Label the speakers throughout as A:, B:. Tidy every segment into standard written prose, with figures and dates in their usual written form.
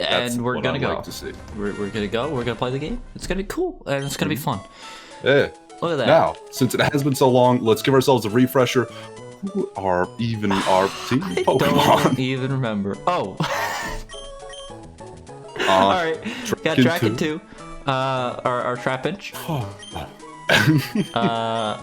A: and we're gonna go.
B: Like to see.
A: We're gonna go. We're gonna play the game. It's gonna be cool, and it's gonna be fun.
B: Yeah.
A: Look at that.
B: Now, since it has been so long, let's give ourselves a refresher. Who are even our team Pokemon?
A: Don't even remember. Oh. All right. Got Draken 2. Our Trapinch.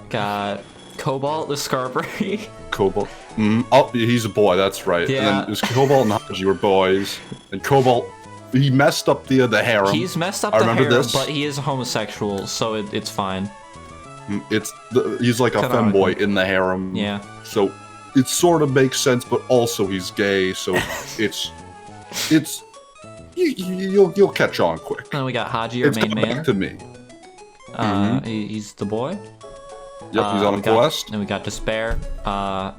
A: Got Cobalt the Scarberry.
B: Cobalt. Oh, he's a boy. That's right.
A: Yeah.
B: And then it was Cobalt and Haji were boys. And Cobalt, he messed up the harem.
A: He's messed up
B: I
A: the
B: remember
A: harem,
B: this.
A: but he is homosexual, so it's fine.
B: He's like a femboy in the harem.
A: Yeah.
B: So it sort of makes sense, but also he's gay. So it's you'll catch on quick.
A: And then we got Haji, our main man.
B: Back to me.
A: He's the boy.
B: Yep, he's on a quest.
A: And we got Despair.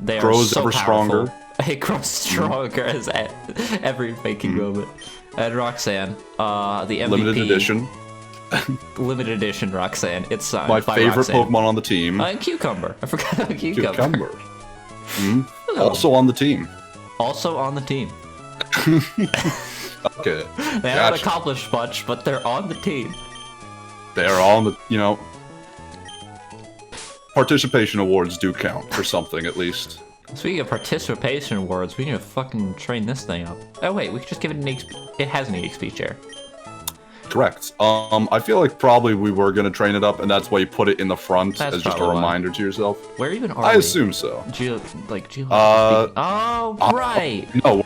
A: They
B: Grows
A: are so
B: ever
A: powerful.
B: stronger.
A: It grows stronger as every waking moment. And Roxanne, the MVP.
B: Limited edition.
A: Limited edition Roxanne. It's signed
B: My
A: by
B: favorite
A: Roxanne.
B: Pokemon on the team.
A: And Cucumber. I forgot about Cucumber.
B: Also on the team.
A: Also on the team.
B: Okay.
A: They haven't accomplished much, but they're on the team.
B: They're on the, participation awards do count for something at least.
A: Speaking of participation awards, we need to fucking train this thing up. Oh wait, we could just give it an EXP. It has an EXP chair.
B: Correct. I feel like probably we were gonna train it up, and that's why you put it in the front
A: That's
B: as just a
A: probably why.
B: reminder to yourself.
A: Where even are
B: I
A: we?
B: assume so.
A: Oh, right.
B: No,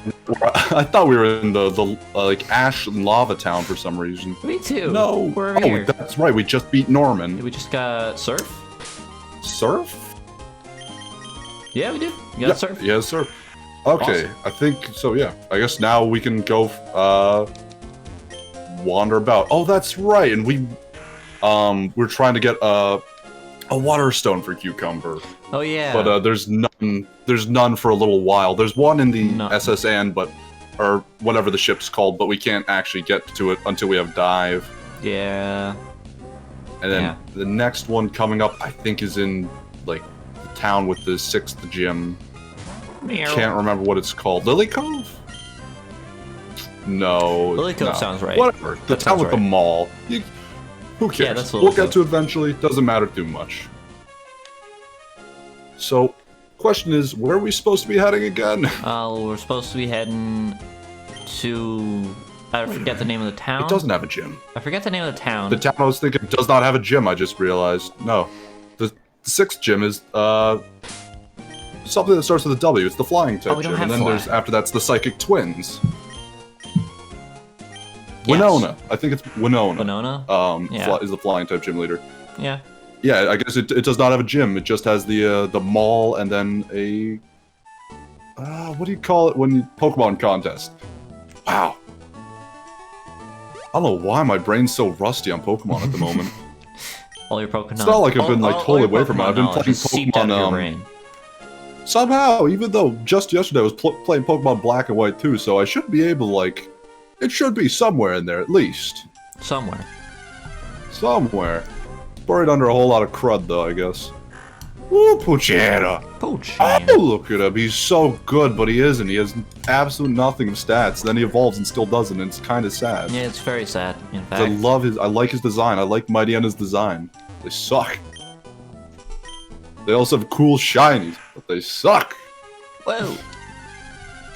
B: I thought we were in the like Ash and Lava Town for some reason.
A: Me too.
B: No.
A: We're here.
B: That's right. We just beat Norman.
A: We just got Surf?
B: Surf?
A: Yeah, we did. You got Surf?
B: Yeah, Surf. Okay,
A: Awesome.
B: I think so. Yeah, I guess now we can go wander about. Oh, that's right. And we're trying to get a water stone for Cucumber.
A: Oh yeah.
B: But there's none for a little while. There's one in the SSN, or whatever the ship's called, but we can't actually get to it until we have dive.
A: Yeah.
B: And then the next one coming up, I think, is in like the town with the 6th gym.
A: Meow.
B: Can't remember what it's called. Lily Cove? No.
A: Lily Cove sounds right.
B: Whatever. The town with the mall. Who cares?
A: Yeah, that's Lily
B: We'll get
A: Cove.
B: to eventually. Doesn't matter too much. So, question is, where are we supposed to be heading again?
A: We're supposed to be heading to... I forget the name of the town.
B: It doesn't have a gym.
A: I forget the name of the town.
B: The town I was thinking does not have a gym, I just realized. No. The 6th gym is, something that starts with a W. It's the flying type
A: we don't
B: gym.
A: have
B: And then
A: fly.
B: after that's the psychic twins.
A: Yes.
B: Winona. I think it's Winona.
A: Winona?
B: Is the flying type gym leader.
A: Yeah.
B: Yeah, I guess it does not have a gym. It just has the mall and then a... what do you call it when Pokemon contest? Wow. I don't know why my brain's so rusty on Pokemon at the moment.
A: All your Pokemon.
B: It's not like I've been like totally away from it. I've been playing Pokemon. Somehow, even though just yesterday I was playing Pokemon Black and White too, so I should be able to like, it should be somewhere in there at least.
A: Somewhere.
B: Somewhere. Buried under a whole lot of crud though, I guess. Ooh, Poochyena.
A: Poochyena.
B: Oh, look at him. He's so good, but he isn't. He has absolute nothing of stats. Then he evolves and still doesn't, and it's kind of sad.
A: Yeah, it's very sad, in fact.
B: I like his design. I like Mightyena's design. They suck. They also have cool shinies, but they suck.
A: Whoa.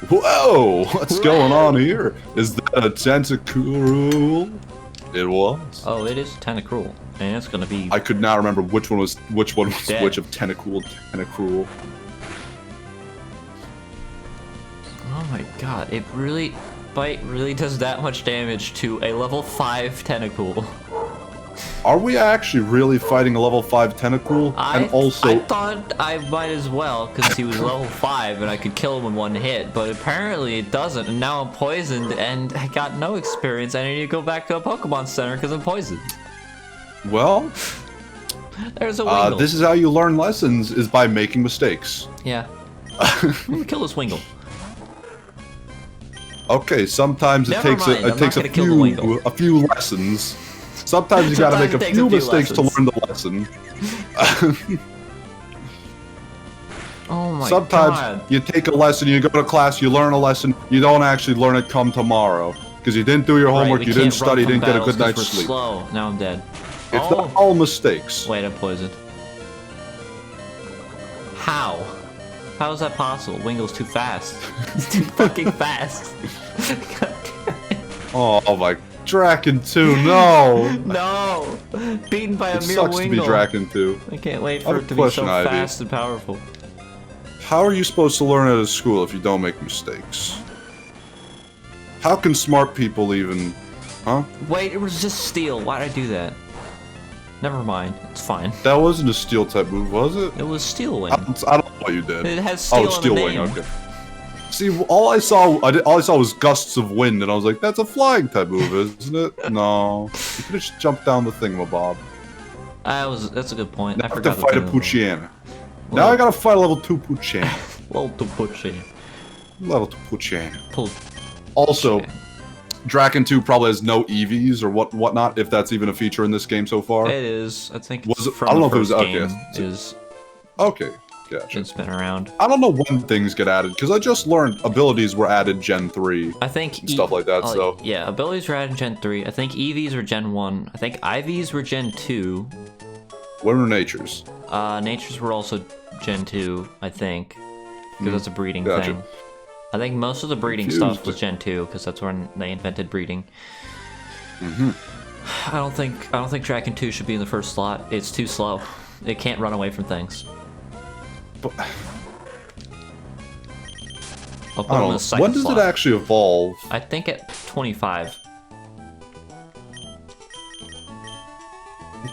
B: Whoa! What's going on here? Is that a Tentacruel? It was.
A: Oh, it is Tentacruel. And it's gonna be...
B: I could not remember which one was
A: Dead.
B: which of Tentacruel.
A: Oh my god, Bite really does that much damage to a level 5 Tentacool.
B: Are we actually really fighting a level 5 Tentacool? And also...
A: I thought I might as well, because he was level 5 and I could kill him in one hit, but apparently it doesn't, and now I'm poisoned and I got no experience. I need to go back to a Pokemon Center because I'm poisoned.
B: Well...
A: There's a Wingull.
B: This is how you learn lessons, is by making mistakes.
A: Yeah. I'm gonna kill this Wingull.
B: Okay, sometimes it takes a few lessons. Sometimes you gotta make a few mistakes to learn the lesson.
A: Oh my god.
B: Sometimes you take a lesson, you go to class, you learn a lesson, you don't actually learn it come tomorrow. because you didn't do your homework,
A: we
B: you didn't
A: can't run
B: study, you
A: from
B: didn't get a
A: battles
B: good
A: 'cause
B: night's
A: we're
B: sleep.
A: slow. Now I'm dead.
B: It's not all mistakes.
A: Wait, I'm poisoned. How? How is that possible? Wingle's too fast. It's too fucking fast. God damn it.
B: Oh my, Draken 2, no!
A: No! Beaten by a
B: It
A: mere
B: sucks to be
A: Wingle.
B: Draken 2.
A: I can't wait
B: I
A: for
B: have
A: it
B: a
A: to be so
B: question, Ivy.
A: fast and powerful.
B: How are you supposed to learn at a school if you don't make mistakes? How can smart people even... Huh?
A: Wait, it was just steel. Why'd I do that? Never mind. It's fine.
B: That wasn't a steel type move, was it?
A: It was steel wing.
B: I don't know what you did.
A: It has steel
B: Steel
A: in the
B: Wing,
A: name.
B: okay. See, all I saw was gusts of wind, and I was like, that's a flying type move, isn't it? No. You could just jump down the thingamabob.
A: That's a good point.
B: Now
A: I
B: I have
A: forgot
B: to fight a
A: the thing.
B: Poochyena. Now I gotta fight a level 2 Poochyena.
A: Well, to push it.
B: Level 2 Poochyena.
A: Pull.
B: Also, Draken 2 probably has no EVs or whatnot, if that's even a feature in this game so far.
A: It is. I think
B: Was
A: it's
B: it-
A: from
B: I don't
A: the
B: know if it was-
A: first
B: okay.
A: game is
B: Okay, gotcha.
A: it's been around.
B: I don't know when things get added, because I just learned abilities were added Gen 3.
A: I think
B: And stuff like that, so...
A: yeah, abilities were added Gen 3. I think EVs were Gen 1. I think IVs were Gen 2.
B: What are natures?
A: Natures were also Gen 2, I think, because that's a breeding
B: Gotcha.
A: thing. I think most of the breeding stuff was Gen 2 because that's when they invented breeding. I don't think Dragon 2 should be in the first slot. It's too slow. It can't run away from things.
B: But,
A: I'll put
B: I
A: him in
B: don't
A: the
B: know.
A: second
B: When does
A: slot.
B: it actually evolve?
A: I think at 25.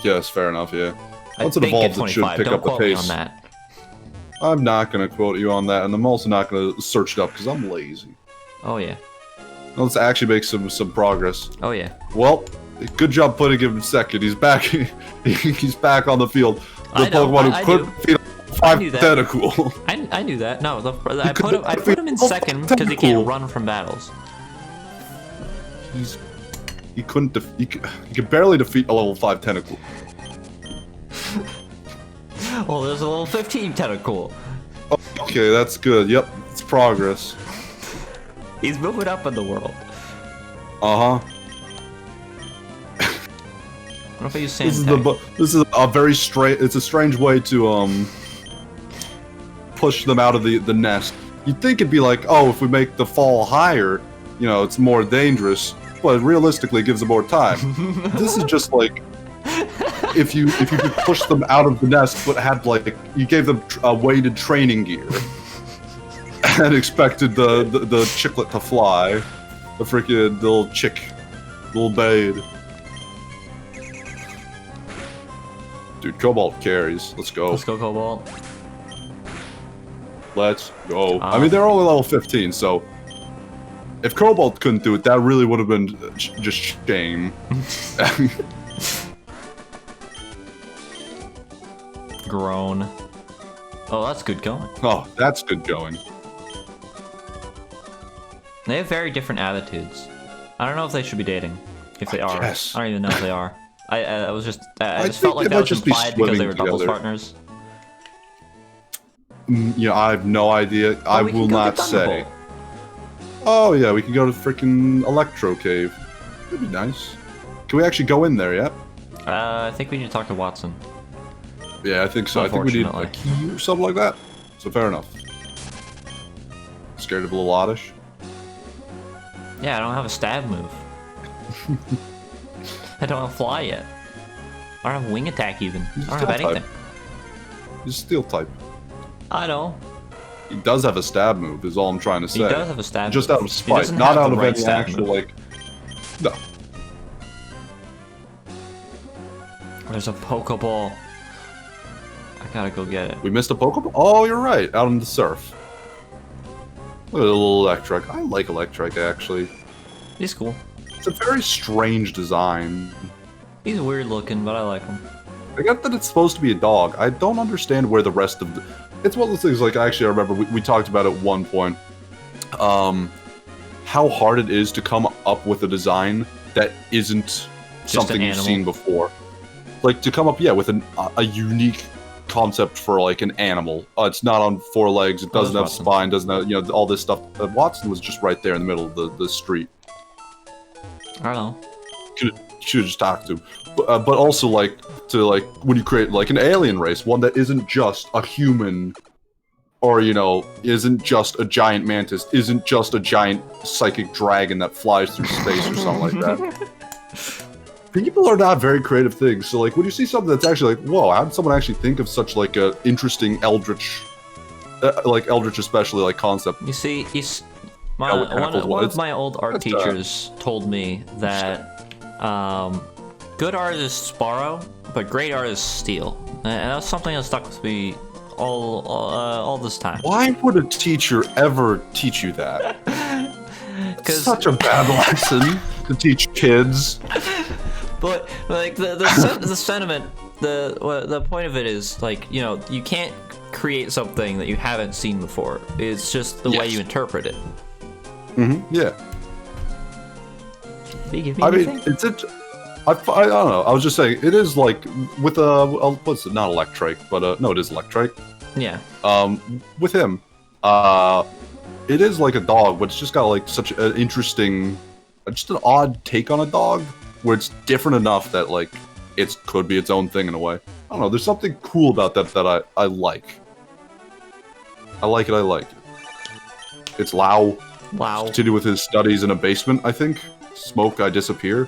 B: Yes, fair enough, yeah. Once
A: I
B: it
A: think
B: evolves,
A: at
B: it should
A: 25.
B: pick
A: Don't
B: up the
A: quote me
B: pace.
A: on that.
B: I'm not gonna quote you on that, and I'm also not gonna search it up because I'm lazy.
A: Oh yeah.
B: Let's actually make some progress.
A: Oh yeah.
B: Well, good job putting him in second. He's back. He's back on the field. The
A: I know,
B: Pokemon
A: I
B: who could
A: do.
B: feed five
A: knew that.
B: tentacle.
A: I knew that. No, I
B: couldn't
A: put him in
B: defeat
A: second because he
B: Tentacle.
A: can't run from battles.
B: He couldn't. He could barely defeat a level 5 tentacle.
A: Well, there's a level 15 tentacle.
B: Oh, okay, that's good. Yep, it's progress.
A: He's moving up in the world.
B: Uh huh.
A: What if I use sand
B: This is
A: tag?
B: this is a very strange. It's a strange way to push them out of the nest. You'd think it'd be like, oh, if we make the fall higher, you know, it's more dangerous. But realistically, it gives them more time. This is just like if you could push them out of the nest, but had like you gave them weighted training gear and expected the chicklet to fly, the freaking little babe. Dude, Cobalt carries. Let's go.
A: Let's go, Cobalt.
B: Let's go. I mean, they're only level 15, so if Cobalt couldn't do it, that really would have been just shame.
A: Grown. Oh, that's good going.
B: Oh, that's good going.
A: They have very different attitudes. I don't know if they should be dating. If they are.
B: guess.
A: I don't even know if they are. I was just
B: I
A: just
B: think
A: felt like
B: they
A: that
B: might
A: was
B: just be
A: implied because they
B: swimming
A: were doubles
B: together.
A: partners.
B: You know, I have no idea. I
A: we can
B: will
A: go
B: not
A: get
B: say.
A: Thunderbolt.
B: Oh yeah, we can go to freaking Electro Cave. That'd be nice. Can we actually go in there yet?
A: I think we need to talk to Watson.
B: Yeah, I think so. I think we need a
A: Unfortunately.
B: key or something like that. So fair enough. Scared of a little oddish.
A: Yeah, I don't have a stab move. I don't have fly yet. I don't have wing attack even. I don't have
B: Steel type.
A: anything.
B: He's steel type.
A: I know.
B: He does have a stab move, is all I'm trying to say.
A: He does have a stab
B: Just
A: move.
B: out of
A: He
B: spite,
A: doesn't
B: not
A: have
B: out
A: the
B: of
A: right
B: any
A: stab
B: actual,
A: move.
B: like... No.
A: There's a Pokeball. I gotta go get it.
B: We missed a Pokeball? Oh, you're right, out in the surf. Look at the little Electrike. I like Electrike, actually.
A: He's cool.
B: It's a very strange design.
A: He's weird looking, but I like him.
B: I get that it's supposed to be a dog. I don't understand where the rest of the... It's one of those things, like, actually, I remember we talked about at one point, how hard it is to come up with a design that isn't something
A: an
B: you've
A: animal.
B: seen before. Like, to come up, yeah, with a unique concept for, like, an animal. It's not on 4 legs, it doesn't have
A: Watson?
B: spine, doesn't have, you know, all this stuff. Watson was just right there in the middle of the street.
A: I don't know.
B: Should just talk to him. But also like to like when you create like an alien race, one that isn't just a human, or you know, isn't just a giant mantis, isn't just a giant psychic dragon that flies through space or something like that. People are not very creative things. So like when you see something that's actually like, whoa, how did someone actually think of such like a interesting eldritch, like eldritch especially like concept?
A: You see, one of my old art teachers told me that good artists borrow, but great artists steal, and that's something that stuck with me all this time.
B: Why would a teacher ever teach you that? It's such a bad lesson to teach kids.
A: But like the sentiment, the point of it is like, you know, you can't create something that you haven't seen before. It's just the way you interpret it.
B: Yeah.
A: I
B: mean, I don't know. I was just saying, it is like with what's it? Not electric, but no, it is electric.
A: Yeah.
B: With him, it is like a dog, but it's just got like such an interesting, just an odd take on a dog, where it's different enough that like it could be its own thing in a way. I don't know. There's something cool about that I like. I like it. It's Lao.
A: Wow.
B: Continue with his studies in a basement, I think. Smoke, I disappear.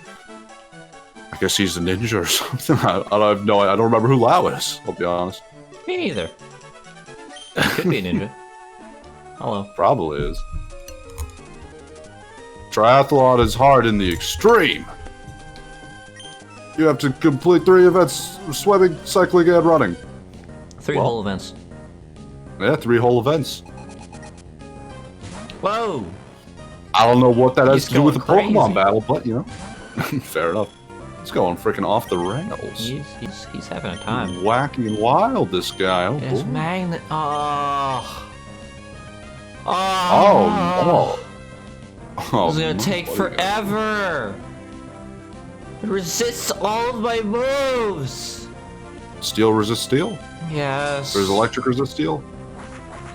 B: I guess he's a ninja or something. I don't remember who Lao is, I'll be honest.
A: Me neither. Could be a ninja. Hello.
B: Probably is. Triathlon is hard in the extreme. You have to complete 3 events: swimming, cycling, and running.
A: 3 whole events.
B: Yeah, 3 whole events.
A: Whoa!
B: I don't know what that has to do with the
A: crazy.
B: Pokemon battle, but you know, fair enough. It's going freaking off the rails.
A: He's having a time.
B: Wacky and wild, this guy. Oh,
A: His
B: boy.
A: magnet. Oh.
B: Oh, no. Oh,
A: It's gonna take forever. It resists all of my moves.
B: Steel resists steel?
A: Yes.
B: There's electric resist steel?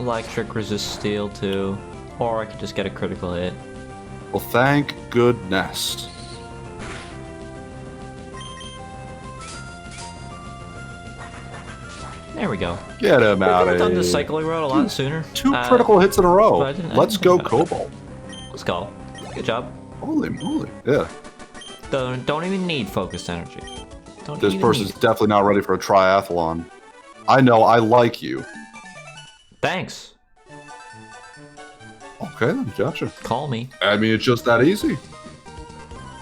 A: Electric resists steel too. Or I could just get a critical hit.
B: Well, thank goodness.
A: There we go.
B: Get him out
A: I've
B: of
A: done
B: here.
A: the cycling road a lot sooner.
B: 2 critical hits in a row.
A: I didn't
B: Let's
A: think
B: go,
A: about it.
B: Cobalt.
A: Let's go. Good job.
B: Holy moly. Yeah.
A: Don't even need focused energy. Don't
B: This
A: even
B: person's
A: need it.
B: definitely not ready for a triathlon. I know, I like you.
A: Thanks.
B: Okay, then, gotcha.
A: Call me.
B: I mean, it's just that easy.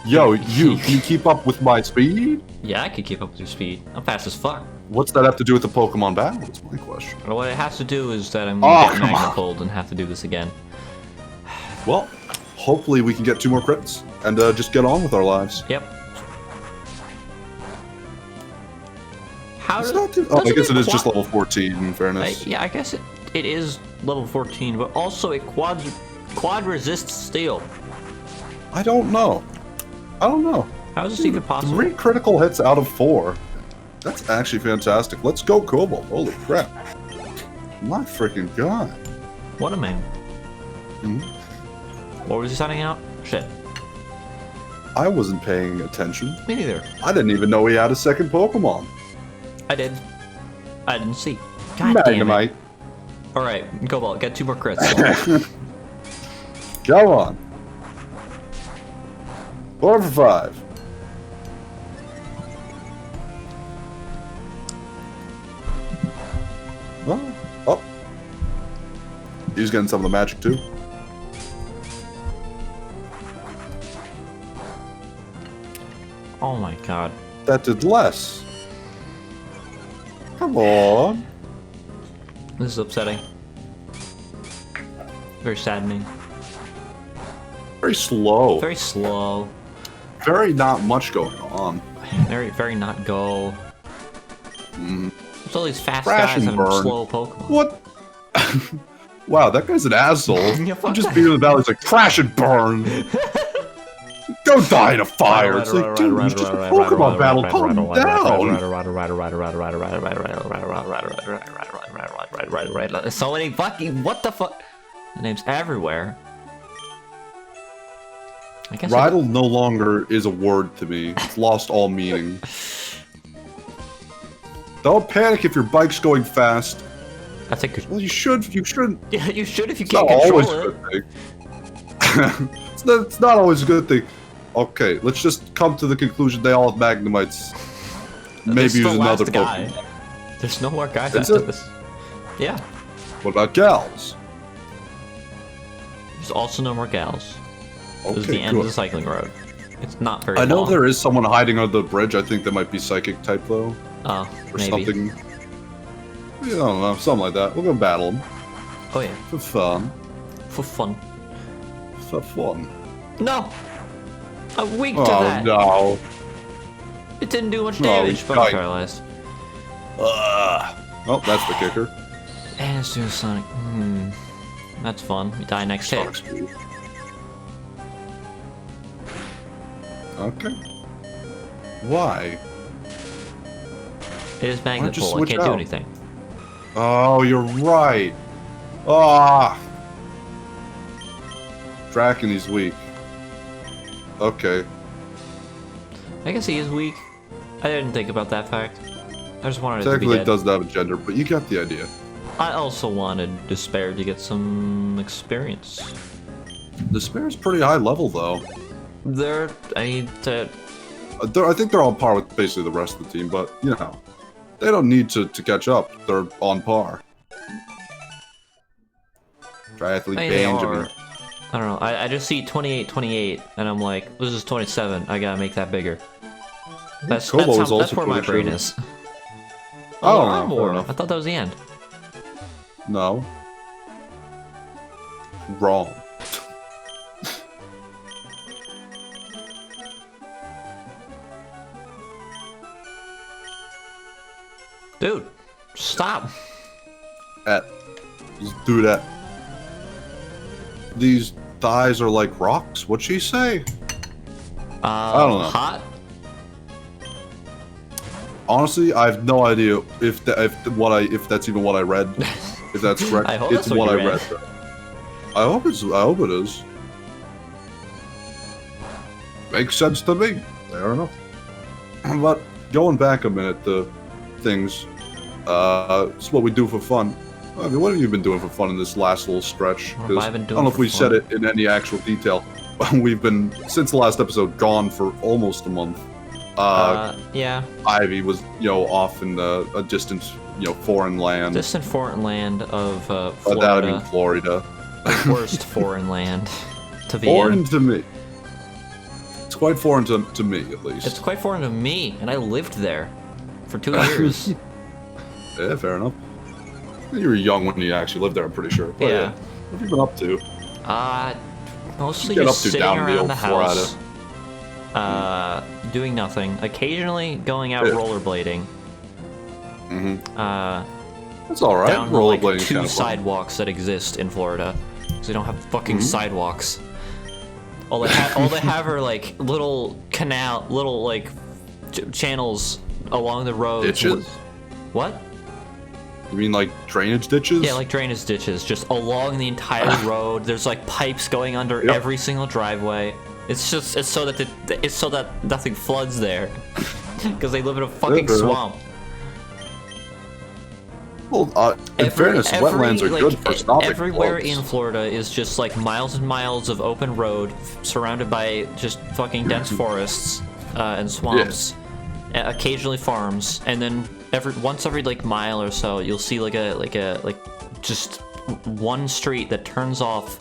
B: Yo, can you keep up with my speed?
A: Yeah, I could keep up with your speed. I'm fast as fuck.
B: What's that have to do with the Pokemon battle? That's my question.
A: But what it has to do is that I'm
B: Oh,
A: gonna get
B: come on.
A: Magnafold and have to do this again.
B: Well, hopefully we can get 2 more crits and just get on with our lives.
A: Yep. How
B: It's
A: does,
B: not too, oh, I
A: doesn't
B: guess it is
A: quad-
B: just level 14, in fairness.
A: yeah, I guess it is level 14, but also it quad resists steel.
B: I don't know.
A: How is this even possible?
B: 3 critical hits out of 4. That's actually fantastic. Let's go, Cobalt. Holy crap. My freaking god.
A: What a man.
B: Mhm.
A: What was he signing out? Shit.
B: I wasn't paying attention.
A: Me neither.
B: I didn't even know he had a second Pokemon.
A: I did. I didn't see. God damn it.
B: Magnemite.
A: Alright, Cobalt, get 2 more crits.
B: Go on. 4 for 5. Oh. He's getting some of the magic too.
A: Oh my god.
B: That did less. Come on.
A: This is upsetting. Very saddening.
B: Very slow.
A: Very slow.
B: Very not much going on.
A: Very not go. There's all these fast
B: Crash
A: guys
B: and
A: and
B: burn.
A: slow Pokemon.
B: What? Wow, that guy's an asshole.
A: Yeah, fuck
B: Just
A: that.
B: being in the valley, it's like, crash and burn. Go die in a fire. It's like, dude, it's just a Pokemon battle. Calm down.
A: So many fucking what the fuck? The names everywhere. I guess
B: Rydell no longer is a word to me. It's lost all meaning. Don't panic if your bike's going fast.
A: I think.
B: Well, you should. You shouldn't.
A: Yeah, you should if you
B: It's
A: can't
B: not
A: control
B: always a
A: it.
B: good thing. It's not always a good thing. Okay, let's just come to the conclusion they all have Magnemites. Maybe use another
A: guy.
B: Pokemon.
A: There's no more guys
B: Is
A: after
B: it?
A: this. Yeah.
B: What about gals?
A: There's also no more gals.
B: Okay,
A: This is the end
B: good.
A: of the cycling road. It's not very
B: I know
A: long.
B: there is someone hiding under the bridge. I think that might be psychic type though,
A: Oh,
B: or
A: maybe.
B: something. Yeah, I don't know, something like that. We'll go battle them
A: Oh yeah,
B: for fun.
A: for fun.
B: For fun.
A: No! I'm weak to
B: Oh
A: that.
B: no!
A: It didn't do much
B: No,
A: damage,
B: he's
A: but I'll
B: dying.
A: try last.
B: Oh, that's the kicker.
A: And it's doing Sonic. That's fun. We die next hit.
B: Sonic speed. Okay. Why?
A: It is
B: don't
A: magnet
B: you
A: pull. I
B: switch
A: can't do
B: out?
A: anything.
B: Oh, you're right. Ah. Draken, he's weak. Okay.
A: I guess he is weak. I didn't think about that fact. I just wanted it to be
B: Technically, it
A: dead.
B: doesn't have a gender, but you got the idea.
A: I also wanted Despair to get some experience.
B: Despair's pretty high level, though.
A: I
B: I think they're on par with basically the rest of the team, but, you know, they don't need to catch up. They're on par. Triathlete
A: they
B: Benjamin.
A: are. I don't know. I just see 28, 28, and I'm like, this is 27. I gotta make that bigger. That's
B: Kobo's also
A: where my
B: pretty
A: brain
B: sure.
A: is.
B: Oh,
A: there are
B: fair
A: more.
B: enough.
A: I thought that was the end.
B: No. Wrong.
A: Dude, stop.
B: Just do that. These thighs are like rocks. What'd she say?
A: I
B: don't know.
A: Hot?
B: Honestly, I have no idea if that's even what I read. If that's correct,
A: I hope
B: it's
A: that's what
B: what
A: you
B: I read. I hope it is. Makes sense to me. Fair enough. But going back a minute to things, it's what we do for fun. I mean, what have you been doing for fun in this last little stretch?
A: What have I been
B: I
A: doing
B: don't know if
A: for
B: we said
A: fun?
B: it in any actual detail. We've been, since the last episode, gone for almost a month.
A: Yeah.
B: Ivy was, off in a distant, foreign land.
A: Distant foreign land of
B: But that would mean
A: Florida.
B: Florida.
A: The worst foreign land to be
B: Foreign
A: in.
B: to me. It's quite foreign to me, at least.
A: It's quite foreign to me, and I lived there for 2 years.
B: Yeah, fair enough. You were young when you actually lived there, I'm pretty sure. But
A: Yeah.
B: What have you been up to?
A: Mostly
B: Get
A: just
B: up to
A: sitting
B: down in the
A: around
B: old
A: the house, doing nothing. Occasionally going out
B: Yeah.
A: rollerblading.
B: That's alright.
A: Down the, like,
B: Rollerblading is
A: 2
B: kind of fun.
A: sidewalks that exist in Florida, because they don't have fucking sidewalks. All they have are like little channels along the road.
B: Ditches?
A: What?
B: You mean like drainage ditches?
A: Yeah, like drainage ditches, just along the entire road. There's like pipes going under
B: Yep.
A: every single driveway. It's so that nothing floods there, because they live in a fucking
B: fair enough.
A: swamp.
B: Well, in fairness, wetlands are good for stopping
A: Everywhere
B: floods.
A: in Florida is just like miles and miles of open road, surrounded by just fucking dense forests and swamps. Occasionally farms, and then once every like mile or so, you'll see like just one street that turns off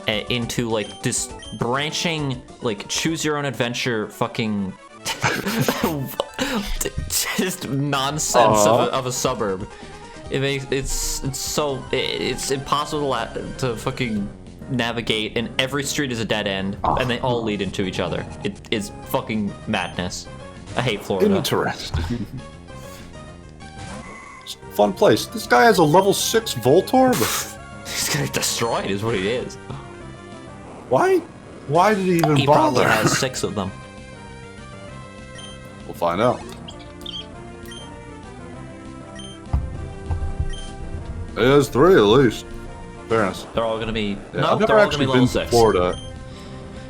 A: into like this branching like choose your own adventure fucking just nonsense of a suburb. It's impossible to fucking navigate, and every street is a dead end, and they all lead into each other. It is fucking madness. I hate Florida.
B: Interesting. Fun place. This guy has a level 6 Voltorb?
A: He's gonna destroy it, is what it is.
B: Why? Why did he even
A: He
B: bother?
A: probably has 6 of them.
B: We'll find out. It has 3 at least. Fairness.
A: They're all gonna be
B: Yeah,
A: no,
B: I've
A: they're
B: never
A: all gonna be
B: actually
A: level
B: been to
A: 6.
B: Florida.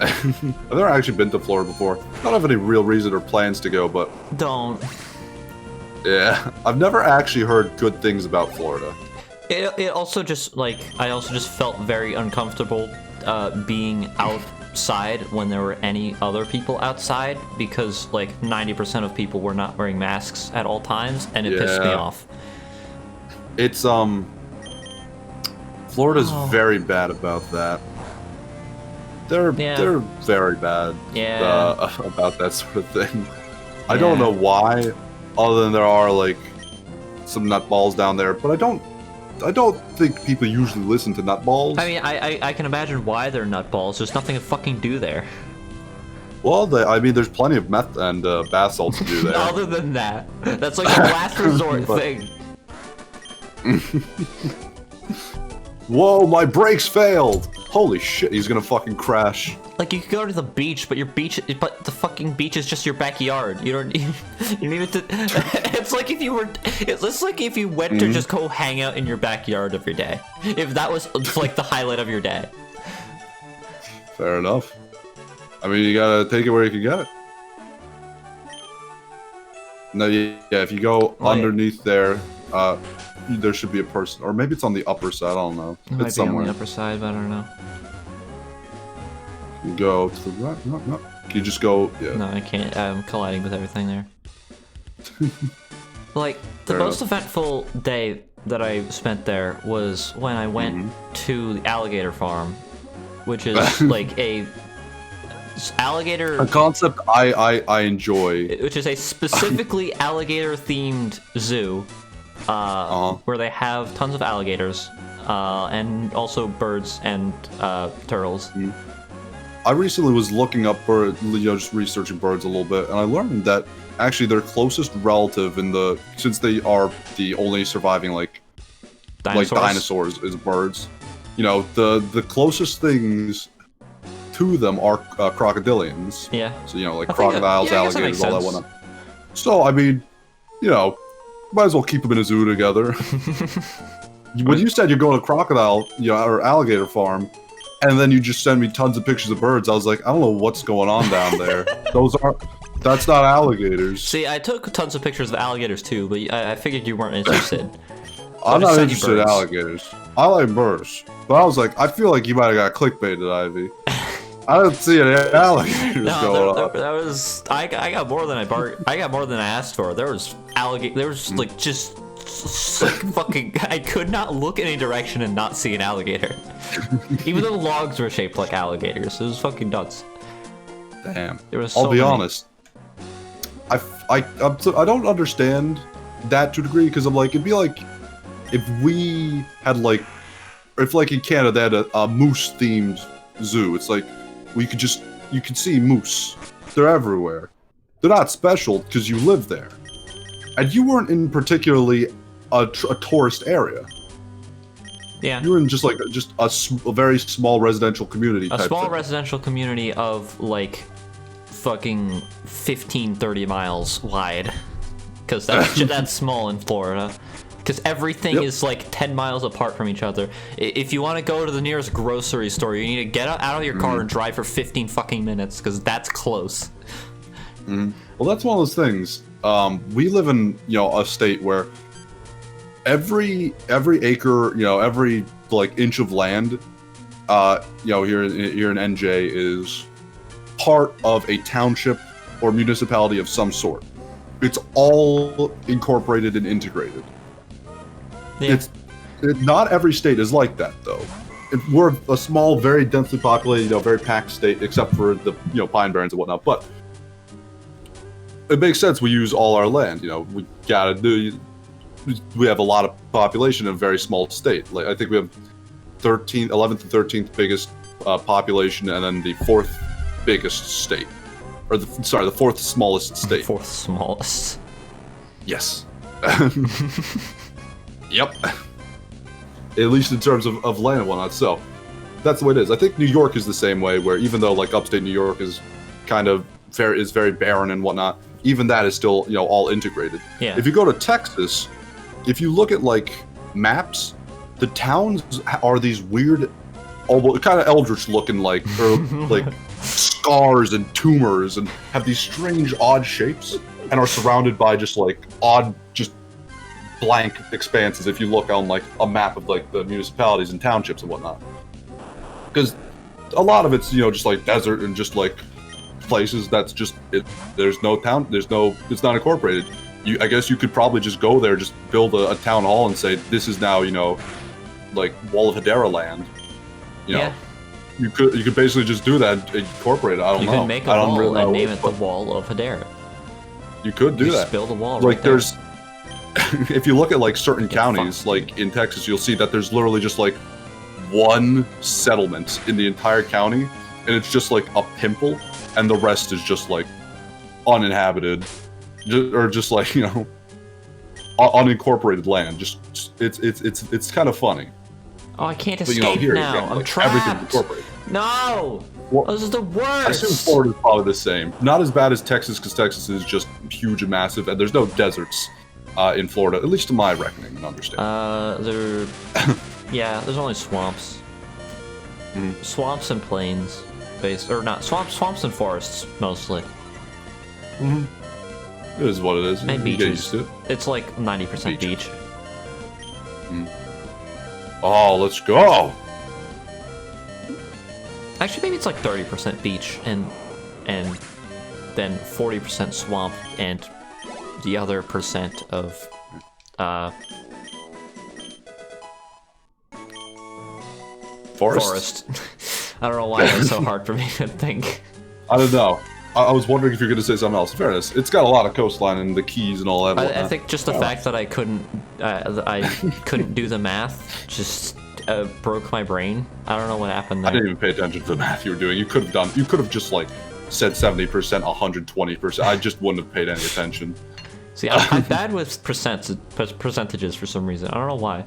B: I've never actually been to Florida before. I don't have any real reason or plans to go, but...
A: Don't.
B: Yeah, I've never actually heard good things about Florida.
A: It also just, like, I also just felt very uncomfortable being outside when there were any other people outside, because, like, 90% of people were not wearing masks at all times, and it pissed me off.
B: It's, Florida's very bad about that. They're very bad about that sort of thing. I don't know why, other than there are, like, some nutballs down there, but I don't think people usually listen to nutballs.
A: I mean, I can imagine why they're nutballs. There's nothing to fucking do there.
B: Well, I mean, there's plenty of meth and bath salts to do there.
A: Other than that, that's like a last resort thing.
B: Whoa, my brakes failed! Holy shit, he's gonna fucking crash.
A: Like, you could go to the beach, but the fucking beach is just your backyard. You don't need it to. It's like if you went to just go hang out in your backyard every day. If that was like the highlight of your day.
B: Fair enough. I mean, you gotta take it where you can get it. No, yeah, if you go underneath there, there should be a person, or maybe it's on the upper side. I don't know.
A: It's somewhere on the upper side, but I don't know.
B: You go to the right. No. Can you just go? Yeah.
A: No, I can't. I'm colliding with everything there. Like, the most eventful day that I spent there was when I went to the alligator farm, which is like a concept
B: I enjoy,
A: which is a specifically alligator-themed zoo. Where they have tons of alligators, and also birds and turtles.
B: I recently was looking up just researching birds a little bit, and I learned that actually their closest relative since they are the only surviving dinosaurs is birds. You know, the closest things to them are crocodilians.
A: Yeah.
B: So, you know, like crocodiles, alligators, all that whatnot. So, I mean, you know, might as well keep them in a zoo together. When you said you're going to crocodile, or alligator farm, and then you just send me tons of pictures of birds, I was like, I don't know what's going on down there. That's not alligators.
A: See, I took tons of pictures of alligators too, but I figured you weren't interested. So
B: I'm not interested in alligators. I like birds. But I was like, I feel like you might have got clickbaited, Ivy. I didn't see any alligators going on.
A: That was I got more than I got more than I asked for. There was like just like fucking. I could not look in any direction and not see an alligator. Even though the logs were shaped like alligators, it was fucking nuts.
B: Damn.
A: There was
B: I'll be honest. I don't understand that to a degree, because I'm like, it'd be like if we had if in Canada they had a moose themed zoo. It's like, you could see moose. They're everywhere. They're not special because you live there. And you weren't in particularly a tourist area.
A: Yeah.
B: You were in just a very small residential community type thing.
A: Residential community of like fucking 15-30 miles wide. Because that's small in Florida. Because everything is like 10 miles apart from each other. If you want to go to the nearest grocery store, you need to get out of your car and drive for 15 fucking minutes, because that's close.
B: Well, that's one of those things. We live in a state where every acre, every inch of land, here in NJ is part of a township or municipality of some sort. It's all incorporated and integrated. Yeah. Not every state is like that, though. We're a small, very densely populated, very packed state, except for the Pine Barrens and whatnot. But it makes sense. We use all our land. We have a lot of population in a very small state. Like, I think we have 11th and 13th biggest population, and then the 4th biggest state, or the 4th smallest state.
A: 4th smallest.
B: Yes. Yep. At least in terms of land and whatnot. So that's the way it is. I think New York is the same way, where even though upstate New York is very barren and whatnot, even that is still all integrated.
A: Yeah.
B: If you go to Texas, if you look at maps, the towns are these weird, almost kind of eldritch looking scars and tumors and have these strange, odd shapes and are surrounded by just like odd, just blank expanses. If you look on like a map of like the municipalities and townships and whatnot, because a lot of it's just like desert and just like places that's just there's no town, it's not incorporated. I guess you could probably just go there, just build a town hall and say this is now like Wall of Hedera land.
A: Yeah.
B: You could basically just do that and incorporate it. I don't know.
A: You can make a wall and name it the Wall of Hedera.
B: You could do that.
A: Just build a wall
B: like
A: right there.
B: There's if you look at like certain counties like in Texas, you'll see that there's literally just like one settlement in the entire county, and it's just like a pimple, and the rest is just like uninhabited, or just like unincorporated land. It's kind of funny.
A: Oh, I can't escape
B: here
A: now.
B: again,
A: I'm
B: like,
A: trapped.
B: everything's incorporated.
A: No.
B: Well,
A: this is the worst.
B: I assume Florida's probably the same. Not as bad as Texas, because Texas is just huge and massive, and there's no deserts in Florida, at least to my reckoning and understanding.
A: Yeah, there's only swamps.
B: Mm-hmm.
A: Swamps and plains, or not swamps and forests mostly.
B: Mm-hmm. It is what it is.
A: And
B: you
A: beaches.
B: get used to it.
A: It's like 90% beach.
B: Mm. Oh, let's go.
A: Actually, maybe it's like 30% beach and then 40% swamp and the other percent of forest. I don't know why it was so hard for me to think.
B: I don't know. I was wondering if you're going to say something else. In fairness, it's got a lot of coastline and the keys and all that.
A: I think just the fact that I couldn't do the math just broke my brain. I don't know what happened there.
B: I didn't even pay attention to the math you were doing. You could have just like said 70%, 120%. I just wouldn't have paid any attention.
A: See, I'm bad with percentages for some reason. I don't know why.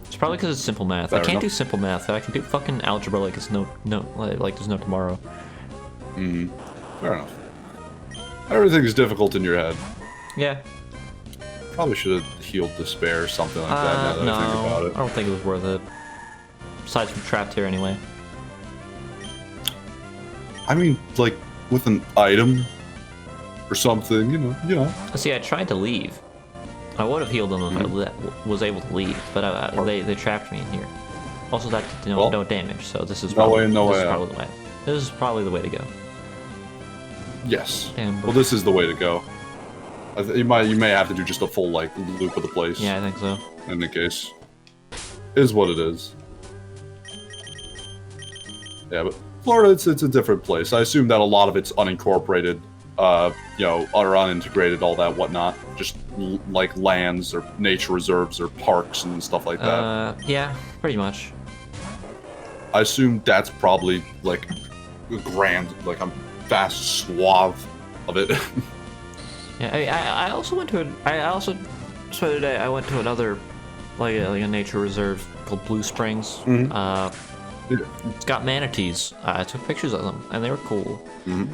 A: It's probably because it's simple math. I can't do simple math. I can do fucking algebra like it's there's no tomorrow.
B: Mm-hmm. Fair enough. Everything is difficult in your head.
A: Yeah.
B: Probably should have healed despair or something like that. Now that I think about it.
A: I don't think it was worth it. Besides, we're trapped here anyway.
B: I mean, like with an item or something, you know.
A: See, I tried to leave. I would have healed them if I was able to leave, but they trapped me in here. Also, that did no damage, so this is probably the way. This is probably the way to go.
B: Yes. Well, this is the way to go. You may have to do just a full like loop of the place.
A: Yeah, I think so.
B: In the case, is what it is. Yeah, but Florida, it's a different place. I assume that a lot of it's unincorporated, or unintegrated, all that whatnot. Just like lands or nature reserves or parks and stuff like that.
A: Yeah, pretty much.
B: I assume that's probably like a grand, like a vast swath of it.
A: Yeah, I also went to so today I went to another like a nature reserve called Blue Springs.
B: Mm-hmm.
A: It's got manatees. I took pictures of them and they were cool.
B: Mm-hmm.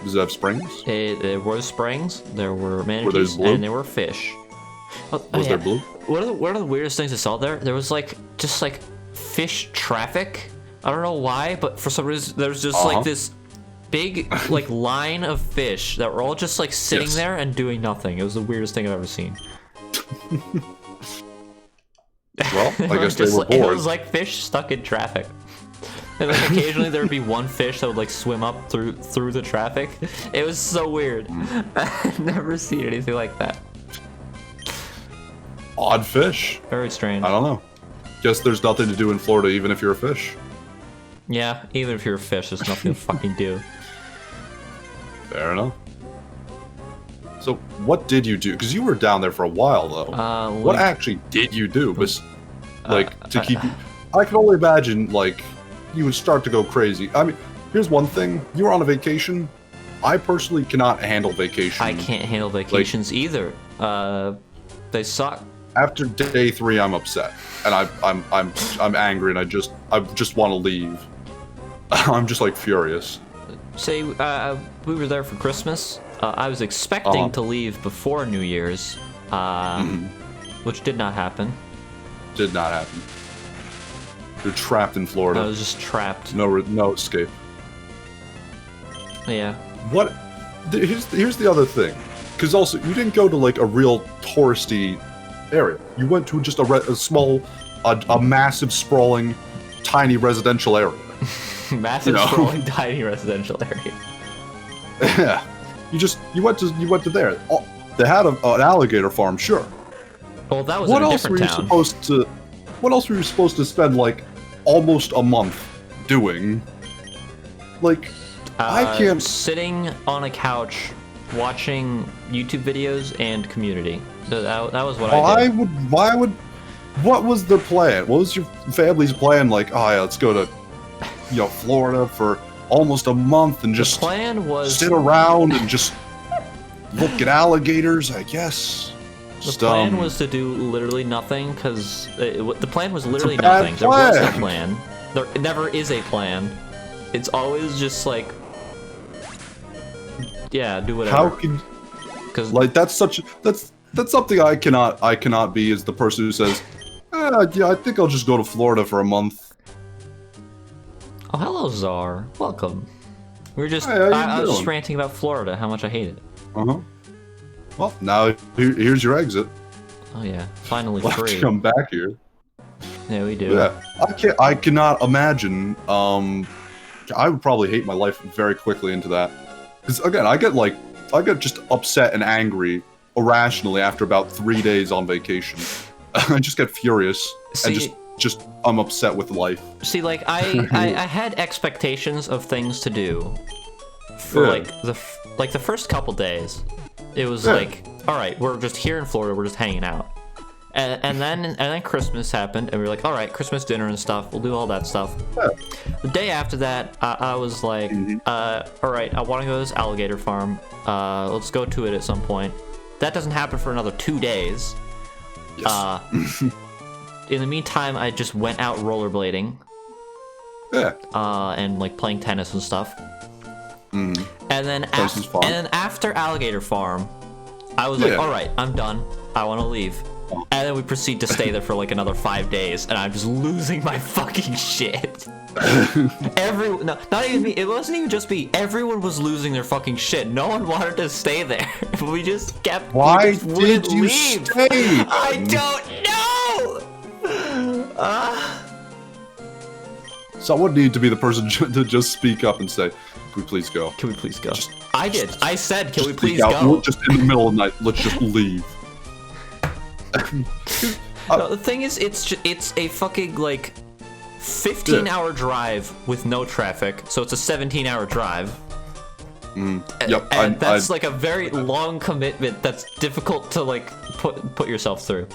B: Does it have springs?
A: There were springs, there were manatees, and there were fish.
B: Was there blue?
A: One of the weirdest things I saw there was just fish traffic. I don't know why, but for some reason there's just like this big like line of fish that were all just like sitting there and doing nothing. It was the weirdest thing I've ever seen.
B: Well, I guess they were bored.
A: It was like fish stuck in traffic. And then occasionally there would be one fish that would like swim up through the traffic. It was so weird. I've never seen anything like that.
B: Odd fish.
A: Very strange.
B: I don't know. Guess there's nothing to do in Florida even if you're a fish.
A: Yeah, even if you're a fish, there's nothing to fucking do.
B: Fair enough. So, what did you do? Because you were down there for a while, though. What actually did you do? To keep you... I can only imagine, like, you would start to go crazy. I mean, here's one thing. You were on a vacation. I personally cannot handle vacations.
A: I can't handle vacations either. They suck.
B: After day 3, I'm upset. And I'm angry, and I just want to leave. I'm just, like, furious.
A: Say, we were there for Christmas. I was expecting to leave before New Year's, which did not happen.
B: Did not happen. You're trapped in Florida.
A: I was just trapped.
B: No escape.
A: Yeah.
B: What? Here's the other thing, because also you didn't go to like a real touristy area. You went to just a small, a massive, sprawling, tiny residential area.
A: Massive, sprawling, tiny residential area.
B: Yeah. You went to there. Oh, they had an alligator farm, sure.
A: Well, that was in a different town.
B: What else were you supposed to spend like almost a month doing? Like, I can't.
A: Sitting on a couch, watching YouTube videos and Community. That was what I did.
B: What was the plan? What was your family's plan? Like, oh yeah, let's go to, Florida for almost a month and just
A: the plan was
B: sit around and just look at alligators, I guess.
A: The plan was to do literally nothing, because the plan was literally
B: nothing.
A: There was a plan. There never is a plan. It's always just like, yeah, do whatever.
B: How can? Because like that's something I cannot be, is the person who says, yeah, I think I'll just go to Florida for a month.
A: Oh, hello, Czar. Welcome. We were just
B: hey,
A: I was just ranting about Florida, how much I hate it.
B: Well, now here's your exit.
A: Oh yeah, finally
B: we'll
A: free.
B: Have to come back here.
A: Yeah, we do.
B: Yeah, I cannot imagine. I would probably hate my life very quickly into that. Because again, I get just upset and angry irrationally after about 3 days on vacation. I just get furious and just I'm upset with life.
A: See, like I had expectations of things to do for like the first couple days. It was like, all right, we're just here in Florida, we're just hanging out. And then Christmas happened, and we were like, all right, Christmas dinner and stuff, we'll do all that stuff.
B: Yeah.
A: The day after that, I was like, all right, I want to go to this alligator farm. Let's go to it at some point. That doesn't happen for another 2 days. Yes. In the meantime, I just went out rollerblading.
B: Yeah.
A: And like playing tennis and stuff.
B: Mm.
A: And then after Alligator Farm, I was like, all right, I'm done. I want to leave. And then we proceed to stay there for like another 5 days, and I'm just losing my fucking shit. Not even me. It wasn't even just me. Everyone was losing their fucking shit. No one wanted to stay there. We just kept.
B: Why did you stay?
A: I don't know.
B: Someone need to be the person to just speak up and say, "Can we please go?
A: Can we please go?" I did. I said, "Can we please go?"
B: We're just in the middle of the night. Let's just leave.
A: No, the thing is, it's a fucking like 15-hour drive with no traffic, so it's a 17-hour drive.
B: Yep,
A: and that's like a very long commitment. That's difficult to like put yourself through.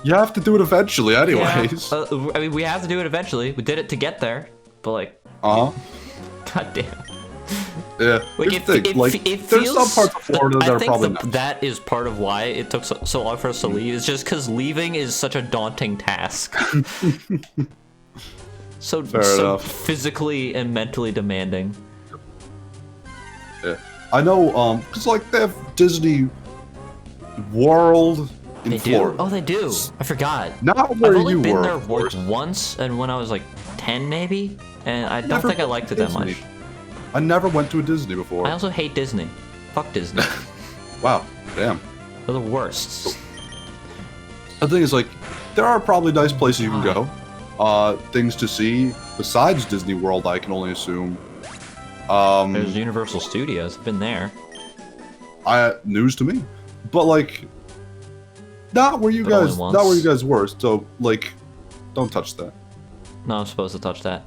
B: You have to do it eventually, anyways.
A: Yeah, I mean, we have to do it eventually. We did it to get there, but like,
B: god
A: damn.
B: Yeah,
A: like
B: it there's some parts of Florida that are probably not.
A: That is part of why it took so long for us to leave. It's just because leaving is such a daunting task. so physically and mentally demanding.
B: Yeah, I know. Cause like they have Disney World in Florida.
A: Oh, they do. I forgot.
B: Not where
A: I've only
B: you
A: been
B: were.
A: there like once, and when I was like 10, maybe, and I don't think I liked it that much.
B: I never went to a Disney before.
A: I also hate Disney. Fuck Disney.
B: Wow, damn.
A: They're the worst.
B: The thing is, like, there are probably nice places you can go. Things to see besides Disney World, I can only assume.
A: There's Universal Studios. I've been there.
B: News to me, but like, not where you guys were. So like, don't touch that.
A: No, I'm supposed to touch that.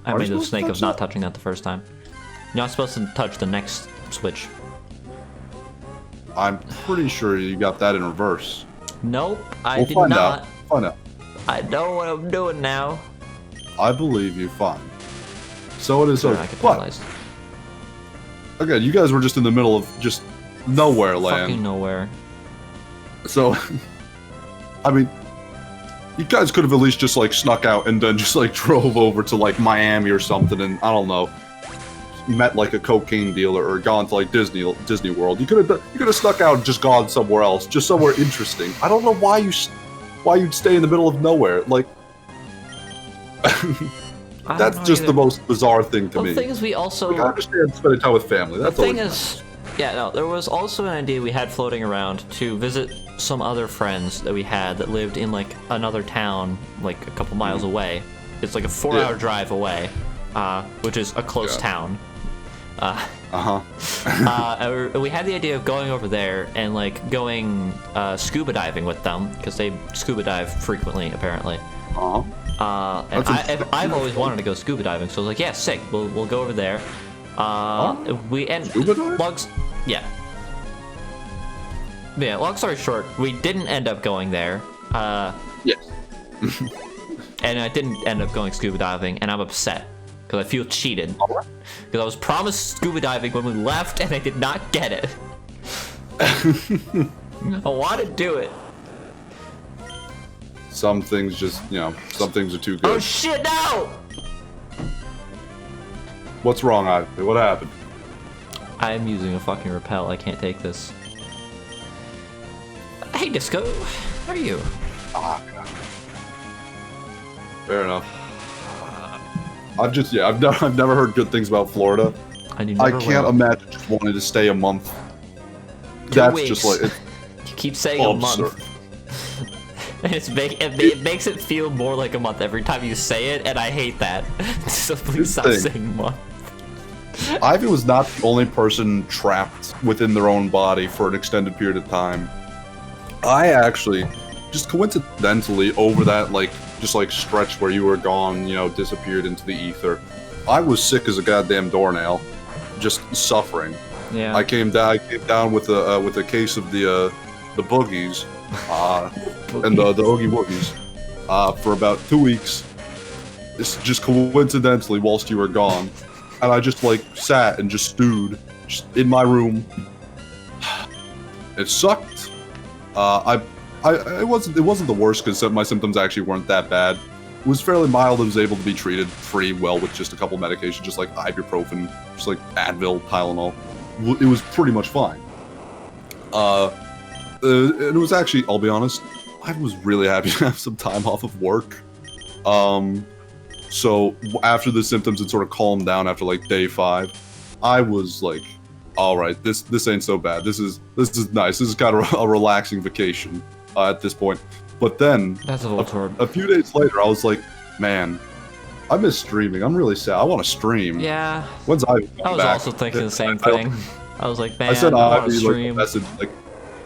A: I made the mistake of not touching that the first time. You're not supposed to touch the next switch.
B: I'm pretty sure you got that in reverse.
A: Nope, I did not.
B: Find out.
A: I know what I'm doing now.
B: I believe you. Fine. So it is. But again, you guys were just in the middle of just nowhere land.
A: Fucking nowhere.
B: So, I mean, you guys could have at least just like snuck out and then just like drove over to like Miami or something, and I don't know, met like a cocaine dealer or gone to like Disney World. You could have snuck out and just gone somewhere else, just somewhere interesting. I don't know why you'd stay in the middle of nowhere. Like, I That's just the most bizarre thing to me.
A: The thing is, we also...
B: Like, I understand spending time with family. That's
A: the thing is... Yeah, no, there was also an idea we had floating around to visit some other friends that we had that lived in, like, another town, like, a couple miles away. It's like a 4-hour drive away, which is a close town. We had the idea of going over there and, like, going scuba diving with them, because they scuba dive frequently, apparently. And I've always wanted to go scuba diving, so I was like, yeah, sick, we'll go over there.
B: Scuba dive?
A: Yeah, long story short, we didn't end up going there.
B: Yes.
A: And I didn't end up going scuba diving, and I'm upset because I feel cheated. Because I was promised scuba diving when we left, and I did not get it. I want to do it.
B: Some things just, some things are too good.
A: Oh shit, no!
B: What's wrong, Ivy? What happened?
A: I'm using a fucking repel. I can't take this. Hey, Disco. How are you?
B: God. Fair enough. I've never heard good things about Florida. I can't imagine just wanting to stay a month. That's just like...
A: You keep saying a month. It makes it feel more like a month every time you say it, and I hate that. So please stop saying month.
B: Ivy was not the only person trapped within their own body for an extended period of time. I actually, just coincidentally, over that stretch where you were gone, disappeared into the ether, I was sick as a goddamn doornail, just suffering.
A: Yeah.
B: I came down with a case of the boogies, and the oogie woogies, for about 2 weeks. It's just coincidentally whilst you were gone. And I just sat and just stewed just in my room. It sucked. It wasn't the worst because my symptoms actually weren't that bad. It was fairly mild. I was able to be treated pretty well with just a couple medications, just like ibuprofen, just like Advil, Tylenol. It was pretty much fine. It was actually, I'll be honest, I was really happy to have some time off of work. So after the symptoms had sort of calmed down after day 5, I was like, all right, this ain't so bad. This is nice. This is kind of a relaxing vacation at this point. But then
A: that's
B: a few days later, I was like, man, I miss streaming. I'm really sad. I want to stream.
A: Yeah.
B: When's
A: I was
B: back?
A: also thinking the same thing. I was like, man,
B: I sent
A: I want to stream.
B: A message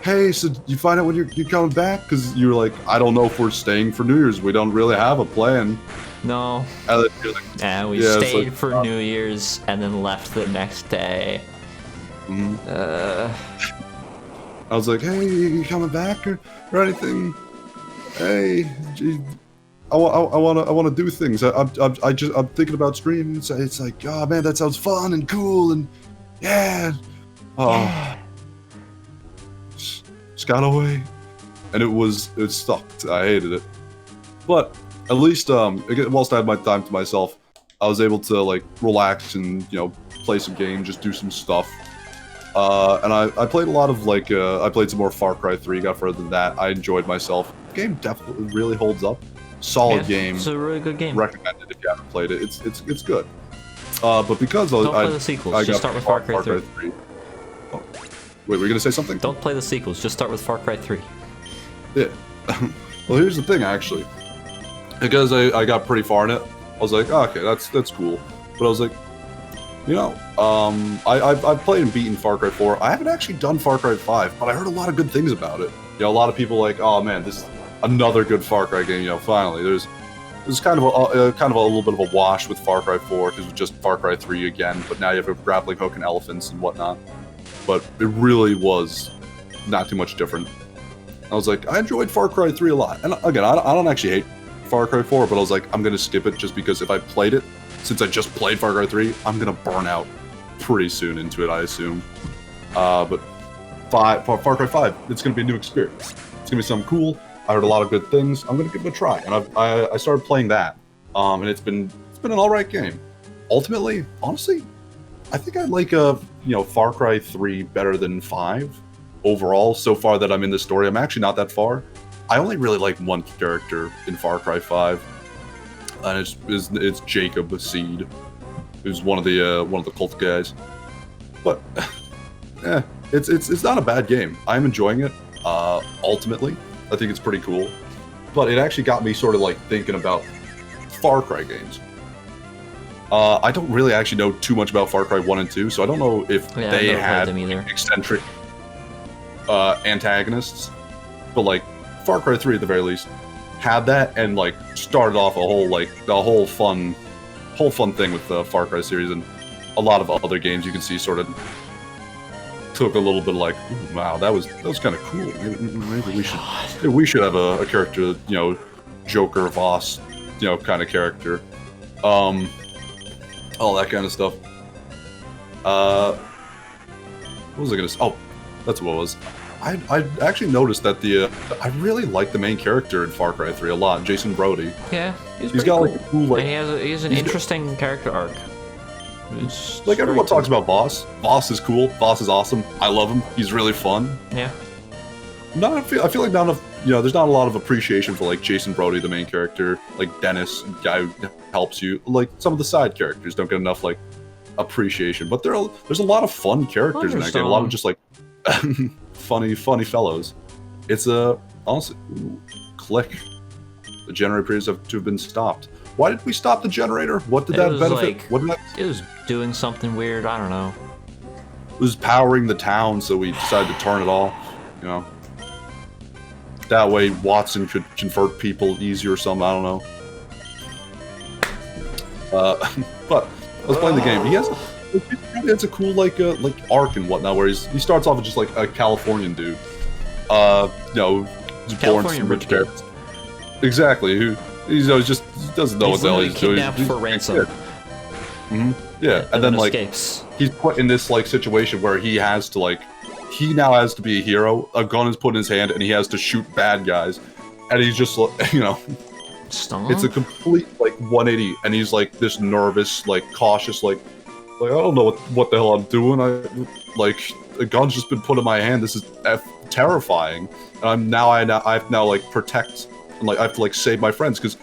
B: hey, so you find out when you're coming back? Because you were like, I don't know if we're staying for New Year's. We don't really have a plan.
A: No.
B: And then
A: yeah, we stayed for New Year's and then left the next day.
B: I was like, hey, you coming back or anything? Hey, gee, I want to do things. I'm thinking about streaming. It's like, oh man, that sounds fun and cool and yeah. Oh. Just got away, and it sucked. I hated it, but at least whilst I had my time to myself, I was able to relax and play some games, just do some stuff. And I played a lot of I played some more Far Cry 3. Got further than that. I enjoyed myself. The game definitely really holds up. Solid game. It's
A: a really good game.
B: Recommended if you haven't played it. It's good. But because
A: don't play the sequels. Just start with Far Cry 3.
B: Oh. Wait, were you gonna say something?
A: Don't play the sequels. Just start with Far Cry 3.
B: Yeah. Well, here's the thing, actually. Because I got pretty far in it, I was like, oh, okay, that's cool. But I was like, I've played and beaten Far Cry 4. I haven't actually done Far Cry 5, but I heard a lot of good things about it. A lot of people like, oh man, this is another good Far Cry game. Finally, there's kind of a little bit of a wash with Far Cry 4 because it's just Far Cry 3 again, but now you have a grappling hook and elephants and whatnot. But it really was not too much different. I was like, I enjoyed Far Cry 3 a lot, and again, I don't actually hate Far Cry 4, but I was like, I'm gonna skip it just because if I played it, since I just played Far Cry 3, I'm gonna burn out pretty soon into it, I assume. But Far Cry 5, it's gonna be a new experience. It's gonna be something cool. I heard a lot of good things. I'm gonna give it a try, and I started playing that, and it's been an alright game. Ultimately, honestly, I think I like Far Cry 3 better than 5 overall. So far that I'm in the story, I'm actually not that far. I only really like one character in Far Cry 5. and it's Jacob Seed, who's one of the cult guys. But it's not a bad game. I'm enjoying it. Ultimately, I think it's pretty cool. But it actually got me sort of like thinking about Far Cry games. I don't really actually know too much about Far Cry 1 and 2, so I don't know if they had eccentric antagonists. But like Far Cry 3 at the very least had that, and like started off a whole fun thing with the Far Cry series, and a lot of other games you can see sort of took a little bit like, ooh, wow, that was kind of cool. Maybe we should have a character, you know, Joker, Voss, you know, kind of character. All that kind of stuff. What was I gonna say? Oh, that's what it was. I actually noticed that I really like the main character in Far Cry 3 a lot, Jason Brody.
A: Yeah,
B: he's got like a cool, like,
A: and he has an interesting character arc.
B: Like everyone talks about Voss. Voss is cool. Voss is awesome. I love him. He's really fun.
A: Yeah.
B: I feel like not enough. You know, there's not a lot of appreciation for like Jason Brody, the main character, like Dennis, the guy who helps you. Like some of the side characters don't get enough like appreciation. But there's a lot of fun characters in that game. A lot of just like funny fellows. It's honestly, click. The generator appears to have been stopped. Why did we stop the generator? What did that benefit?
A: Like,
B: what did that?
A: It was doing something weird. I don't know.
B: It was powering the town, so we decided to turn it off. You know, that way Watson could convert people easier or something. I don't know. But I was playing the game. He has a cool like arc and whatnot, where he starts off as just like a Californian dude. You know,
A: Californian rich kid.
B: Exactly. Who he just doesn't know what the hell he's doing.
A: Kidnapped for ransom.
B: Yeah, and then like
A: escapes.
B: He's put in this like situation where he now has to be a hero. A gun is put in his hand, and he has to shoot bad guys, and he's just like, you know, it's a complete like 180, and he's like this nervous, like cautious, like I don't know what the hell I'm doing. A gun's just been put in my hand. This is terrifying, and I have to like protect, and like I have to like save my friends, because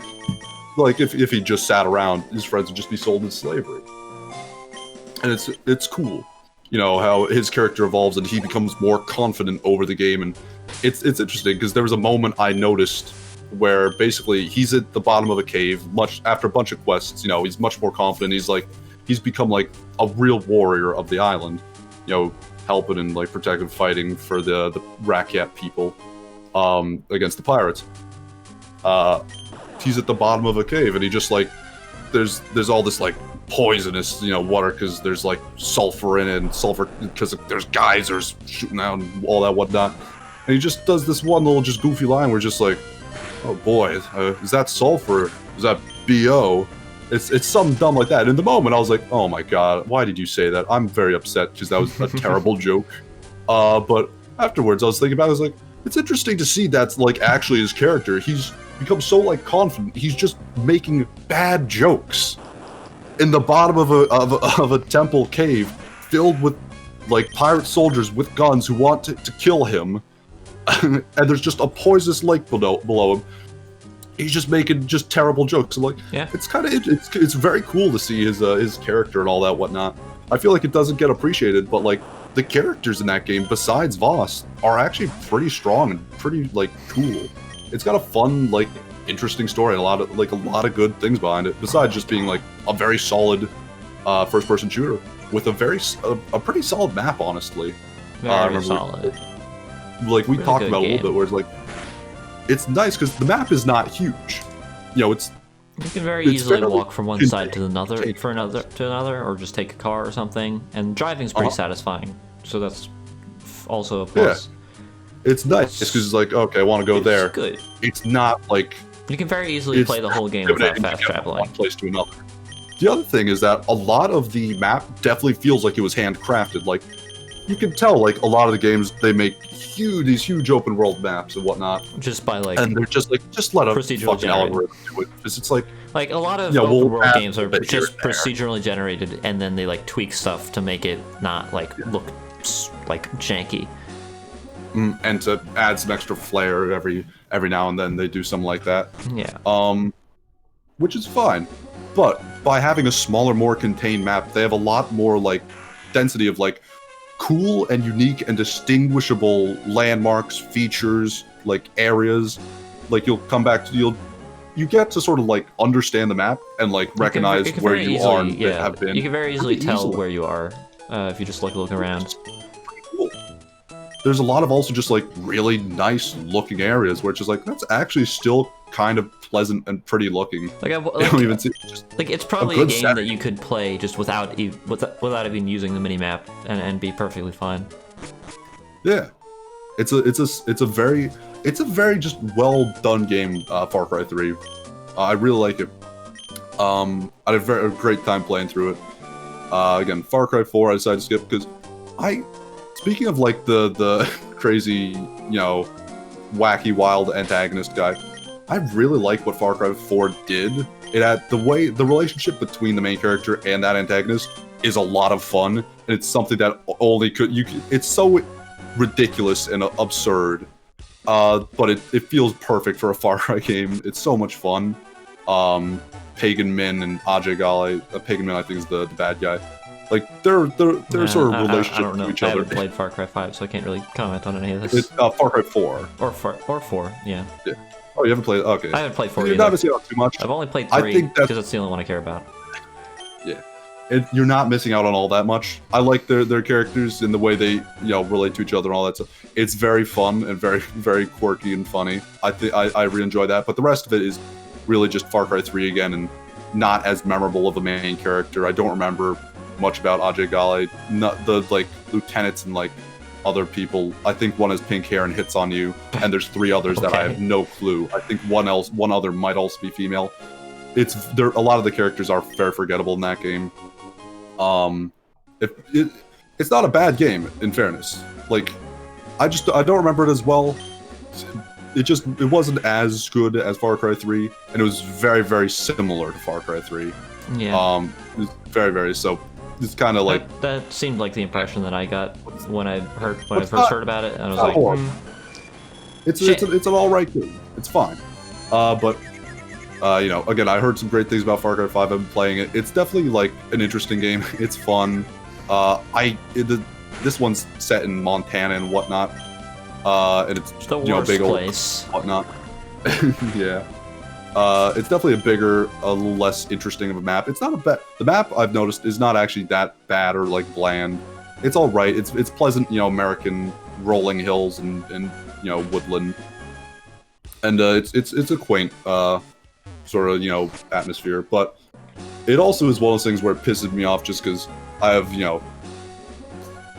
B: like if he just sat around, his friends would just be sold into slavery. And it's cool, you know, how his character evolves and he becomes more confident over the game, and it's interesting because there was a moment I noticed where basically he's at the bottom of a cave, much after a bunch of quests. You know, he's much more confident. He's become like a real warrior of the island, you know, helping and like protecting, fighting for the Rakyat people against the pirates. He's at the bottom of a cave, and he just like there's all this like poisonous, you know, water, because there's like sulfur in it, and sulfur because there's geysers shooting out and all that whatnot. And he just does this one little just goofy line where just like, oh boy, is that sulfur? Is that BO? It's something dumb like that. And in the moment, I was like, oh my god, why did you say that? I'm very upset because that was a terrible joke. But afterwards, I was thinking about it. I was like, it's interesting to see that's like actually his character. He's become so like confident. He's just making bad jokes in the bottom of a temple cave filled with like pirate soldiers with guns who want to kill him, and there's just a poisonous lake below him. He's just making just terrible jokes. I'm like, yeah, it's kind of it's very cool to see his character and all that whatnot. I feel like it doesn't get appreciated, but like the characters in that game besides Voss are actually pretty strong and pretty like cool. It's got a fun, like, interesting story and a lot of good things behind it. Besides just being like a very solid first-person shooter with a pretty solid map, honestly.
A: Very solid.
B: Like we really talked about a little bit, where it's like it's nice because the map is not huge. You know,
A: you can very easily walk from one side to another, or just take a car or something. And driving's pretty satisfying, so that's also a plus.
B: Yeah. It's nice because it's like, okay, I want to go there.
A: Good.
B: It's not like
A: you can very easily play the whole game without fast traveling.
B: One place to another. The other thing is that a lot of the map definitely feels like it was handcrafted. Like you can tell, like a lot of the games they make these huge open world maps and whatnot.
A: Just by like,
B: and they're just like let a fucking algorithm do it, because it's like
A: a lot of open world games are just procedurally generated, and then they like tweak stuff to make it not like look like janky.
B: And to add some extra flair every now and then they do something like that.
A: Yeah.
B: which is fine. But by having a smaller, more contained map, they have a lot more like density of like cool and unique and distinguishable landmarks, features, like areas. Like you'll come back to you get to sort of like understand the map and like recognize where you are and have been.
A: You can very easily tell where you are if you just look around.
B: Cool. There's a lot of also just like really nice looking areas where it's just like that's actually still kind of pleasant and pretty looking.
A: Like,
B: don't even see,
A: like it's probably a game that you could play just without even using the minimap and be perfectly fine. Yeah,
B: it's a very just well done game. Far Cry 3. I really like it. I had a great time playing through it. Again, Far Cry 4 I decided to skip because speaking of like the crazy, wacky wild antagonist guy, I really like what Far Cry 4 did. It had the relationship between the main character and that antagonist is a lot of fun, and it's something that it's so ridiculous and absurd. But it feels perfect for a Far Cry game. It's so much fun. Pagan Min and Ajay Ghale. Pagan Min, I think, is the bad guy. Like they're sort of relationship to each other.
A: I haven't played Far Cry 5, so I can't really comment on any of this.
B: It's Far Cry 4.
A: Or 4, yeah.
B: Oh, you haven't played? Okay.
A: I haven't played 4
B: You're
A: either.
B: not missing out too much.
A: I've only played 3 because that's the only one I care about.
B: Yeah. You're not missing out on all that much. I like their characters and the way they relate to each other and all that stuff. It's very fun and very very quirky and funny. I really enjoy that. But the rest of it is really just Far Cry 3 again and not as memorable of a main character. I don't remember much about Ajay Ghale. Not the like lieutenants and like other people. I think one has pink hair and hits on you, and there's 3 others that I have no clue. I think one other might also be female. A lot of the characters are very forgettable in that game. It's not a bad game, in fairness. Like, I don't remember it as well. It wasn't as good as Far Cry 3, and it was very, very similar to Far Cry 3.
A: Yeah.
B: It was very, very so. It's kind of like
A: that seemed like the impression that I got when I first heard about it, and I was like,
B: it's an alright game. It's fine. But again, I heard some great things about Far Cry 5. I've been playing it. It's definitely like an interesting game. It's fun. This one's set in Montana and whatnot. And it's
A: the worst
B: big
A: place.
B: Old whatnot. Yeah. It's definitely a little less interesting of a map. It's not a bad. The map I've noticed is not actually that bad or like bland. It's all right. It's pleasant, American rolling hills and woodland, and it's a quaint sort of atmosphere. But it also is one of those things where it pisses me off just because I have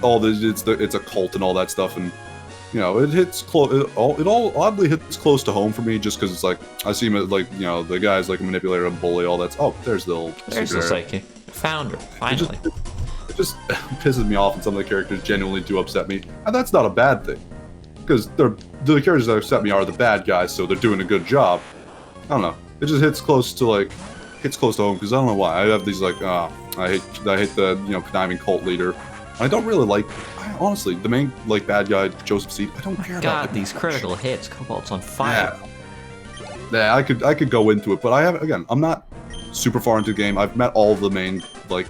B: all this. It's a cult and all that stuff, and it hits close. It all oddly hits close to home for me, just because it's like I see him as like the guy's like a manipulator, a bully, all that. Oh, there's the
A: psychic founder. Finally,
B: it just pisses me off, and some of the characters genuinely do upset me, and that's not a bad thing, because the characters that upset me are the bad guys, so they're doing a good job. I don't know. It just hits close to home because I don't know why. I have these like I hate the conniving cult leader. I don't really like, honestly, the main like bad guy, Joseph Seed. I don't care about him.
A: These critical hits, Cobalt's on fire.
B: Yeah, I could go into it, but I'm not super far into the game. I've met all the main like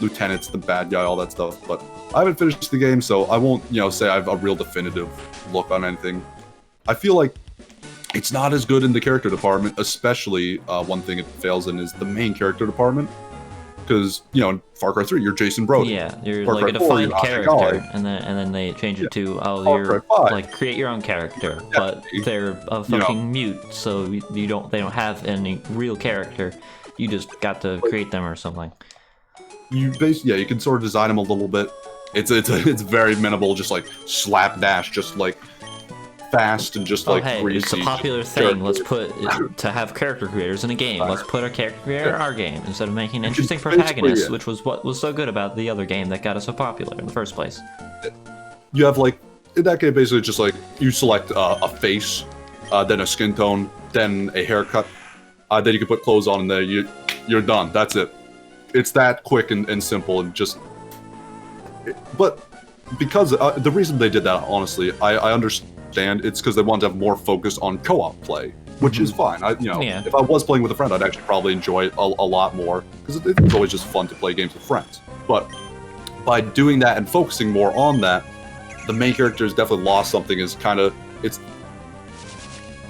B: lieutenants, the bad guy, all that stuff, but I haven't finished the game, so I won't say I have a real definitive look on anything. I feel like it's not as good in the character department, especially one thing it fails in is the main character department. Because in Far Cry 3, you're Jason Brody.
A: Yeah, you're like a defined character, and then they change it to you're like create your own character, but they're a fucking mute, so they don't have any real character. You just got to create them or something.
B: You can sort of design them a little bit. It's very minimal, just like slapdash, just like fast and just like
A: hey,
B: greasy.
A: It's a popular thing. Let's put to have character creators in a game. Let's put a character creator in our game instead of making interesting protagonists, which was what was so good about the other game that got us so popular in the first place.
B: You have like in that game basically just like you select a face, then a skin tone, then a haircut, then you can put clothes on, and there you're done. That's it. It's that quick and simple and just. But because the reason they did that, honestly, I understand. It's because they wanted to have more focus on co-op play. which is fine. If I was playing with a friend, I'd actually probably enjoy it a lot more, because it was always just fun to play games with friends. But by doing that and focusing more on that, the main character has definitely lost something. It's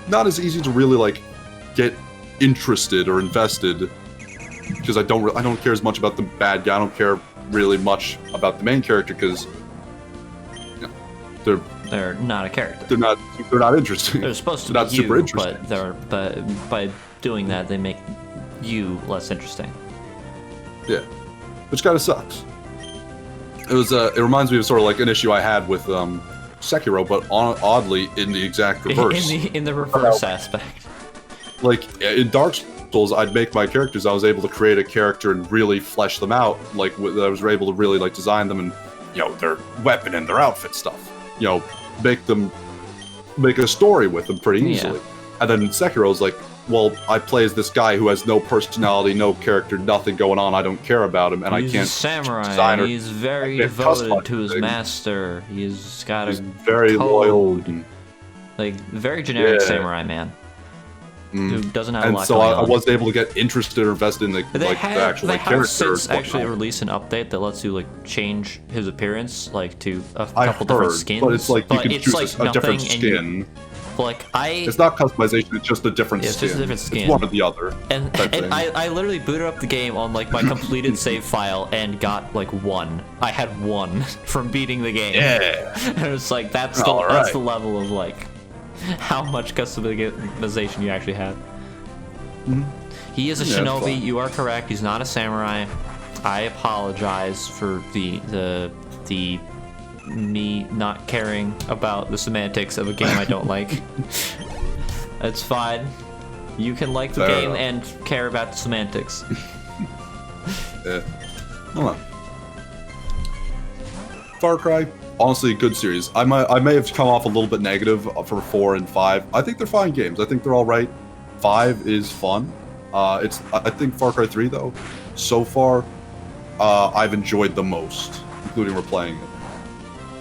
B: not as easy to really like get interested or invested, because I don't care as much about the bad guy. I don't care really much about the main character, because
A: they're not a character.
B: They're not interesting.
A: They're supposed to
B: be
A: not
B: super interesting.
A: But by doing that, they make you less interesting.
B: Yeah, which kind of sucks. It reminds me of sort of like an issue I had with Sekiro, but oddly in the exact reverse.
A: in the reverse aspect.
B: Like in Dark Souls, I'd make my characters. I was able to create a character and really flesh them out. Like I was able to really like design them and their weapon and their outfit stuff. Make a story with them pretty easily. And then in Sekiro, it's like, well, I play as this guy who has no personality, no character, nothing going on. I don't care about him, and
A: he's
B: I can't.
A: He's a samurai. He's very devoted to his master. He's got a
B: very loyal,
A: like very generic samurai man who doesn't have a lot
B: going on.
A: And
B: so I wasn't able to get interested or invested in the actual character. They have
A: since actually released an update that lets you like change his appearance like to a couple different skins.
B: But it's like you can choose a different skin.
A: It's
B: not customization, it's just a different skin.
A: It's just a different skin.
B: It's one or the other.
A: And I literally booted up the game on like my completed save file and got like 1. I had 1 from beating the game.
B: Yeah.
A: And it's like that's the level of like how much customization you actually had. He is a shinobi, you are correct, he's not a samurai. I apologize for the me not caring about the semantics of a game I don't like. It's fine. You can like the game and care about the semantics.
B: Yeah. Hold on. Far Cry, honestly, a good series. I may have come off a little bit negative for 4 and 5. I think they're fine games. I think they're all right. 5 is fun. I think Far Cry 3 though, so far, I've enjoyed the most, including replaying it.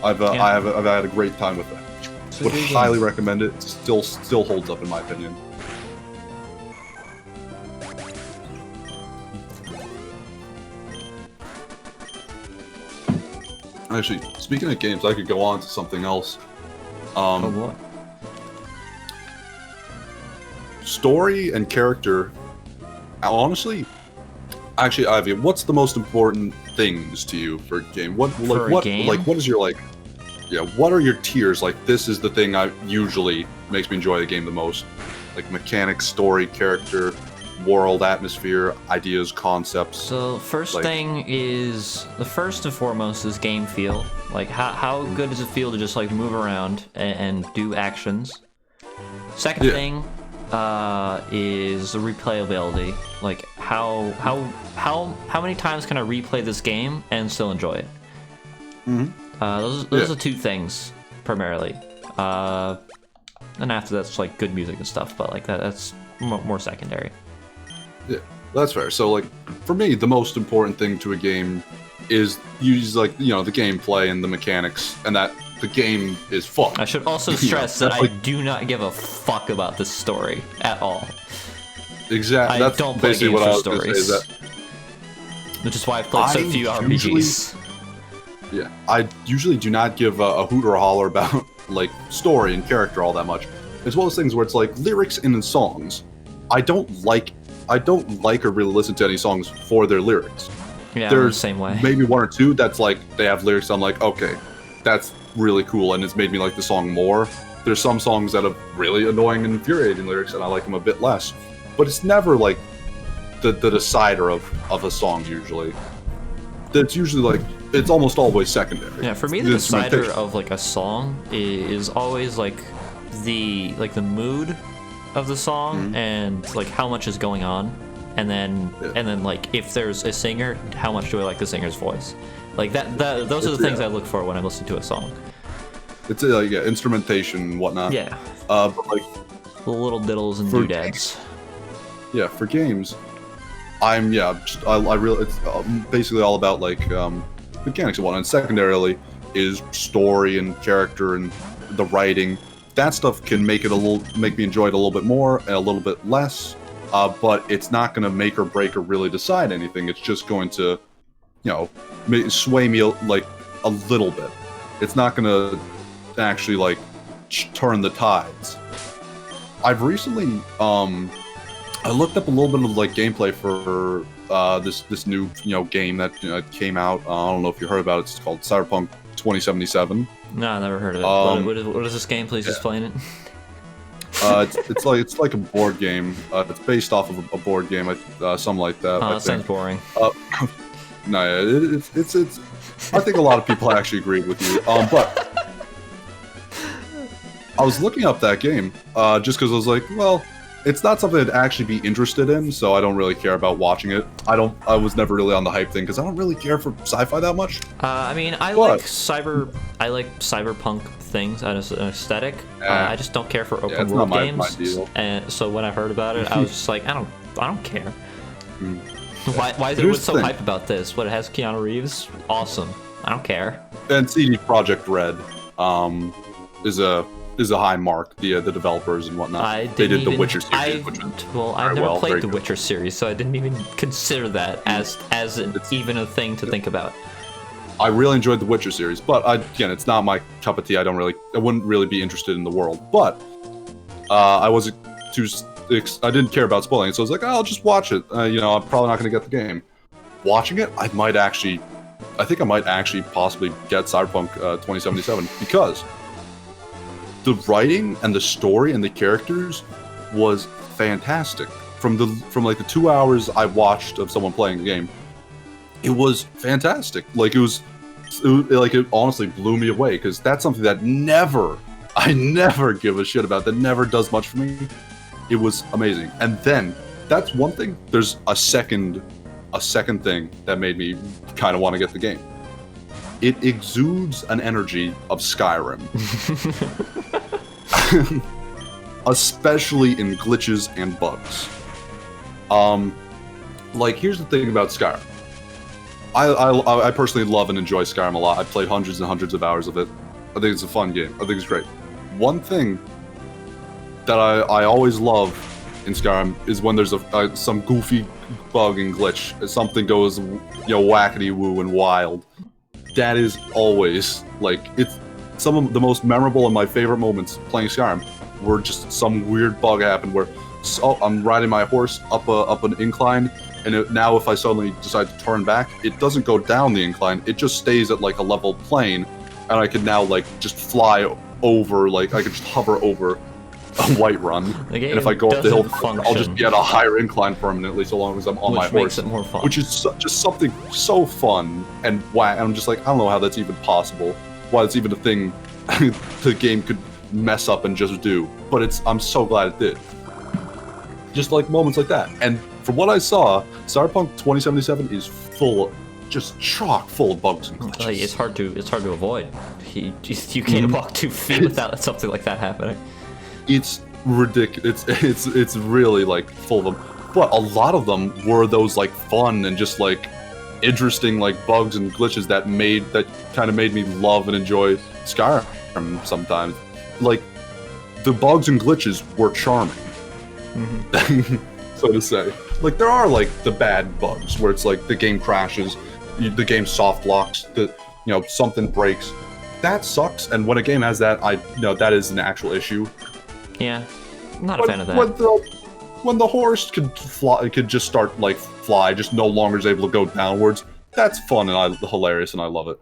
B: I've had a great time with it. Would highly recommend it. It still holds up in my opinion. Actually, speaking of games, I could go on to something else.
A: What?
B: Story and character. Honestly, actually, Ivy, what's the most important things to you for a game? What is your like? Yeah, what are your tiers? Like, this is the thing I usually makes me enjoy the game the most. Like mechanics, story, character, world, atmosphere, ideas, concepts.
A: So first thing is, the first and foremost is game feel. Like how good does it feel to just like move around and do actions? Second thing is the replayability. Like how many times can I replay this game and still enjoy it? Those are 2 things primarily. And after that's like good music and stuff, but like that's more secondary.
B: Yeah, that's fair. So like for me, the most important thing to a game is the gameplay and the mechanics, and that the game is fun.
A: I should also stress that I do not give a fuck about the story at all.
B: Exactly.
A: I don't play games for stories. Which is why I've played so few RPGs.
B: Yeah, I usually do not give a hoot or a holler about like story and character all that much. It's one of those things where it's like lyrics in songs. I don't like or really listen to any songs for their lyrics.
A: Yeah, there's the same way.
B: Maybe 1 or 2 that's like they have lyrics. I'm like, okay, that's really cool, and it's made me like the song more. There's some songs that have really annoying and infuriating lyrics, and I like them a bit less. But it's never like the decider of a song usually. That's usually like, it's almost always secondary.
A: Yeah, for me the decider of like a song is always like the mood of the song and like how much is going on, and then like if there's a singer, how much do I like the singer's voice? Like those are the things I look for when I listen to a song.
B: It's like instrumentation and whatnot.
A: Yeah.
B: But like
A: the little diddles and doodads.
B: Yeah, for games, I really, it's basically all about like mechanics and whatnot. And secondarily is story and character and the writing. that stuff can make me enjoy it a little bit more and a little bit less. But it's not going to make or break or really decide anything. It's just going to, sway me like a little bit. It's not going to actually like turn the tides. I've recently I looked up a little bit of like gameplay for this new game that came out. I don't know if you heard about it. It's called Cyberpunk 2077.
A: No, I never heard of it. What is this game? Please explain it.
B: It's like a board game. It's based off of a board game, something like that.
A: Oh, that sounds boring.
B: No, it's. I think a lot of people actually agreed with you. But I was looking up that game just because I was like, well, it's not something I'd actually be interested in, so I don't really care about watching it. I was never really on the hype thing because I don't really care for sci-fi that much.
A: I mean, I like cyberpunk things as an aesthetic. I just don't care for open world games. My deal. And so when I heard about it, I was just like, I don't care. Why is everyone so hype about this? What, it has Keanu Reeves? Awesome. I don't care.
B: And CD Projekt Red is a high mark. The developers and whatnot. They did the Witcher series.
A: I've never played the Witcher series, so I didn't even consider that as even a thing to think about.
B: I really enjoyed the Witcher series, but again, it's not my cup of tea. I wouldn't really be interested in the world. But I didn't care about spoiling it, so I was like, I'll just watch it. I'm probably not going to get the game. Watching it, I think I might actually possibly get Cyberpunk 2077 because the writing and the story and the characters was fantastic. From like the 2 hours I watched of someone playing the game, it was fantastic. Like it honestly blew me away because that's something that I never give a shit about. That never does much for me. It was amazing. And then that's one thing. There's a second thing that made me kind of want to get the game. It exudes an energy of Skyrim. Especially in glitches and bugs. Like here's the thing about Skyrim. I personally love and enjoy Skyrim a lot. I've played hundreds and hundreds of hours of it. I think it's a fun game. I think it's great. One thing that I always love in Skyrim is when there's some goofy bug and glitch. Something goes wackety woo and wild. That is always like it's some of the most memorable and my favorite moments playing Skyrim were just some weird bug happened where I'm riding my horse up an incline, and now if I suddenly decide to turn back, it doesn't go down the incline. It just stays at like a level plane, and I could now like just fly over, like I could just hover over a Whiterun, and if I go up the hill, I'll just be at a higher incline permanently, so long as I'm on my horse. Which makes
A: it more fun.
B: Which is just something so fun and whack. I'm just like, I don't know how that's even possible. Why it's even a thing the game could mess up and just do. But I'm so glad it did. Just like moments like that. And from what I saw, Cyberpunk 2077 is just chock full of bugs and glitches.
A: Like, it's hard to avoid. You can't walk 2 feet without something like that happening.
B: It's ridiculous. It's really like full of them. But a lot of them were those like fun and just like interesting like bugs and glitches that kind of made me love and enjoy Skyrim sometimes. Like the bugs and glitches were charming. So to say. Like there are like the bad bugs where it's like the game crashes, the game soft locks, something breaks. That sucks, and when a game has that, that is an actual issue.
A: Yeah, I'm not a fan of that.
B: When the horse could just start like fly, just no longer is able to go downwards. That's fun and hilarious, and I love it.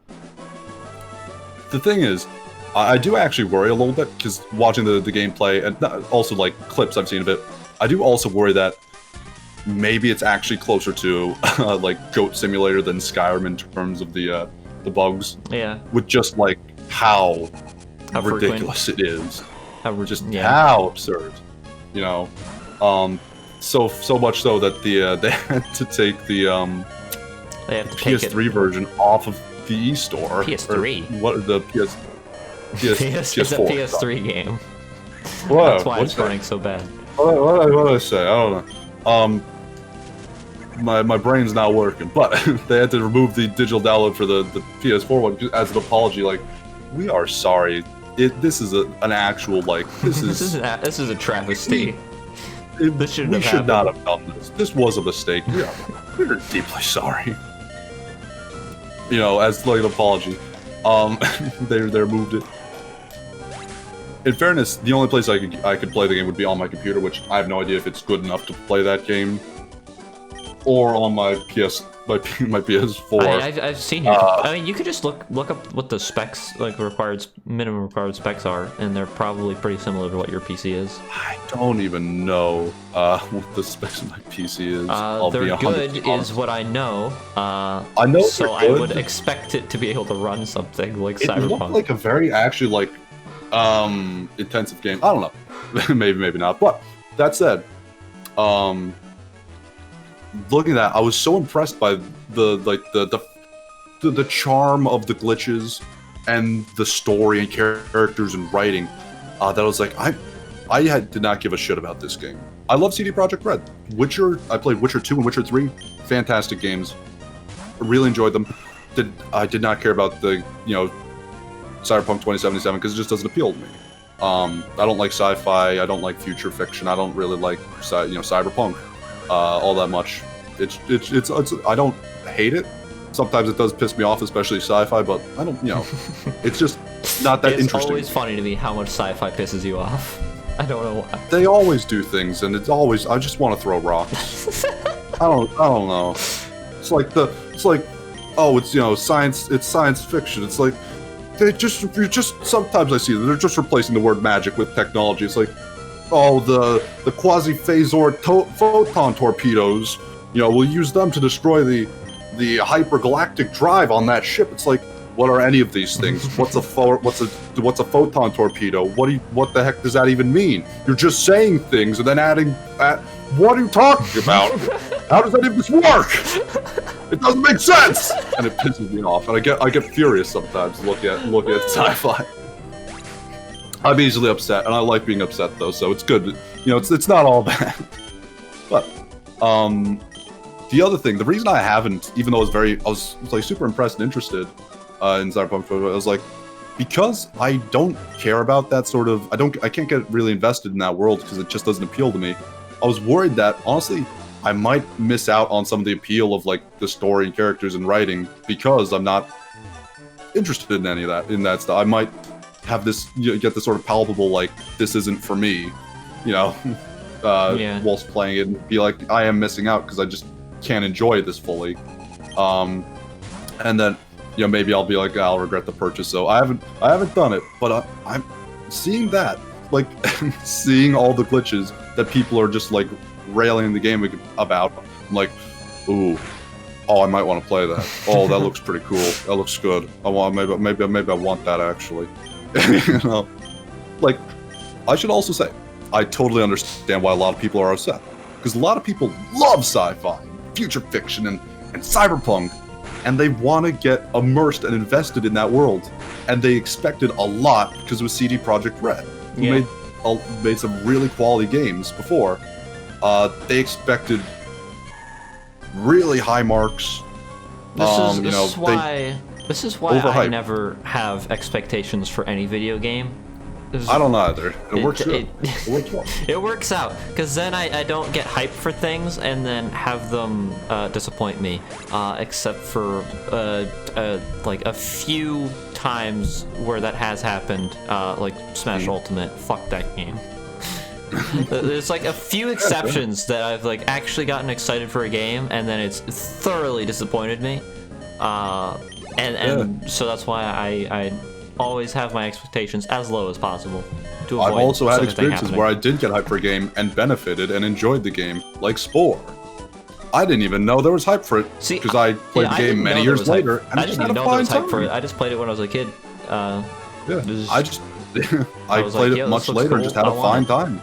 B: The thing is, I do actually worry a little bit because watching the gameplay and also like clips I've seen of it, I do also worry that maybe it's actually closer to like Goat Simulator than Skyrim in terms of the bugs.
A: Yeah.
B: With just like how ridiculous it is. How absurd, so much so that they had to take the PS3 version off of the eStore.
A: PS3.
B: What the PS4?
A: It's a PS3 game.
B: What?
A: That's why it's running so bad.
B: What did I say? I don't know. My brain's not working, but they had to remove the digital download for the PS4 one as an apology. Like, we are sorry This is an actual, like, this is
A: a travesty.
B: We should not have done this. This was a mistake. We're deeply sorry. You know, as like an apology. They moved it. In fairness, the only place I could play the game would be on my computer, which I have no idea if it's good enough to play that game, or on my PS4.
A: I've seen you. I mean, you could just look up what the specs, like minimum required specs are, and they're probably pretty similar to what your PC is.
B: I don't even know what the specs of my PC is.
A: They're good, is what I know.
B: I know,
A: so I would expect it to be able to run something like Cyberpunk.
B: It looked like a very actually like intensive game. I don't know, maybe not. But that said, looking at that, I was so impressed by the charm of the glitches and the story and characters and writing that I was like, I did not give a shit about this game. I love CD Projekt Red. Witcher, I played Witcher 2 and Witcher 3, fantastic games. I really enjoyed them. I did not care about the Cyberpunk 2077 because it just doesn't appeal to me. I don't like sci-fi. I don't like future fiction. I don't really like cyberpunk all that much. It's I don't hate it. Sometimes it does piss me off, especially sci-fi, but I don't, it's just not that interesting.
A: It's always funny to me how much sci-fi pisses you off. I don't know why.
B: They always do things, and it's always, I just want to throw rocks. I don't know. It's like, oh, it's, science, it's science fiction. It's like, sometimes I see they're just replacing the word magic with technology. It's like, oh, the quasi-phasor photon torpedoes, we'll use them to destroy the hypergalactic drive on that ship. It's like, what are any of these things? What's a photon torpedo? What the heck does that even mean? You're just saying things and then adding. What are you talking about? How does any of this work? It doesn't make sense, and it pisses me off. And I get furious sometimes looking at sci-fi. I'm easily upset, and I like being upset though, so it's good. It's not all bad. But the other thing, the reason I haven't, even though I was like super impressed and interested in Cyberpunk, I was like, because I don't care about that sort of, I can't get really invested in that world because it just doesn't appeal to me. I was worried that honestly, I might miss out on some of the appeal of like the story and characters and writing because I'm not interested in any of that, stuff. I might have this, get this sort of palpable, like, this isn't for me, whilst playing it, and be like, I am missing out because I just can't enjoy this fully. And then, maybe I'll be like, I'll regret the purchase. So I haven't done it, but I'm seeing that, like, seeing all the glitches that people are just like railing the game about. I'm like, ooh, oh, I might want to play that. Oh, that looks pretty cool. That looks good. Maybe I want that actually. Like, I should also say, I totally understand why a lot of people are upset, because a lot of people love sci-fi, future fiction, and cyberpunk, and they want to get immersed and invested in that world, and they expected a lot because it was CD Projekt Red, who made some really quality games before. They expected really high marks.
A: This is why I never have expectations for any video game.
B: I don't either. It works good. It works well.
A: It works out, because then I don't get hyped for things and then have them disappoint me, except for like a few times where that has happened, like Smash Ultimate. Fuck that game. There's like a few exceptions that I've like actually gotten excited for a game and then it's thoroughly disappointed me, so that's why I always have my expectations as low as possible to avoid.
B: I've also had experiences where I did get hyped for a game and benefited and enjoyed the game, like Spore. I didn't even know there was hype for it because I played the game many years later, and I just had a fine time for it.
A: I just played it when I was a kid.
B: I played it much later and just had a fine time.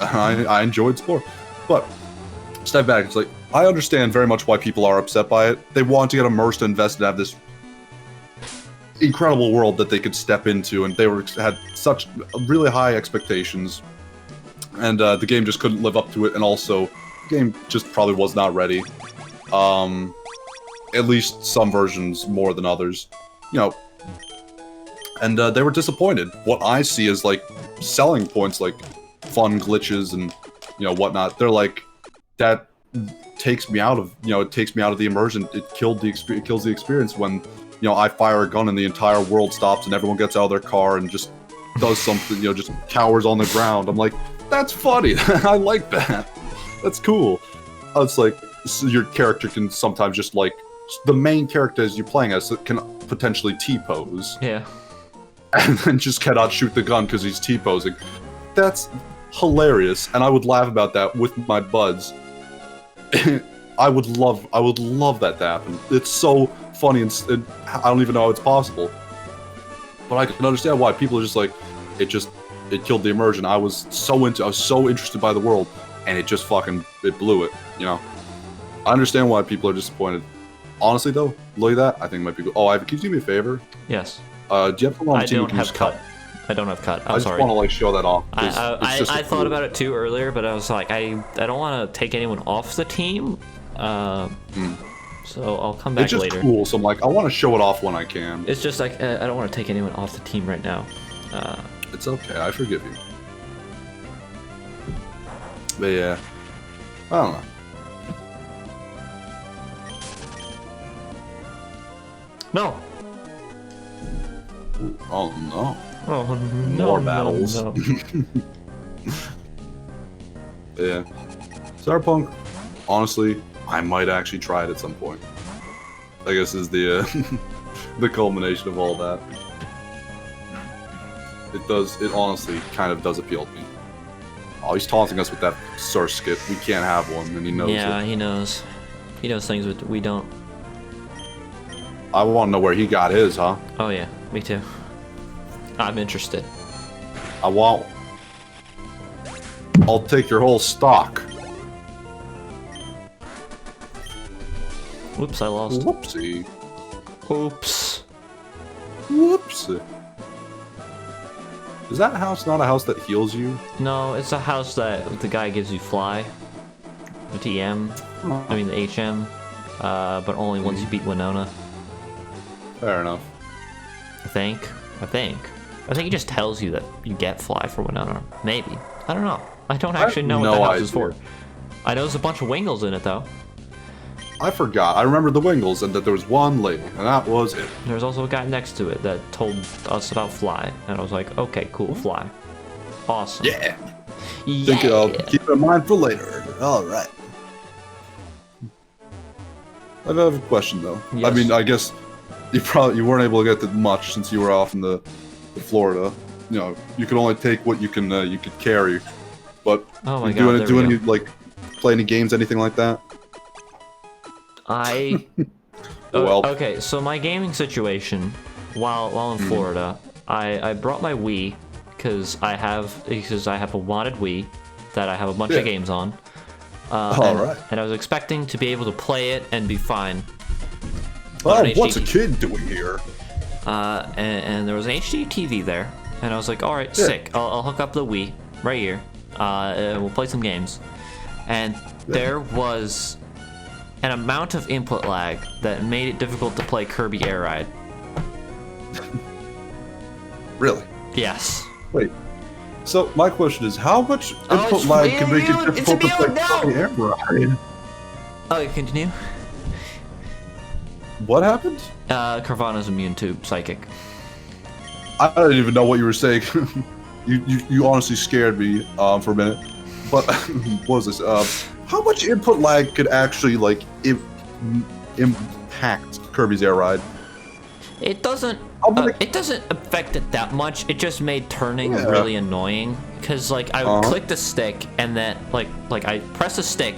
B: I enjoyed Spore, but step back. It's like, I understand very much why people are upset by it. They want to get immersed and invested and have this incredible world that they could step into, and they had such really high expectations, and the game just couldn't live up to it, and also the game just probably was not ready. At least some versions more than others. and they were disappointed. What I see is like selling points, like fun glitches and whatnot. They're like, that takes me out of it takes me out of the immersion. It kills the experience when I fire a gun and the entire world stops and everyone gets out of their car and just does something, just cowers on the ground. I'm like, that's funny. I like that. That's cool. It's like, so your character can sometimes just like, the main character as you're playing as can potentially T-pose.
A: Yeah.
B: And then just cannot shoot the gun because he's T-posing. That's hilarious, and I would laugh about that with my buds. I would love that to happen. It's so funny, and I don't even know how it's possible. But I can understand why people are just like, it killed the immersion. I was so interested by the world, and it just it blew it. I understand why people are disappointed. Honestly, though, look at that. I think it might be good. Oh, Ivan, can you do me a favor?
A: Yes.
B: Do you have someone on
A: I
B: team
A: don't
B: who can
A: have
B: just
A: cut. I don't have cut.
B: I just want to like show that off.
A: I thought about it too earlier, but I was like, I don't want to take anyone off the team. So I'll come back later.
B: It's just cool, so I'm like, I want to show it off when I can.
A: It's just like, I don't want to take anyone off the team right now.
B: It's okay, I forgive you. But yeah, I don't know.
A: No.
B: Oh no.
A: Oh no.
B: More battles.
A: No.
B: Yeah. Cyberpunk, honestly, I might actually try it at some point. I guess is the the culmination of all that. It honestly kind of does appeal to me. Oh, he's taunting us with that Sir skit. We can't have one, and he knows it.
A: Yeah, he knows. He knows things that we don't.
B: I want to know where he got his, huh?
A: Oh yeah, me too. I'm interested.
B: I'll take your whole stock.
A: Whoops, I lost.
B: Whoopsie.
A: Oops.
B: Whoopsie. Is that house not a house that heals you?
A: No, it's a house that the guy gives you fly. The TM. I mean the HM. But only once you beat Winona.
B: Fair enough.
A: I think he just tells you that you get fly for Winona. Maybe. I don't know. I don't actually know what the house is for. I know there's a bunch of Wingles in it though.
B: I forgot. I remember the Wingles and that there was one lady, and that was it.
A: There's also a guy next to it that told us about fly, and I was like, okay, cool, fly. Awesome.
B: Yeah.
A: Yeah.
B: Think I'll keep it in mind for later. All right. I have a question though.
A: Yes.
B: I mean, I guess you weren't able to get that much since you were off in the Florida. You could only take what you could carry. But
A: oh my
B: do
A: God,
B: any like play any games, anything like that? Well,
A: okay, so my gaming situation while in Florida, I brought my Wii because I have a wanted Wii that I have a bunch of games on. And I was expecting to be able to play it and be fine.
B: Oh, what's a kid doing here?
A: And there was an HD TV there, and I was like, all right, sick. I'll hook up the Wii right here. We'll play some games. And there was an amount of input lag that made it difficult to play Kirby Air Ride.
B: Really?
A: Yes.
B: Wait. So my question is, how much input lag can make it difficult to play Kirby Air Ride?
A: Oh, you continue?
B: What happened?
A: Carvana's immune to psychic.
B: I don't even know what you were saying. you honestly scared me for a minute. But what was this? How much input lag could actually like impact Kirby's Air Ride?
A: It doesn't. It doesn't affect it that much. It just made turning really annoying because like I would click the stick and then like I press the stick,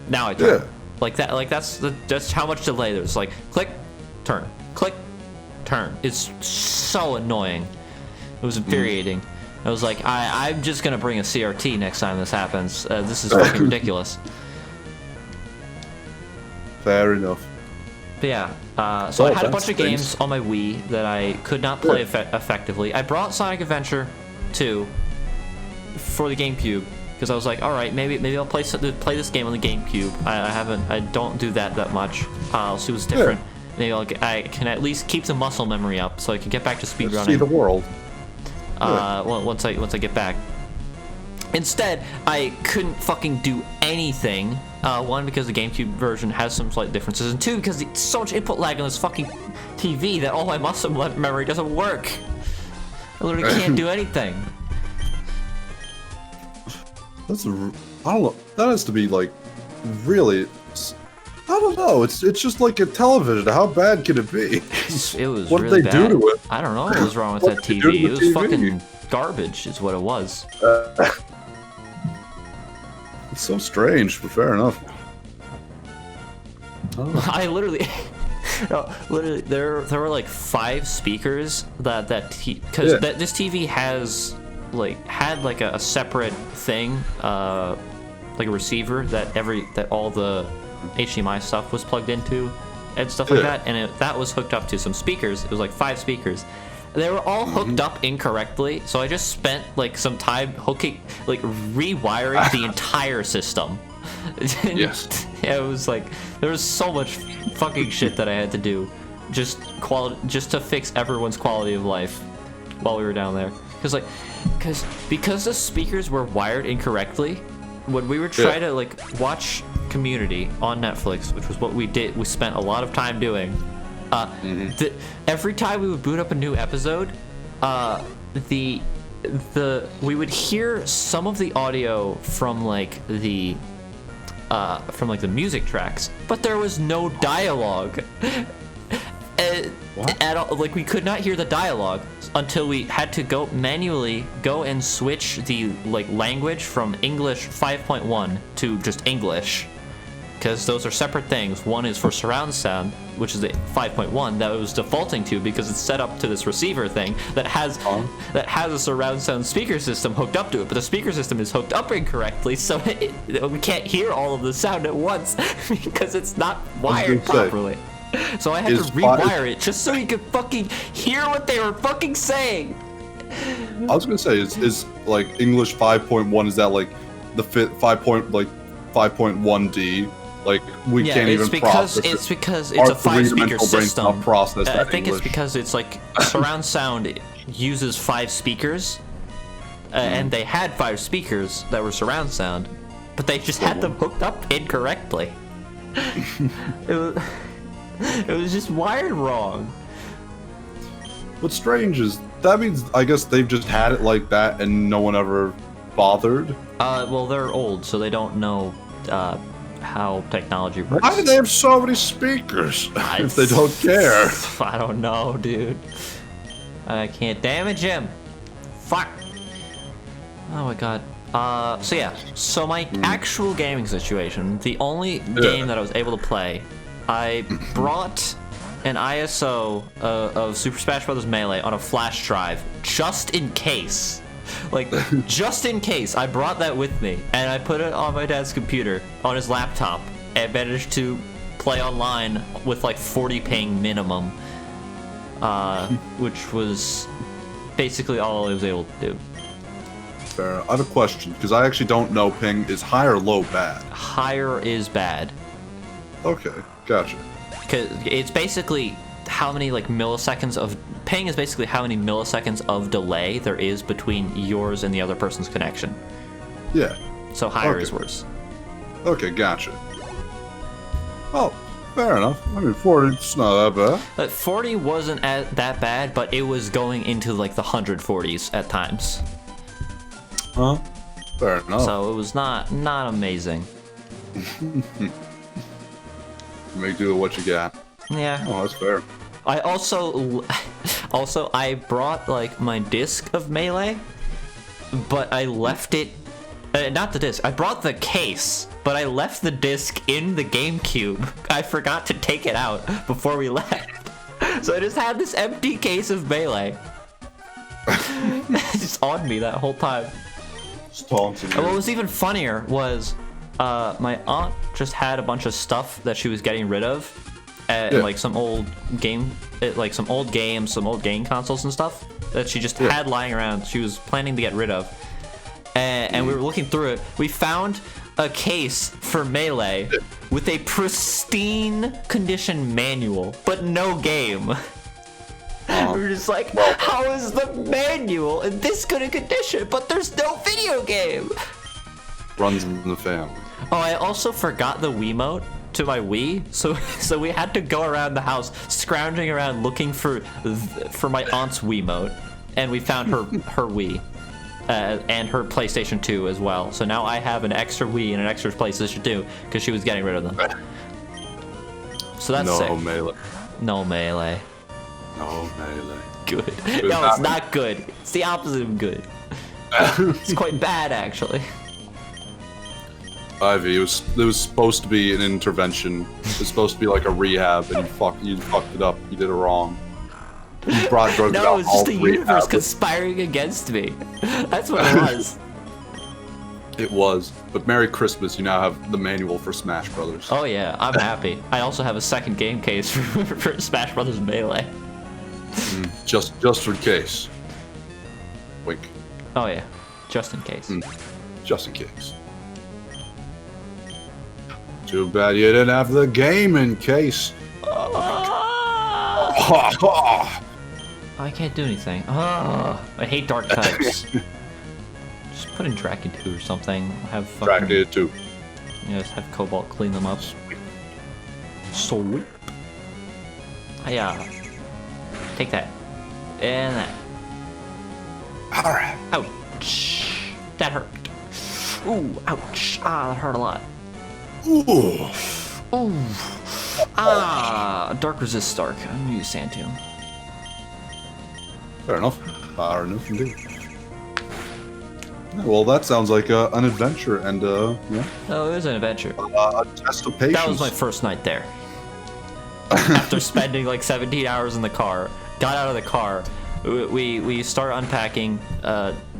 A: now I turn. Like that. Like that's just how much delay there's. Like click, turn, click, turn. It's so annoying. It was infuriating. I was like, I'm just gonna bring a CRT next time this happens. This is fucking ridiculous.
B: Fair enough.
A: But yeah, so I had a bunch of games on my Wii that I could not play effectively. I brought Sonic Adventure 2 for the GameCube because I was like, all right, maybe I'll play this game on the GameCube. I don't do that much. I'll see what's different. maybe I can at least keep the muscle memory up, so I can get back to speedrunning.
B: See the world.
A: Once I get back. Instead, I couldn't fucking do anything. One, because the GameCube version has some slight differences, and two, because it's so much input lag on this fucking TV that all my muscle memory doesn't work. I literally can't do anything. I don't
B: know. That has to be like really. I don't know. It's just like a television. How bad can it be?
A: It was.
B: What
A: really
B: did they do to it?
A: I don't know what was wrong with that TV. It was fucking garbage, is what it was.
B: It's so strange, but fair enough.
A: Oh. I literally. No, literally, there were like 5 speakers because this TV has had a separate thing, like a receiver that all the HDMI stuff was plugged into and stuff like that, and that was hooked up to some speakers. It was like 5 speakers. They were all hooked up incorrectly, so I just spent like some time rewiring the entire system.
B: Yes.
A: It was like there was so much fucking shit that I had to do just to fix everyone's quality of life while we were down there. Because the speakers were wired incorrectly, when we would try to watch Community on Netflix, which was what we did, we spent a lot of time doing. Every time we would boot up a new episode, we would hear some of the audio from the music tracks, but there was no dialogue at all. Like, we could not hear the dialogue until we had to manually go and switch the language from English 5.1 to just English, because those are separate things. One is for surround sound, which is the 5.1 that it was defaulting to because it's set up to this receiver thing that has a surround sound speaker system hooked up to it, but the speaker system is hooked up incorrectly, so we can't hear all of the sound at once because it's not wired properly. So I had to rewire it just so you could fucking hear what they were fucking saying.
B: I was gonna say, is English 5.1, is that the 5.1D? We can't even process it.
A: It's because it's a 5-speaker system. I think
B: English.
A: It's because it's surround sound uses 5 speakers, and they had 5 speakers that were surround sound, but they just had them hooked up incorrectly. It was just wired wrong.
B: What's strange is that means I guess they've just had it like that and no one ever bothered.
A: Well, they're old, so they don't know how technology works.
B: Why do they have so many speakers if they don't care?
A: I don't know, dude. I can't damage him. Fuck. Oh my god. So my actual gaming situation, the only game that I was able to play, I brought an ISO of Super Smash Bros. Melee on a flash drive, just in case. Just in case. I brought that with me, and I put it on my dad's computer, on his laptop, and managed to play online with 40 ping minimum, which was basically all I was able to do.
B: Fair. I have a question, because I actually don't know ping. Is high or low bad?
A: Higher is bad.
B: Okay, gotcha.
A: Because it's basically how many milliseconds of ping is basically how many milliseconds of delay there is between yours and the other person's connection.
B: Yeah.
A: So higher is worse.
B: Okay, gotcha. Oh, fair enough. I mean, 40 is not that bad.
A: 40 wasn't that bad, but it was going into the 140s at times.
B: Huh? Fair enough.
A: So it was not amazing.
B: Make do with what you got.
A: Yeah.
B: Oh, that's fair.
A: I also I brought my disc of Melee, but I left it. Not the disc. I brought the case, but I left the disc in the GameCube. I forgot to take it out before we left, so I just had this empty case of Melee. Just on me that whole time.
B: And
A: what was even funnier was my aunt just had a bunch of stuff that she was getting rid of, some old game, some old games, some old game consoles and stuff that she just had lying around. She was planning to get rid of, and we were looking through it. We found a case for Melee with a pristine condition manual, but no game. We're just like, how is the manual in this good a condition, but there's no video game?
B: Runs in the family.
A: Oh, I also forgot the Wiimote to my Wii, so we had to go around the house scrounging around looking for my aunt's Wiimote, and we found her Wii. And her PlayStation 2 as well. So now I have an extra Wii and an extra PlayStation 2 because she was getting rid of them. So that's sick.
B: Melee.
A: No Melee.
B: No Melee.
A: Good. No, it's not good. It's the opposite of good. It's quite bad, actually.
B: Ivy, it was supposed to be an intervention. It was supposed to be like a rehab, and you fucked it up. You did it wrong. You brought drugs
A: No, it's just the universe conspiring against me. That's what it was.
B: It was. But Merry Christmas, you now have the manual for Smash Brothers.
A: Oh yeah, I'm happy. I also have a second game case for Smash Brothers Melee.
B: Just in case. Wink.
A: Oh yeah, just in case.
B: Just in case. Too bad you didn't have the game in case.
A: I can't do anything. Oh, I hate dark types. Just put in Draken 2 or something. Have fucking...
B: Draken 2.
A: Yeah, just have Cobalt clean them up. Sweep. Yeah. Take that. And that.
B: Alright.
A: Ouch. That hurt. Ooh, ouch. Ah, that hurt a lot.
B: Ooh.
A: Ooh. Ah, Dark Resist Dark. I'm gonna use Sand Tomb.
B: Fair enough. Fair enough indeed. Yeah, well, that sounds like an adventure, and yeah.
A: Oh, it was an adventure.
B: A test of patience.
A: That was my first night there. After spending like 17 hours in the car, got out of the car, we start unpacking,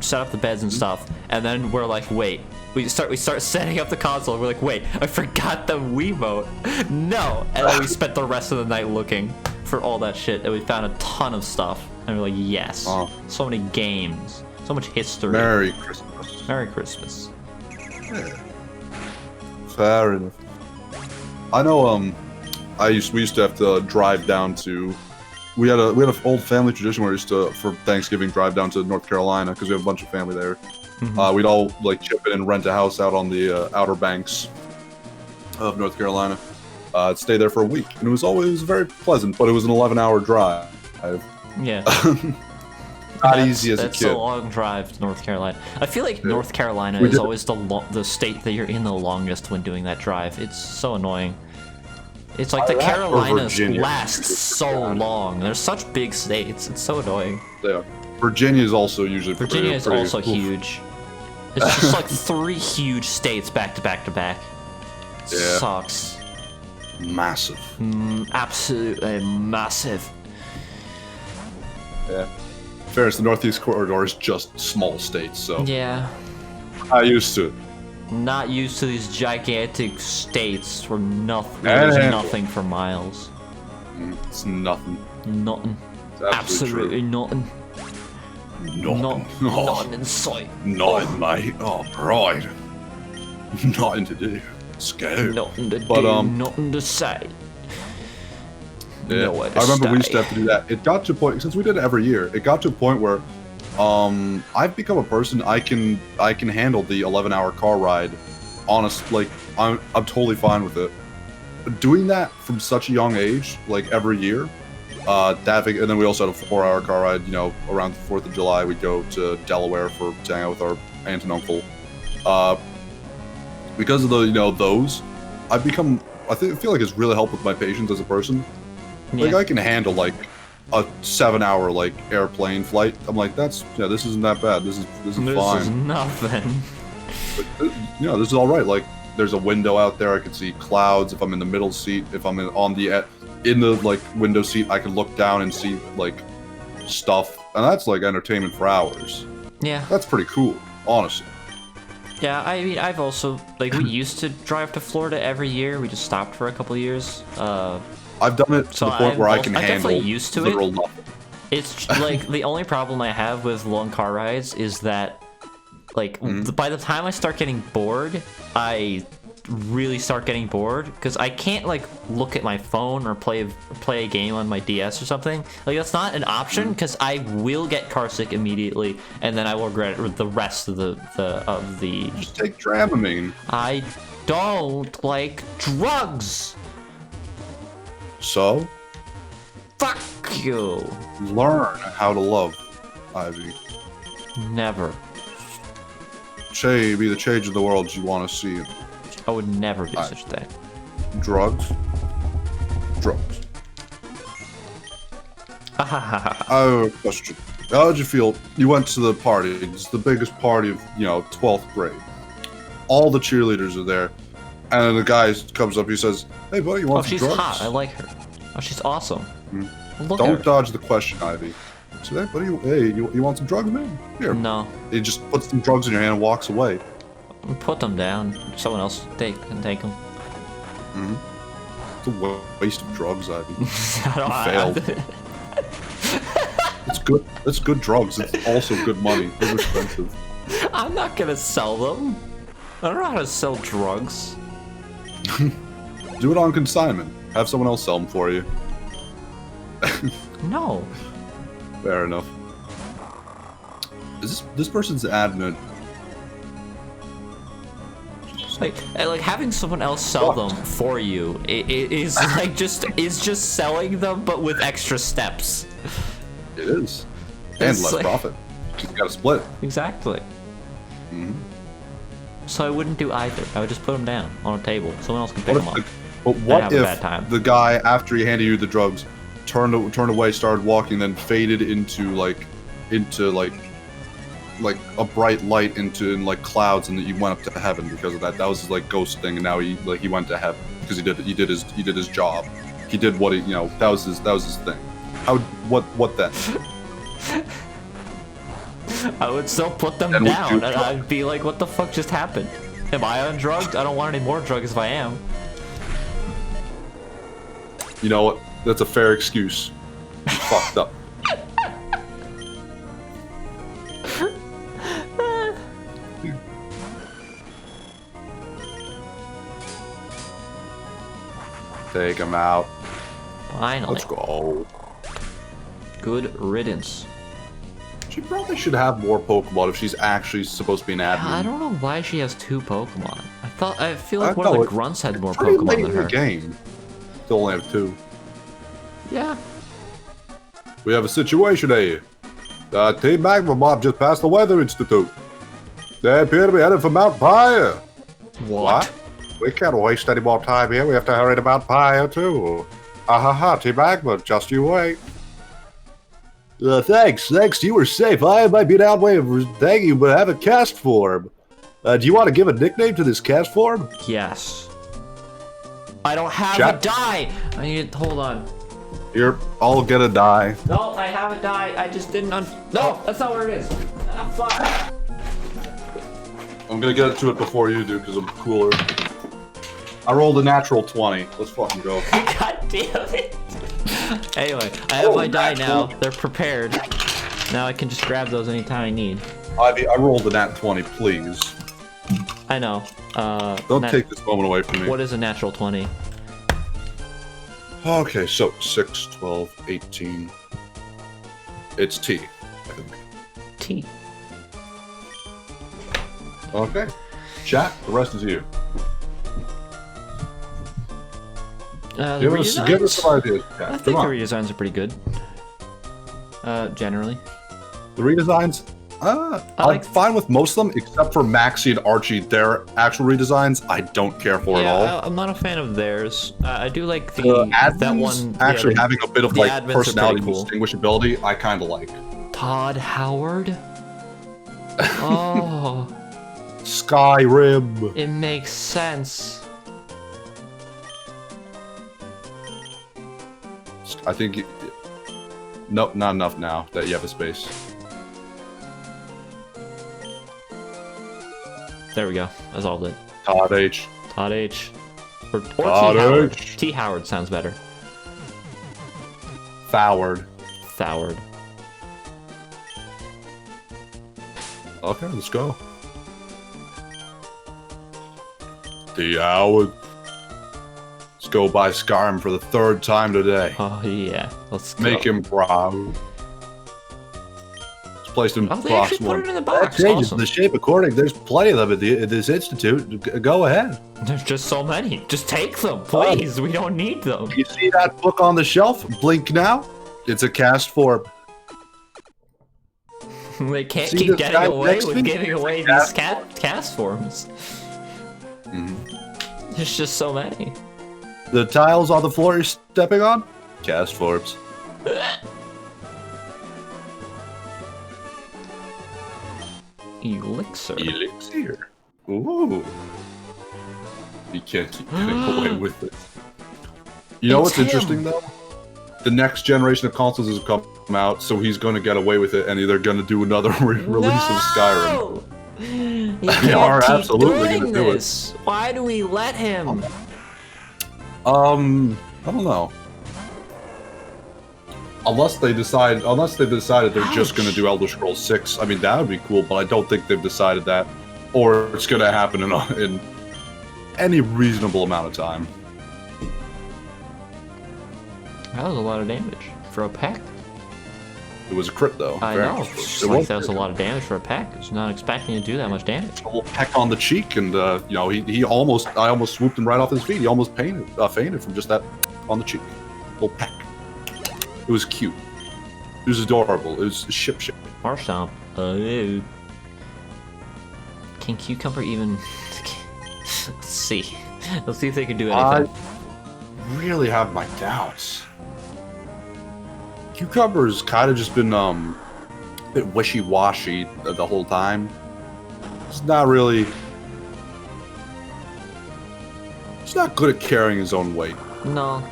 A: set up the beds and stuff, and then we're like, wait. We start setting up the console. And we're like, wait, I forgot the Wiimote. No, and then we spent the rest of the night looking for all that shit, and we found a ton of stuff. And we're like, yes, so many games, so much history.
B: Merry Christmas.
A: Merry Christmas.
B: Yeah. Fair enough. I know. We used to have to drive down to. We had an old family tradition where we used to, for Thanksgiving, drive down to North Carolina because we have a bunch of family there. We'd all like chip in and rent a house out on the Outer Banks of North Carolina. Stay there for a week, and it was very pleasant, but it was an 11-hour drive.
A: Yeah.
B: Not easy as a kid.
A: That's a long drive to North Carolina. I feel like North Carolina is always the state that you're in the longest when doing that drive. It's so annoying. It's like the Carolinas last so long. They're such big states. It's so annoying.
B: Yeah. Virginia is also usually
A: Virginia is also huge. It's just like 3 huge states back to back to back.
B: Yeah.
A: Sucks.
B: Massive.
A: Absolutely massive.
B: Yeah. Fairness, the Northeast Corridor is just small states, so.
A: Yeah.
B: I used to it.
A: Not used to these gigantic states where nothing. There's nothing for miles.
B: It's nothing.
A: Nothing.
B: It's
A: absolutely nothing. Nothing in sight.
B: Nothing, mate. Oh, pride. Nothing to do. Let's go.
A: Nothing to do. Nothing to say.
B: Yeah. I remember we used to have to do that. It got to a point, since we did it every year, it got to a point where I've become a person I can handle the 11-hour car ride. Honestly, like I'm totally fine with it. Doing that from such a young age, like every year, and then we also had a 4-hour car ride. You know, around the 4th of July, we'd go to Delaware to hang out with our aunt and uncle. Because of those, I feel like it's really helped with my patience as a person.
A: Yeah.
B: Like I can handle like a 7-hour like airplane flight. I'm like, this isn't that bad. This is fine.
A: This is nothing.
B: But, this is all right. Like there's a window out there. I can see clouds. If I'm in the middle seat, if I'm in the like window seat, I can look down and see like stuff, and that's like entertainment for hours.
A: Yeah.
B: That's pretty cool, honestly.
A: Yeah, I mean, I've also like we used to drive to Florida every year. We just stopped for a couple of years.
B: I've done it to the point where I can handle.
A: I'm definitely used to
B: it.
A: It's like the only problem I have with long car rides is that Like, by the time I start getting bored, I really start getting bored because I can't like look at my phone or play a game on my DS or something. Like that's not an option because I will get carsick immediately and then I will regret the rest of the
B: Just take Dramamine.
A: I don't like drugs.
B: So?
A: Fuck you.
B: Learn how to love, Ivy.
A: Never.
B: Be the change of the world you want to see.
A: I would never do such a thing.
B: Drugs? Drugs. I have a question. How did you feel? You went to the party. It's the biggest party of, 12th grade. All the cheerleaders are there. And then the guy comes up, he says, hey, buddy, you want some drugs?
A: Oh, she's hot. I like her. Oh, she's awesome.
B: Don't dodge the question, Ivy. So, hey, buddy, you want some drugs, man? Here.
A: No.
B: He just puts some drugs in your hand and walks away.
A: Put them down. Someone else can take them.
B: It's a waste of drugs, Ivy. You failed. It's good. It's good drugs. It's also good money. They're expensive.
A: I'm not gonna sell them. I don't know how to sell drugs.
B: Do it on consignment. Have someone else sell them for you.
A: No.
B: Fair enough. Is this person's admin?
A: Like having someone else sell them for you is like just selling them but with extra steps.
B: It is. And less profit. You gotta split.
A: Exactly. So I wouldn't do either. I would just put them down on a table. Someone else can pick them up.
B: But what if the guy, after he handed you the drugs, turned away, started walking, then faded into a bright light in clouds, and that you went up to heaven because of that? That was his ghost thing, and now he went to heaven because he did his job. He did what he that was his thing. What then?
A: I would still put them down, and I'd be like, what the fuck just happened? Am I on drugs? I don't want any more drugs if I am.
B: You know what? That's a fair excuse. You fucked up. Take him out.
A: Finally.
B: Let's go.
A: Good riddance.
B: She probably should have more Pokemon if she's actually supposed to be an admin.
A: I don't know why she has 2 Pokemon. I feel like one of the grunts had more Pokemon than her.
B: Game. Still only have 2.
A: Yeah.
B: We have a situation here. Team Magma Mob just passed the Weather Institute. They appear to be headed for Mount Pyre.
A: What?
B: We can't waste any more time here. We have to hurry to Mount Pyre, too. Team Magma, just you wait. Thanks. You were safe. I might be down way of thanking you, but I have a cast form. Do you want to give a nickname to this cast form?
A: Yes. I don't have a die. I need to hold on.
B: You're all gonna die.
A: No, I have a die. I just didn't No, that's not where it is. Ah, fuck.
B: I'm gonna get to it before you do because I'm cooler. I rolled a natural 20. Let's fucking go.
A: God damn it. Anyway, I have my die now. They're prepared. Now I can just grab those anytime I need.
B: Ivy, I rolled a nat 20, please.
A: I know.
B: Don't take this moment away from me.
A: What is a natural 20?
B: Okay, so 6, 12, 18. It's T, I think.
A: T.
B: Okay. Chat, the rest is you. Give us some ideas.
A: I think the redesigns are pretty good. Generally.
B: The redesigns? I'm fine with most of them, except for Maxie and Archie. Their actual redesigns, I don't care for at all.
A: I'm not a fan of theirs. I do like
B: that one. Actually, having a bit of personality and distinguishability, I kind of like.
A: Todd Howard. Oh.
B: Skyrim.
A: It makes sense.
B: I think. Nope, not enough now that you have a space.
A: There we go. I solved it.
B: Todd H.
A: Todd H. Or
B: Todd
A: T. Howard.
B: H.
A: T. Howard sounds better.
B: Thoward.
A: Thoward.
B: Okay, let's go. Yeah, let's go buy Skyrim for the 3rd time today.
A: Oh yeah, let's go.
B: Make him proud. It's placed in
A: they actually put it in the box.
B: That changes
A: Awesome.
B: the shape according. There's plenty of them at this institute. Go ahead.
A: There's just so many. Just take them, please. We don't need them.
B: You see that book on the shelf? Blink now. It's a cast form.
A: They can't
B: See
A: keep
B: this
A: getting
B: guy
A: away
B: next to
A: with
B: me?
A: giving away these cast forms. There's just so many.
B: The tiles on the floor you're stepping on? Cast forms.
A: Elixir.
B: Elixir. Ooh. You can't keep getting away with it. You know what's interesting though? The next generation of consoles has come out, so he's going to get away with it, and they're going to do another release of Skyrim.
A: They
B: are absolutely gonna do it.
A: Why do we let him?
B: I don't know. Unless they've decided they're just going to do Elder Scrolls 6. I mean, that would be cool, but I don't think they've decided that, or it's going to happen in any reasonable amount of time.
A: That was a lot of damage for a pack.
B: It was a crit, though.
A: I
B: Very
A: know.
B: much.
A: It's like that was a lot of damage for a pack. I was not expecting to do that much damage.
B: A little peck on the cheek, and you know, I almost swooped him right off his feet. He almost fainted from just that on the cheek. Little peck. It was cute. It was adorable. It was ship.
A: Marsh Stomp. Can Cucumber even... Let's see. Let's see if they can do anything.
B: I really have my doubts. Cucumber's kind of just been a bit wishy-washy the whole time. He's not really... He's not good at carrying his own weight.
A: No.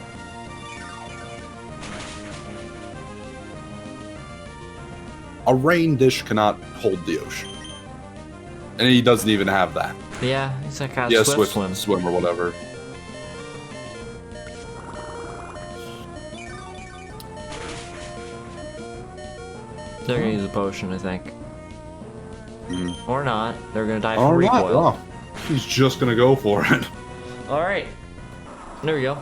B: A rain dish cannot hold the ocean. And he doesn't even have that.
A: Yeah, he's that guy
B: Swift
A: swim.
B: swim or whatever.
A: They're gonna use a potion, I think.
B: Mm.
A: Or not. They're gonna die from
B: Or
A: recoil.
B: not. Oh, he's just gonna go for it.
A: Alright. There we go.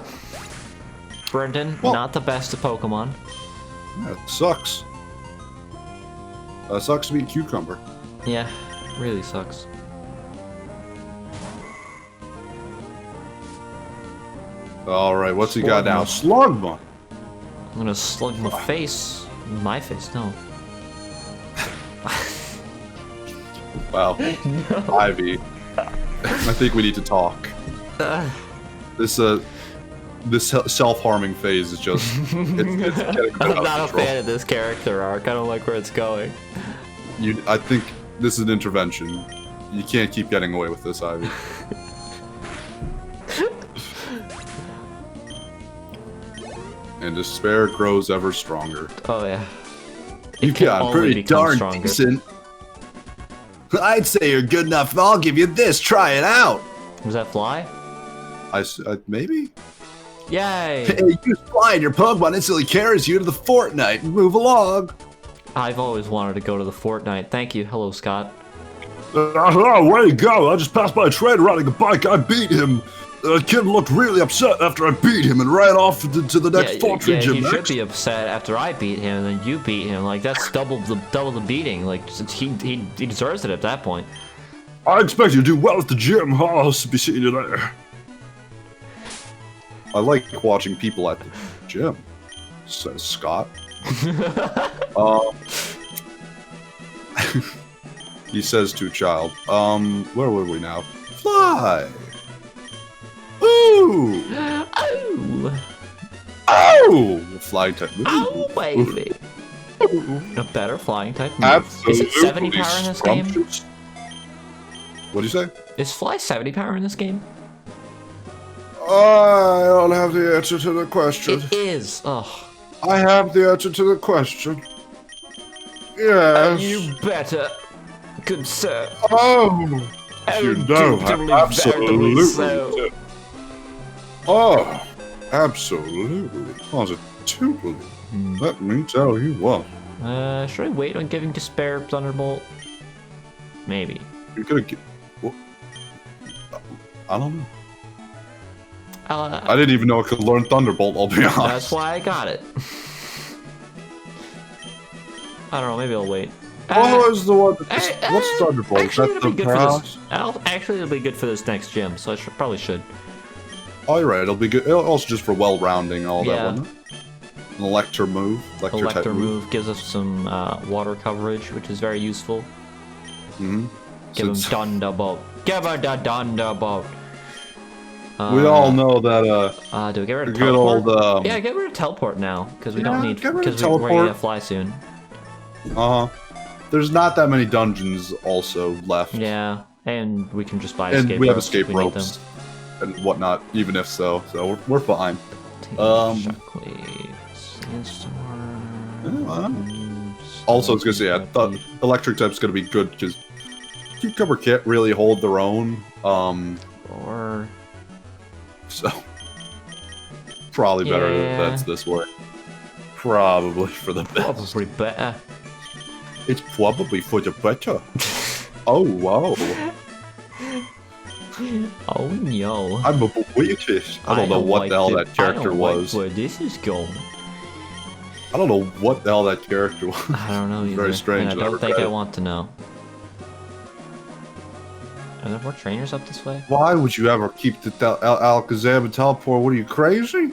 A: Brendan,
B: Well-
A: not the best of Pokemon.
B: Yeah, it sucks. Sucks to be a cucumber.
A: Yeah, really sucks.
B: Alright, what's he got now?
A: Slugma.
B: Slugma!
A: I'm gonna slug my face. My face, no.
B: Wow. Ivy. I think we need to talk. This self-harming phase is just... it's getting
A: I'm not a
B: control.
A: fan of this character arc. I don't like where it's going.
B: I think this is an intervention. You can't keep getting away with this, Ivy. And despair grows ever stronger.
A: Oh, yeah.
B: You've
A: can
B: gotten
A: only
B: pretty
A: become
B: darn
A: stronger.
B: decent. I'd say you're good enough. I'll give you this. Try it out.
A: Was that Fly?
B: Maybe?
A: Yay!
B: Hey, use Fly and your Pokemon instantly carries you to the Fortnite. Move along.
A: I've always wanted to go to the Fortnite. Thank you. Hello, Scott.
B: Way to go. I just passed by a trader riding a bike. I beat him. The kid looked really upset after I beat him and ran off to the next Fortnite gym.
A: He should be upset after I beat him and then you beat him. Like, that's double the beating. Like, he deserves it at that point.
B: I expect you to do well at the gym. I'll be seeing you there. I like watching people at the gym, says Scott. He says to child. Where were we now? Fly! Ooh!
A: Oh!
B: Oh! Flying type.
A: Oh, baby! A better flying type move.
B: Absolutely.
A: Is it 70 power in this game?
B: scrumptious. What'd you say?
A: Is Fly 70 power in this game?
B: I don't have the answer to the question.
A: It is. Ugh.
B: I have the answer to the question. Yes.
A: You better, good sir.
B: Oh! You know,
A: Indubitably,
B: absolutely.
A: veritably so.
B: Oh, absolutely, positively. Let me tell you what.
A: Should I wait on giving Despair Thunderbolt? Maybe.
B: You're gonna get. I don't know. I didn't even know it could learn Thunderbolt, I'll be honest.
A: That's why I got it. I don't know, maybe I'll wait.
B: Oh, is the one. What's Thunderbolt?
A: Actually,
B: That's the
A: it'll be good for this next gym, so I probably should.
B: Oh, you're right. It'll be good. It'll also just for well rounding all that one. An Elector move.
A: Elector move gives us some water coverage, which is very useful. Give him Thunderbolt. Give her the Thunderbolt.
B: We all know that.
A: Do we get rid of
B: good
A: teleport?
B: old.
A: Yeah, get rid of teleport now, because we don't need.
B: Because
A: we're gonna fly soon.
B: There's not that many dungeons also left.
A: Yeah, and we can just buy
B: and
A: escape
B: we have
A: ropes
B: escape ropes and whatnot, even if so we're fine. Also, I was gonna say, I thought electric type's gonna be good because Cucumber can't really hold their own. So probably better that that's this way. Probably for the best.
A: Probably better.
B: It's probably for the better. Oh wow.
A: Oh no.
B: I'm a British. I don't know what the hell that character was.
A: Where this is going.
B: I don't know what the hell that character was.
A: I don't know either.
B: Very strange.
A: And I don't think I want to know. Are there more trainers up this way?
B: Why would you ever keep the Alakazam and teleport? What are you, crazy?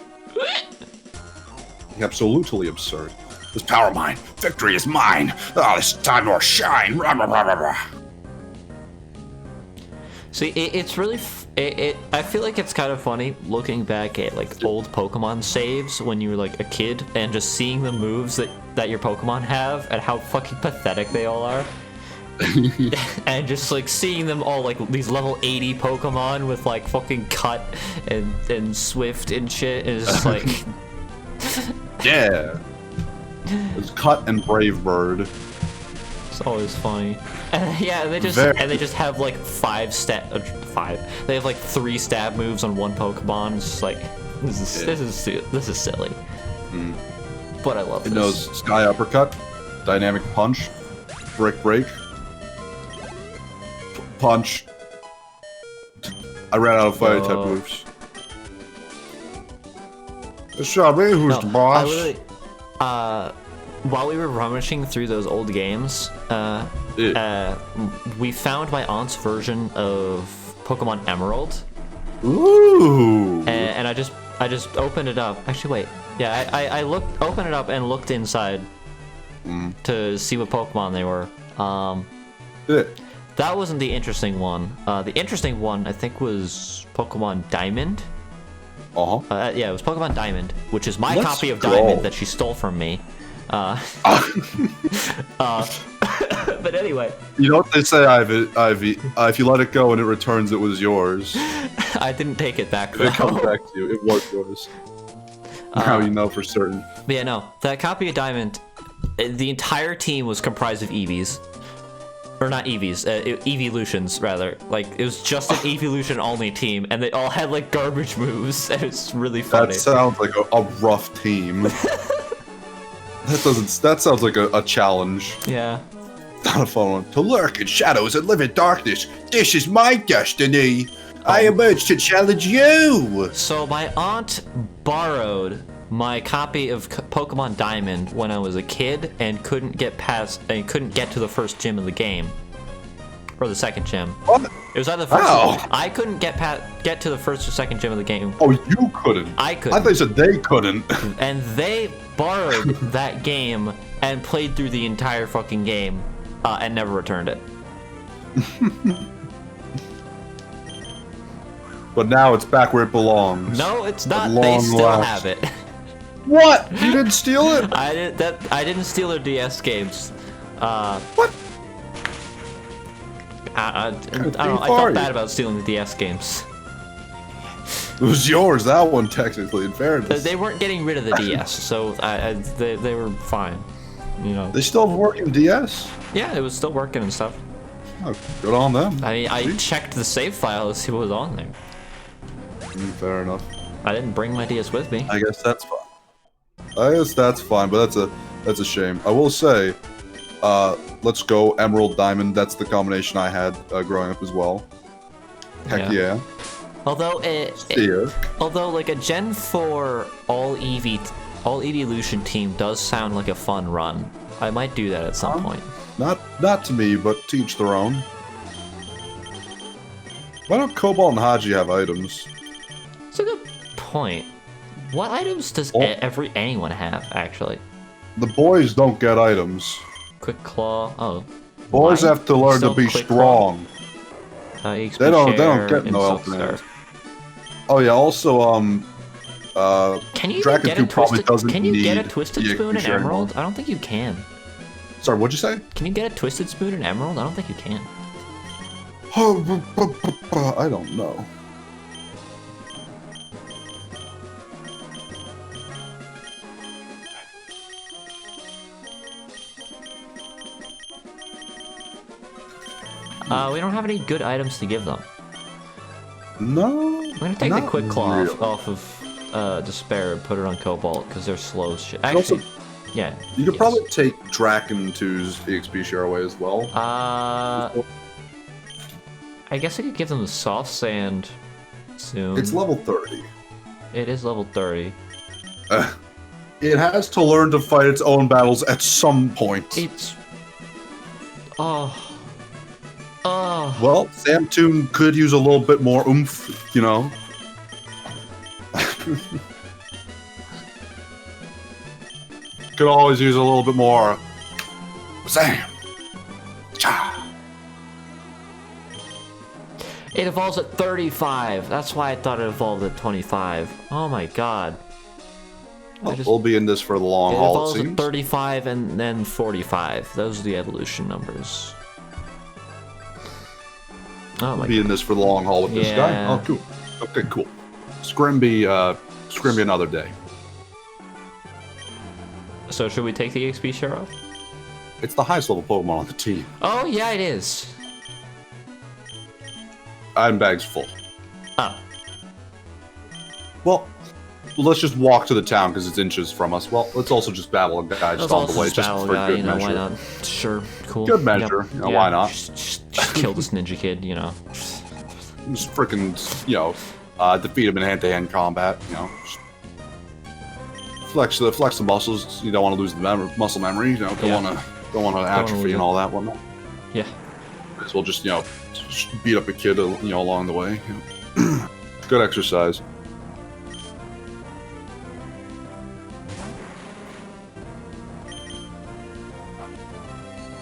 B: Absolutely absurd. This power mine. Victory is mine. Oh, this time will shine. Rah, rah, rah, rah, rah.
A: See, it's really. I feel like it's kind of funny looking back at like old Pokemon saves when you were like a kid and just seeing the moves that your Pokemon have and how fucking pathetic they all are. And just like seeing them all like these level 80 Pokemon with like fucking Cut and Swift and shit is just like.
B: Yeah. It's Cut and Brave Bird.
A: It's always funny. And, yeah, they just have like they have like 3 stab moves on one Pokemon. It's just like this is silly. But I love this.
B: It knows Sky Uppercut, Dynamic Punch, Brick Break, Punch. I ran out of fire type moves. Shabby, who's the boss?
A: While we were rummaging through those old games, we found my aunt's version of Pokemon Emerald.
B: Ooh!
A: And I just opened it up. Actually, wait. Yeah, I opened it up and looked inside to see what Pokemon they were. That wasn't the interesting one. The interesting one, I think, was Pokemon Diamond. Yeah, it was Pokemon Diamond, which is my copy of Diamond that she stole from me. But anyway. You
B: know what they say, Ivy? If you let it go and it returns, it was yours.
A: I didn't take it back, though.
B: It comes back to you. It was yours. Now you know for certain.
A: But yeah, no. That copy of Diamond, the entire team was comprised of Eevees. Or not Eevees, Eeveelutions, rather. Like, it was just an Eeveelution-only team, and they all had, like, garbage moves. It was really funny.
B: That sounds like a rough team. That sounds like a challenge.
A: Yeah.
B: Not a fun one. To lurk in shadows and live in darkness. This is my destiny. I emerged to challenge you.
A: So my aunt borrowed my copy of Pokemon Diamond when I was a kid and couldn't get to the first gym of the game. Or the second gym.
B: What?
A: It was either the first. I couldn't get to the first or second gym of the game.
B: Oh, you couldn't?
A: I couldn't.
B: I thought you said they couldn't.
A: And they borrowed that game and played through the entire fucking game and never returned it.
B: But now it's back where it belongs.
A: No, it's not. They still have it.
B: What? You didn't steal it?
A: I didn't steal their DS games.
B: What?
A: I felt bad about stealing the DS games.
B: It was yours, that one, technically, in fairness.
A: They weren't getting rid of the DS, so they were fine. You know.
B: They still have working DS?
A: Yeah, it was still working and stuff.
B: Oh, good on them.
A: I mean, I checked the save file to see what was on there.
B: Fair enough.
A: I didn't bring my DS with me.
B: I guess that's fine. But that's a shame. I will say, let's go Emerald Diamond. That's the combination I had growing up as well. Heck yeah.
A: Although
B: Yeah.
A: although like a Gen 4 all evolution team does sound like a fun run. I might do that at some point.
B: Not to me, but to each their own. Why don't Cobalt and Haji have items?
A: That's a good point. What items does anyone have, actually?
B: The boys don't get items.
A: Quick Claw. Oh.
B: Boys
A: Why?
B: have to learn to be
A: Quick
B: strong.
A: Claw?
B: They don't get
A: and
B: no
A: Silk
B: help.
A: Star.
B: Oh yeah, also
A: Can you
B: Draken
A: get
B: 2
A: a
B: probably
A: twisted?
B: doesn't
A: Can you get a
B: need
A: twisted
B: the
A: spoon in
B: sharing
A: Emerald?
B: mode.
A: I don't think you can.
B: Sorry, what'd you say?
A: Can you get a twisted spoon in Emerald? I don't think you can.
B: I don't know.
A: We don't have any good items to give them.
B: No.
A: I'm gonna take the
B: not
A: Quick Claw
B: really.
A: off of Despair and put it on Cobalt because they're slow as shit.
B: Also,
A: Actually, yeah.
B: You could
A: yes.
B: probably take Draken 2's EXP share away as well.
A: I guess I could give them the soft sand soon.
B: It's level 30.
A: It is level 30.
B: It has to learn to fight its own battles at some point.
A: It's... Oh.
B: Well, Samtoon could use a little bit more oomph, you know. Could always use a little bit more. Sam. Cha.
A: It evolves at 35. That's why I thought it evolved at 25. Oh my god.
B: Well, we'll be in this for the long
A: It
B: haul,
A: evolves
B: it
A: at
B: seems.
A: 35 and then 45. Those are the evolution numbers. Oh my
B: We'll be in this for the long haul with this guy.
A: Yeah.
B: Oh, cool. Okay, cool. Scrimby another day.
A: So should we take the XP share off?
B: It's the highest level Pokemon on the team.
A: Oh yeah, it is.
B: Item bag's full.
A: Oh.
B: Well, let's just walk to the town because it's inches from us. Well, let's also just battle a guy just on the way, just for
A: guy,
B: good
A: you know,
B: measure.
A: why not? Sure, cool.
B: Good measure. You know, why not?
A: Just kill this ninja kid, you know.
B: Just freaking, you know, defeat him in hand-to-hand combat. You know, just flex the muscles. You don't want to lose the muscle memory. You know, don't want to atrophy and all that whatnot.
A: Yeah.
B: So we'll just, you know, just beat up a kid, you know, along the way. You know. Good exercise.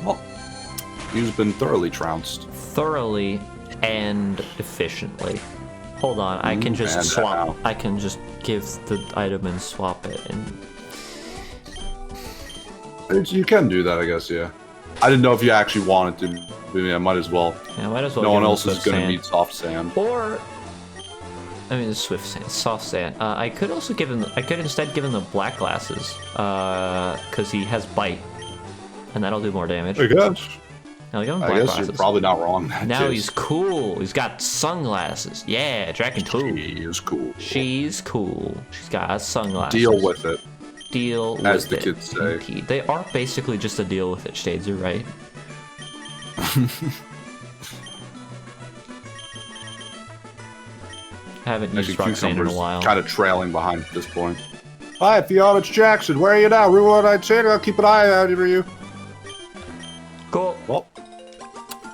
B: Well, he's been thoroughly trounced.
A: Thoroughly and efficiently. Hold on, I can just
B: and
A: swap.
B: how?
A: I can just give the item and swap it, and
B: You can do that, I guess, yeah. I didn't know if you actually wanted to, but yeah, might as well.
A: yeah, might as well.
B: No
A: give
B: one
A: him
B: else
A: the
B: is going to
A: sand.
B: need soft sand.
A: Or, I mean, the swift sand, soft sand. I could also give him. I could instead give him the black glasses, because he has bite, and that'll do more damage.
B: I guess.
A: Now give him
B: I
A: black
B: guess
A: glasses.
B: you're probably not wrong. in that
A: Now
B: case.
A: he's cool. He's got sunglasses. Yeah, Dragon 2.
B: He is cool.
A: She's cool. She's got sunglasses.
B: Deal with it.
A: Deal with
B: As the
A: it.
B: kids say.
A: Indeed. They are basically just a deal with it, Shades are right. Haven't used Roxanne in a while.
B: Kind of trailing behind at this point. Hi, Fiona, it's Jackson. Where are you now? Remember what I said? I'll keep an eye out for you.
A: Cool.
B: Well,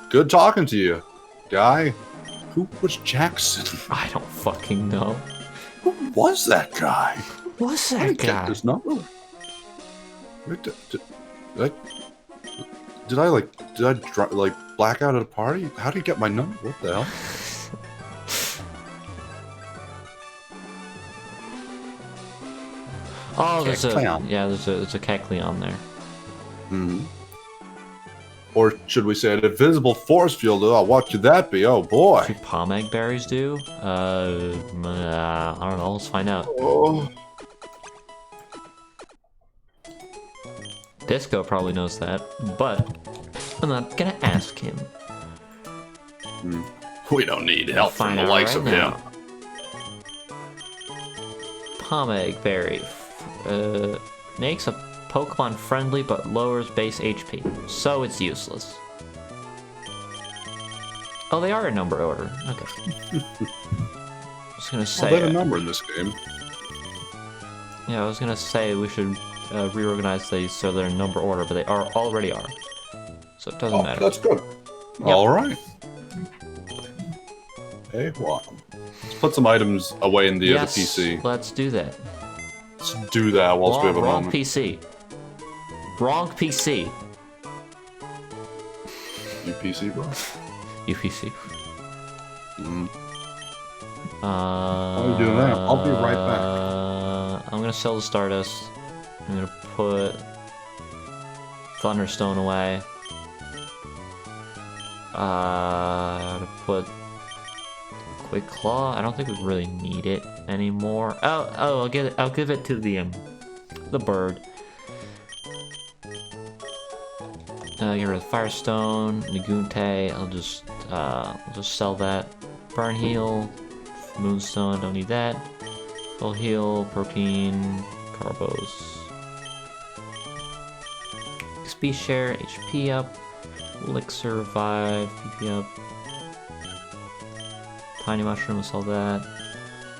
B: good talking to you, guy. Who was Jackson?
A: I don't fucking know.
B: Who was that guy?
A: What's
B: I
A: that
B: didn't get
A: guy?
B: this number. Did I like black out at a party? How do you get my number? What the hell?
A: Oh, there's a
B: Kecleon.
A: yeah, there's a Kecleon there.
B: Hmm. Or should we say an invisible force field? Oh, what could that be? Oh boy.
A: What do Pomeg berries do? I don't know. Let's find out.
B: Oh.
A: Disco probably knows that, but I'm not gonna ask him.
B: We don't need help from
A: Find
B: the
A: out
B: likes
A: right
B: of
A: now.
B: him.
A: Pomeg berry makes a Pokemon friendly but lowers base HP, so it's useless. Oh, they are in number order. Okay. was gonna say.
B: They have a number in this game.
A: Yeah, I was gonna say we should reorganize these so they're in number order, but they already are. So it doesn't matter.
B: That's good. Yep. All right. Hey, well, let's put some items away in the PC.
A: Let's do that.
B: Let's do that whilst we have a
A: wrong
B: moment.
A: PC. Wrong PC.
B: UPC, bro.
A: UPC.
B: While you're doing that, I'll be right back.
A: I'm gonna sell the Stardust. I'm gonna put Thunderstone away. To put Quick Claw. I don't think we really need it anymore. Oh, I'll give it to the bird. Get rid of Firestone, Nagunte. I'll just sell that. Burn Heal, Moonstone. Don't need that. Full Heal, Protein, Carbos. XP share, HP up. Elixir Revive, PP up. Tiny Mushroom, sell that.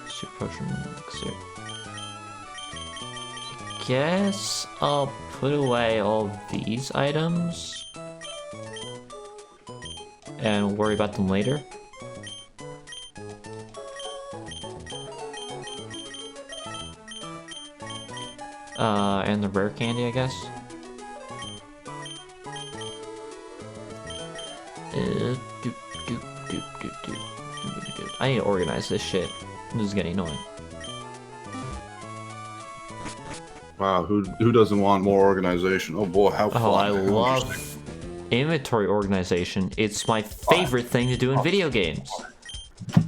A: Super Potion, Elixir. I guess I'll put away all these items and worry about them later. And the rare candy, I guess. I need to organize this shit. This is getting annoying.
B: Wow, who doesn't want more organization? Oh boy, how fun.
A: Oh, I love inventory organization. It's my favorite thing to do in video games.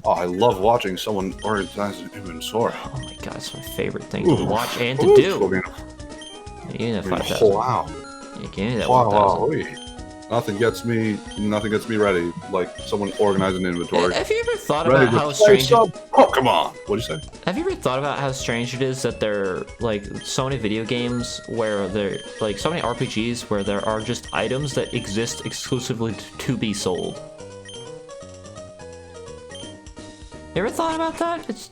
B: Oh, I love watching someone organize an inventory.
A: Oh my god, it's my favorite thing to watch and to do. Yeah, give me that 5,000.
B: Wow.
A: Yeah, give me that
B: wow.
A: 1,000.
B: Nothing gets me ready like someone organizing an inventory.
A: Have you ever thought about how strange?
B: Oh, come on! What'd you say?
A: Have you ever thought about how strange it is that there are like so many video games where there like so many RPGs where there are just items that exist exclusively to be sold? You ever thought about that?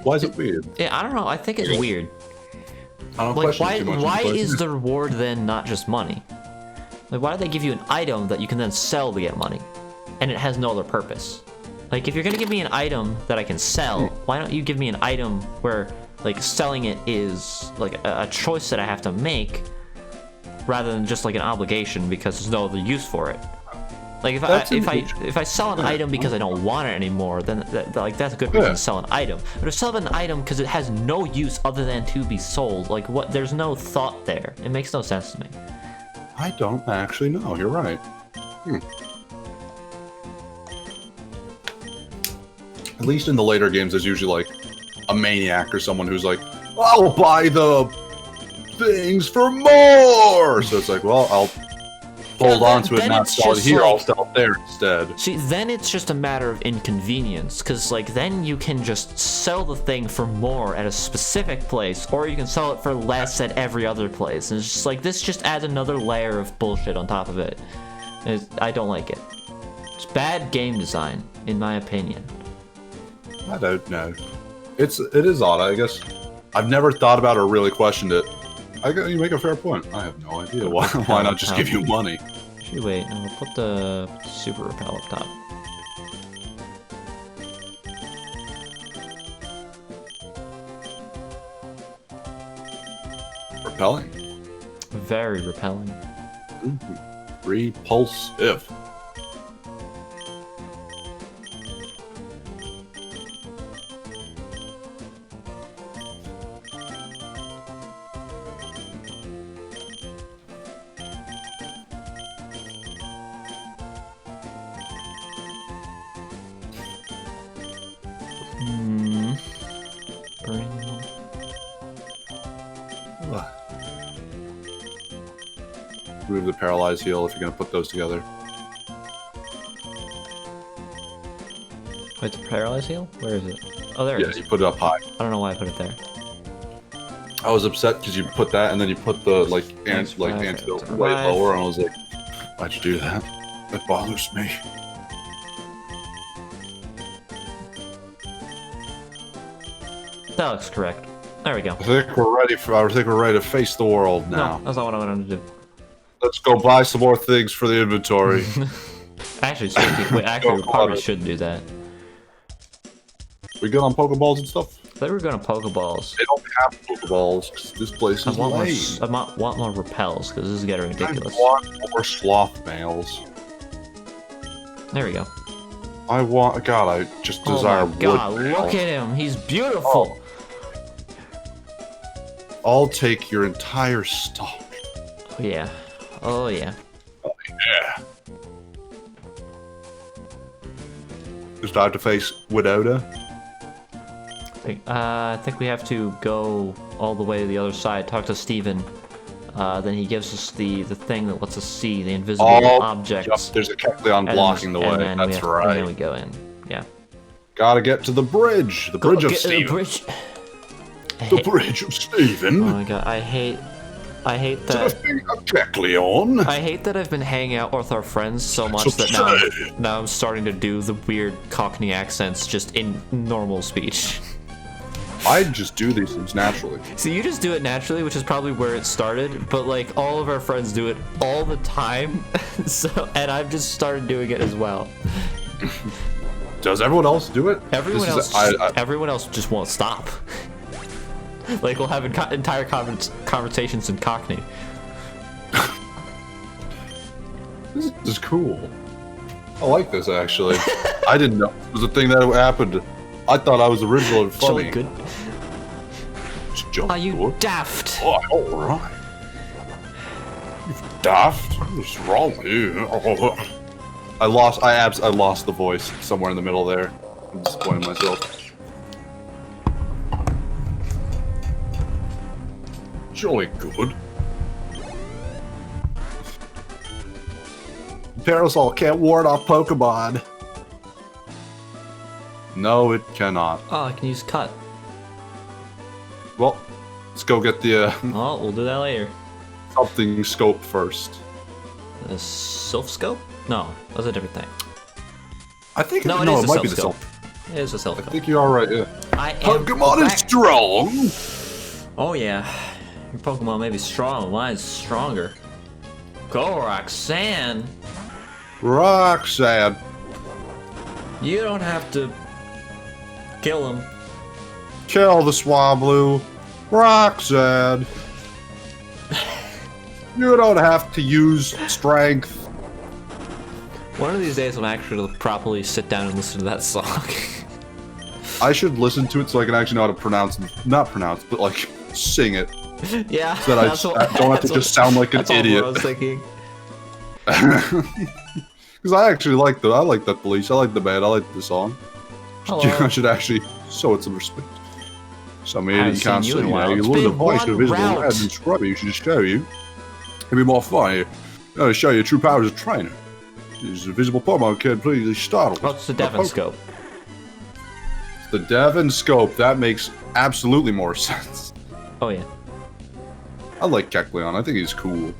B: Why is it weird?
A: I don't know. I think it's weird.
B: I don't
A: like
B: question too much.
A: Why is the reward then not just money? Like, why do they give you an item that you can then sell to get money? And it has no other purpose. Like, if you're gonna give me an item that I can sell, why don't you give me an item where, like, selling it is, like, a choice that I have to make, rather than just, like, an obligation because there's no other use for it. Like, if I sell an item because I don't want it anymore, then, that's a good reason to sell an item. But if I sell an item because it has no use other than to be sold, like, what? There's no thought there. It makes no sense to me.
B: I don't actually know. You're right. At least in the later games, there's usually like a maniac or someone who's like, "I'll buy the things for more." So it's like, well, I'll hold on to it, not sell it here. I'll sell it there instead.
A: See, then it's just a matter of inconvenience, because like then you can just sell the thing for more at a specific place, or you can sell it for less at every other place. And it's just like this just adds another layer of bullshit on top of it. I don't like it. It's bad game design, in my opinion.
B: I don't know. It is odd, I guess. I've never thought about or really questioned it. You make a fair point. I have no idea. Why not just give you money?
A: Actually, wait. I'm gonna put the super repel up top.
B: Repelling.
A: Very repelling.
B: Repulsive. Remove the paralyzed heal if you're going to put those together.
A: Wait, the paralyzed heal? Where is it? Oh, there it is.
B: Yeah, you put it up high.
A: I don't know why I put it there.
B: I was upset because you put that and then you put the antidote way lower, and I was like, why'd you do that? It bothers me.
A: That looks correct. There we go.
B: I think we're ready to face the world now.
A: No, that's not what I wanted to do.
B: Let's go buy some more things for the inventory.
A: Actually, we probably should do that.
B: We good on Pokeballs and stuff?
A: I thought we were going to Pokeballs.
B: They don't have Pokeballs. This place is lame.
A: I want more repels, because this is getting ridiculous.
B: I want more sloth males.
A: There we go.
B: God, I just desire
A: Oh my god,
B: wood
A: look at him. He's beautiful.
B: I'll take your entire stock.
A: Oh yeah. Oh yeah.
B: Oh yeah. It's time to face Widowda.
A: I think we have to go all the way to the other side, talk to Steven. Then he gives us the thing that lets us see the invisible objects.
B: Yep, there's a Kecleon blocking the way. That's right.
A: And then we go in. Yeah.
B: Gotta get to the bridge. The bridge of Steven.
A: The
B: bridge of Steven.
A: Oh my god, I hate that.
B: Kecleon.
A: I hate that I've been hanging out with our friends so much that now I'm starting to do the weird Cockney accents just in normal speech.
B: I just do these things naturally.
A: So you just do it naturally, which is probably where it started, but like all of our friends do it all the time. And I've just started doing it as well.
B: Does everyone else do it?
A: Everyone else just won't stop. Like we'll have entire conversations in Cockney.
B: This is cool. I like this actually. I didn't know it was a thing that happened. I thought I was original and funny.
A: Good. Are you daft?
B: Oh, alright. You daft? What's wrong with you? Oh. I lost the voice somewhere in the middle there. I'm disappointed in myself. Jolly good. Parasol can't ward off Pokemon. No, it cannot.
A: Oh, I can use cut.
B: Well, let's go get the
A: Oh, we'll do that later.
B: something scope first.
A: The Sylph Scope? No, that's a different thing.
B: I think
A: no,
B: it might be the Sylph.
A: It is a Sylph
B: I
A: Scope.
B: think you're alright, yeah.
A: Pokemon
B: is strong!
A: Oh yeah. Your Pokemon may be strong, mine's stronger. Go, Roxanne!
B: Roxanne.
A: You don't have to kill him.
B: Kill the Swablu. Roxanne. You don't have to use strength.
A: One of these days I'm actually properly sit down and listen to that song.
B: I should listen to it so I can actually know how to not pronounce, but like sing it.
A: Yeah.
B: So that I don't have to just sound like an idiot.
A: That's what I was thinking.
B: Because I actually like that police. I like the band. I like the song. I should actually show it some respect. Some idiot you can't sing. You lose the voice of invisible red and scrubby. You should show you. It'd be more fun. You know, to show your true powers as a trainer. These invisible Pokemon can please startle.
A: Oh, it's the Devon Scope.
B: It's the Devon Scope. That makes absolutely more sense.
A: Oh yeah.
B: I like Kecleon. I think he's cool.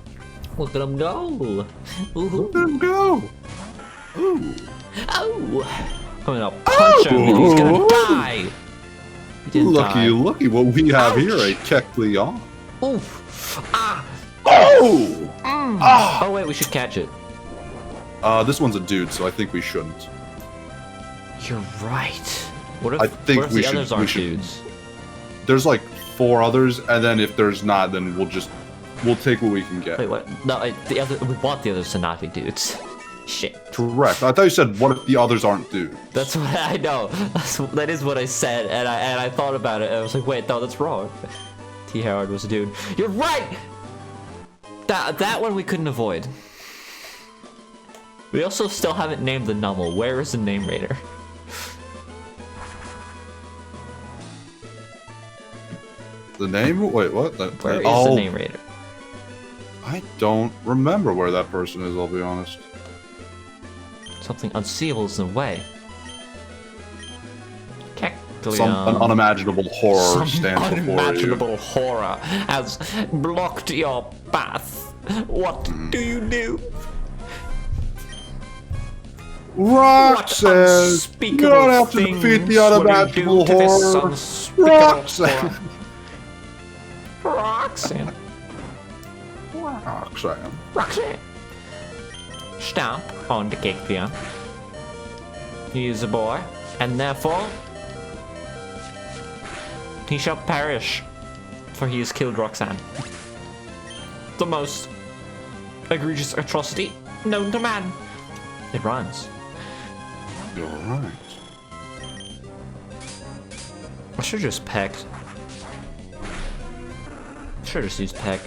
A: Look at him go.
B: Look at him go. Ooh.
A: Oh. I'm gonna punch him and he's gonna die.
B: Lucky what we have here, a Kecleon.
A: Oof. Ah.
B: Oh! Ah.
A: Oh wait, we should catch it.
B: This one's a dude, so I think we shouldn't.
A: You're right. What if,
B: I think
A: what if the others aren't dudes?
B: There's like 4 others, and then if there's not, then we'll take what we can get.
A: Wait, what? No, we want the others to not be dudes. Shit.
B: Correct. I thought you said, what if the others aren't dudes?
A: That's what I know. That is what I said, and I thought about it, and I was like, wait, no, that's wrong. T. Howard was a dude. You're right! That one we couldn't avoid. We also still haven't named the Nummel. Where is the name raider?
B: The name? Wait, what?
A: Where is the name raider?
B: I don't remember where that person is, I'll be honest.
A: Something unseeable is in the way.
B: An unimaginable horror stands before you.
A: Unimaginable horror has blocked your path. What do you do?
B: Rock says, you don't have to defeat the unimaginable horror. Roxanne.
A: Roxanne.
B: Roxanne.
A: Roxanne. Stomp on the Kekleon. He is a boy, and therefore he shall perish, for he has killed Roxanne. The most egregious atrocity known to man. It rhymes.
B: You're right.
A: I should just pecked. Should just use peck.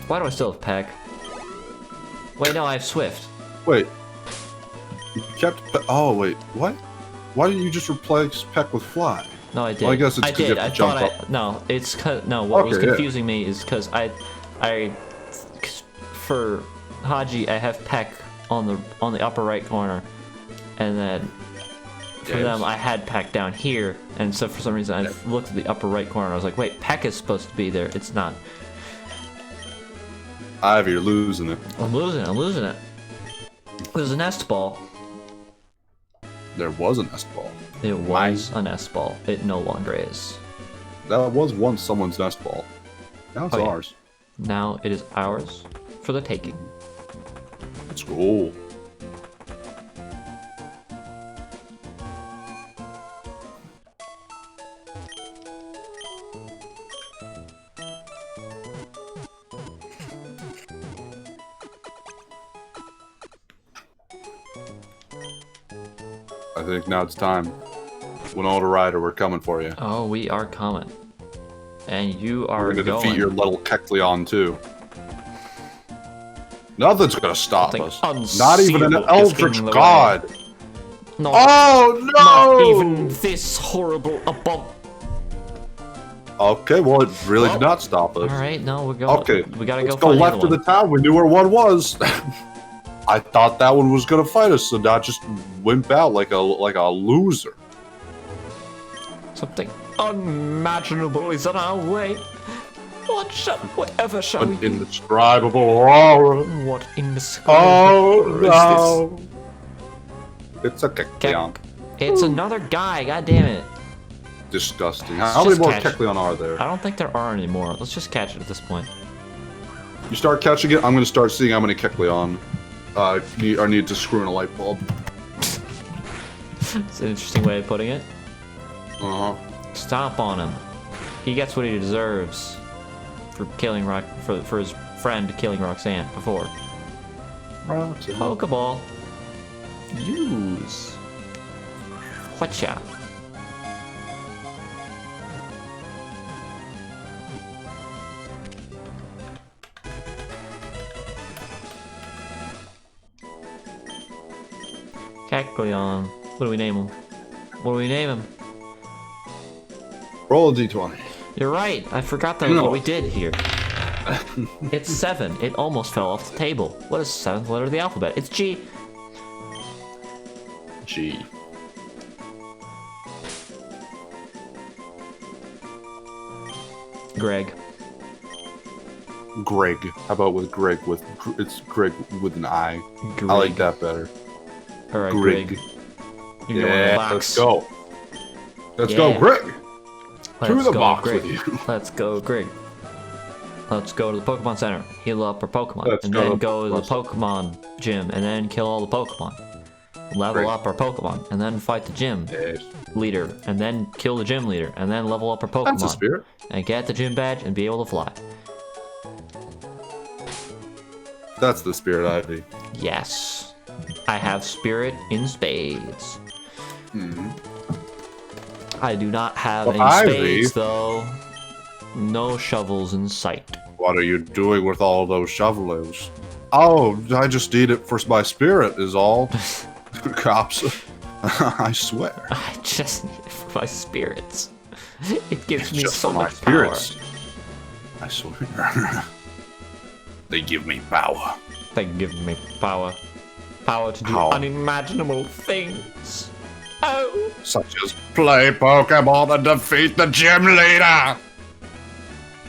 A: Why do I still have peck? Wait, no, I have swift.
B: Wait. You kept. Oh wait. What? Why didn't you just replace peck with fly?
A: No, I did.
B: Well, I guess it's
A: I
B: 'cause you
A: did.
B: have
A: I
B: to jump
A: thought
B: up.
A: no, it's cause no. What was
B: Okay, yeah.
A: confusing me is because for Haji I have peck on the upper right corner, and then for
B: Yes.
A: them I had peck down here, and so for some reason I looked at the upper right corner and I was like, wait, peck is supposed to be there. It's not.
B: Ivy, you're losing it.
A: I'm losing it. There's a nest ball.
B: There was a nest ball.
A: It was a nest ball. It no longer is.
B: That was once someone's nest ball. Now it's
A: Oh, yeah.
B: ours.
A: Now it is ours for the taking.
B: Let's go. I think now it's time. Winona Ryder, we're coming for you.
A: Oh, we are coming. And you are
B: We're gonna
A: going.
B: defeat your little Kecleon too. Nothing's gonna stop
A: Something
B: us. Not even an
A: unseeable is
B: eldritch
A: getting in the
B: god.
A: Not,
B: Oh
A: not
B: no!
A: even this horrible above.
B: Okay, well it really
A: Well,
B: did not stop us.
A: Alright, no, we're going.
B: Okay,
A: We gotta
B: let's
A: go
B: go
A: find
B: left
A: the
B: of
A: other
B: the town. We knew where one was. I thought that one was gonna fight us, so I just wimp out like a loser.
A: one. Something unimaginable is on our way. Whatever shall we
B: An
A: do?
B: indescribable horror.
A: What indescribable horror is
B: Oh no! It's a
A: this?
B: Kecleon.
A: It's another guy, god damn it.
B: Disgusting.
A: Let's
B: How many
A: just
B: more
A: catch-
B: Kecleon are there?
A: I don't think there are anymore. Let's just catch it at this point.
B: You start catching it, I'm gonna start seeing how many Kecleon are needed to screw in a light bulb.
A: It's an interesting way of putting it.
B: Uh huh.
A: Stomp on him. He gets what he deserves for killing for his friend killing Roxanne before. Pokeball. Use. Whatcha? Kecleon. What do we name him? What do we name him?
B: Roll a d20.
A: You're right. I forgot that was what we did here. It's 7. It almost fell off the table. What is the 7th letter of the alphabet? It's G.
B: G.
A: Greg.
B: Greg. How about with Greg? It's Greg with an I.
A: Greg.
B: I like that better.
A: All right,
B: Greg.
A: Greg. You're going to the
B: Yeah,
A: box.
B: let's go. Let's
A: Yeah.
B: go, Greg.
A: Let's
B: To the
A: go,
B: box
A: Greg.
B: with you.
A: Let's go, Greg. Let's go to the Pokemon Center, heal up our Pokemon,
B: Let's
A: and
B: go
A: then
B: to
A: go to the
B: Pokemon
A: Pokemon gym, and then kill all the Pokemon. Level
B: Great.
A: up our Pokemon, and then fight the gym
B: Yes.
A: leader, and then kill the gym leader, and then level up our Pokemon.
B: That's a spirit.
A: And get the gym badge and be able to fly.
B: That's the spirit Ivy.
A: Yes. I have spirit in spades.
B: Hmm.
A: I do not have
B: Well,
A: any
B: Ivy-
A: spades, though. No shovels in sight.
B: What are you doing with all those shovelers? Oh, I just need it for my spirit is all. Cops. I swear.
A: I just need it for my spirits. It gives me
B: Just
A: so
B: for my
A: much power.
B: spirits. I swear. They give me power.
A: They give me power. Power to do
B: How?
A: unimaginable things. Oh!
B: Such as play Pokemon and defeat the gym leader.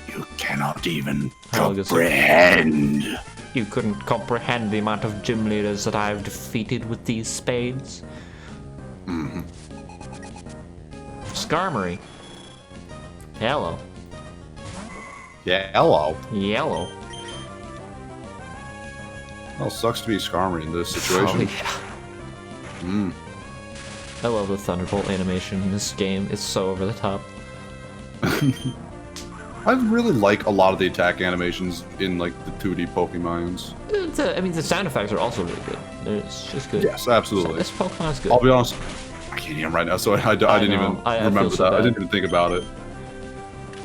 B: You cannot even
A: How does it-
B: comprehend.
A: You couldn't comprehend the amount of gym leaders that I've defeated with these spades. Skarmory. Yellow.
B: Yellow.
A: Yellow.
B: Well, sucks to be Skarmory in this situation.
A: Oh, yeah. I love the Thunderbolt animation in this game. It's so over the top.
B: I really like a lot of the attack animations in like the 2D Pokemons.
A: I mean, the sound effects are also really good. It's just good.
B: Yes, absolutely.
A: So this Pokemon's good.
B: I'll be honest, I can't hear him right now, so I didn't even remember that. I didn't even think about it.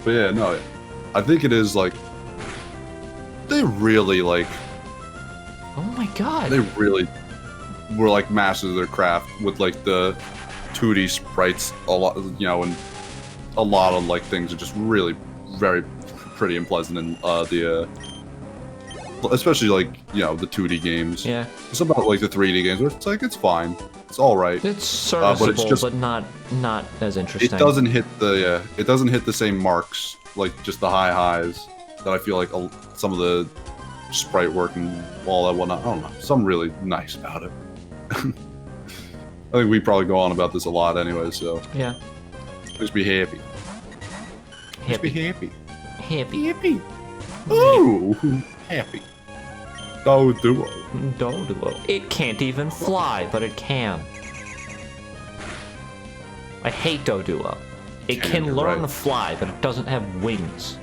B: But yeah, no, I think it is like they really like.
A: Oh my god!
B: They really were like masters of their craft with like the 2D sprites a lot, you know, and a lot of like things are just really very pretty and pleasant in the especially like, you know, the 2D games.
A: Yeah.
B: It's about like the 3D games where it's like it's fine. It's all right.
A: It's serviceable, but not as interesting.
B: It doesn't hit the same marks like just the highs that I feel like some of the sprite work and all that whatnot. I don't know. Something really nice about it. I think we probably go on about this a lot anyway, so
A: yeah.
B: Just be happy.
A: Happy.
B: Just be happy.
A: Happy.
B: Happy. Ooh, happy. Doduo.
A: Doduo. It can't even fly, but it can. I hate Doduo. It can learn to fly, but it doesn't have wings.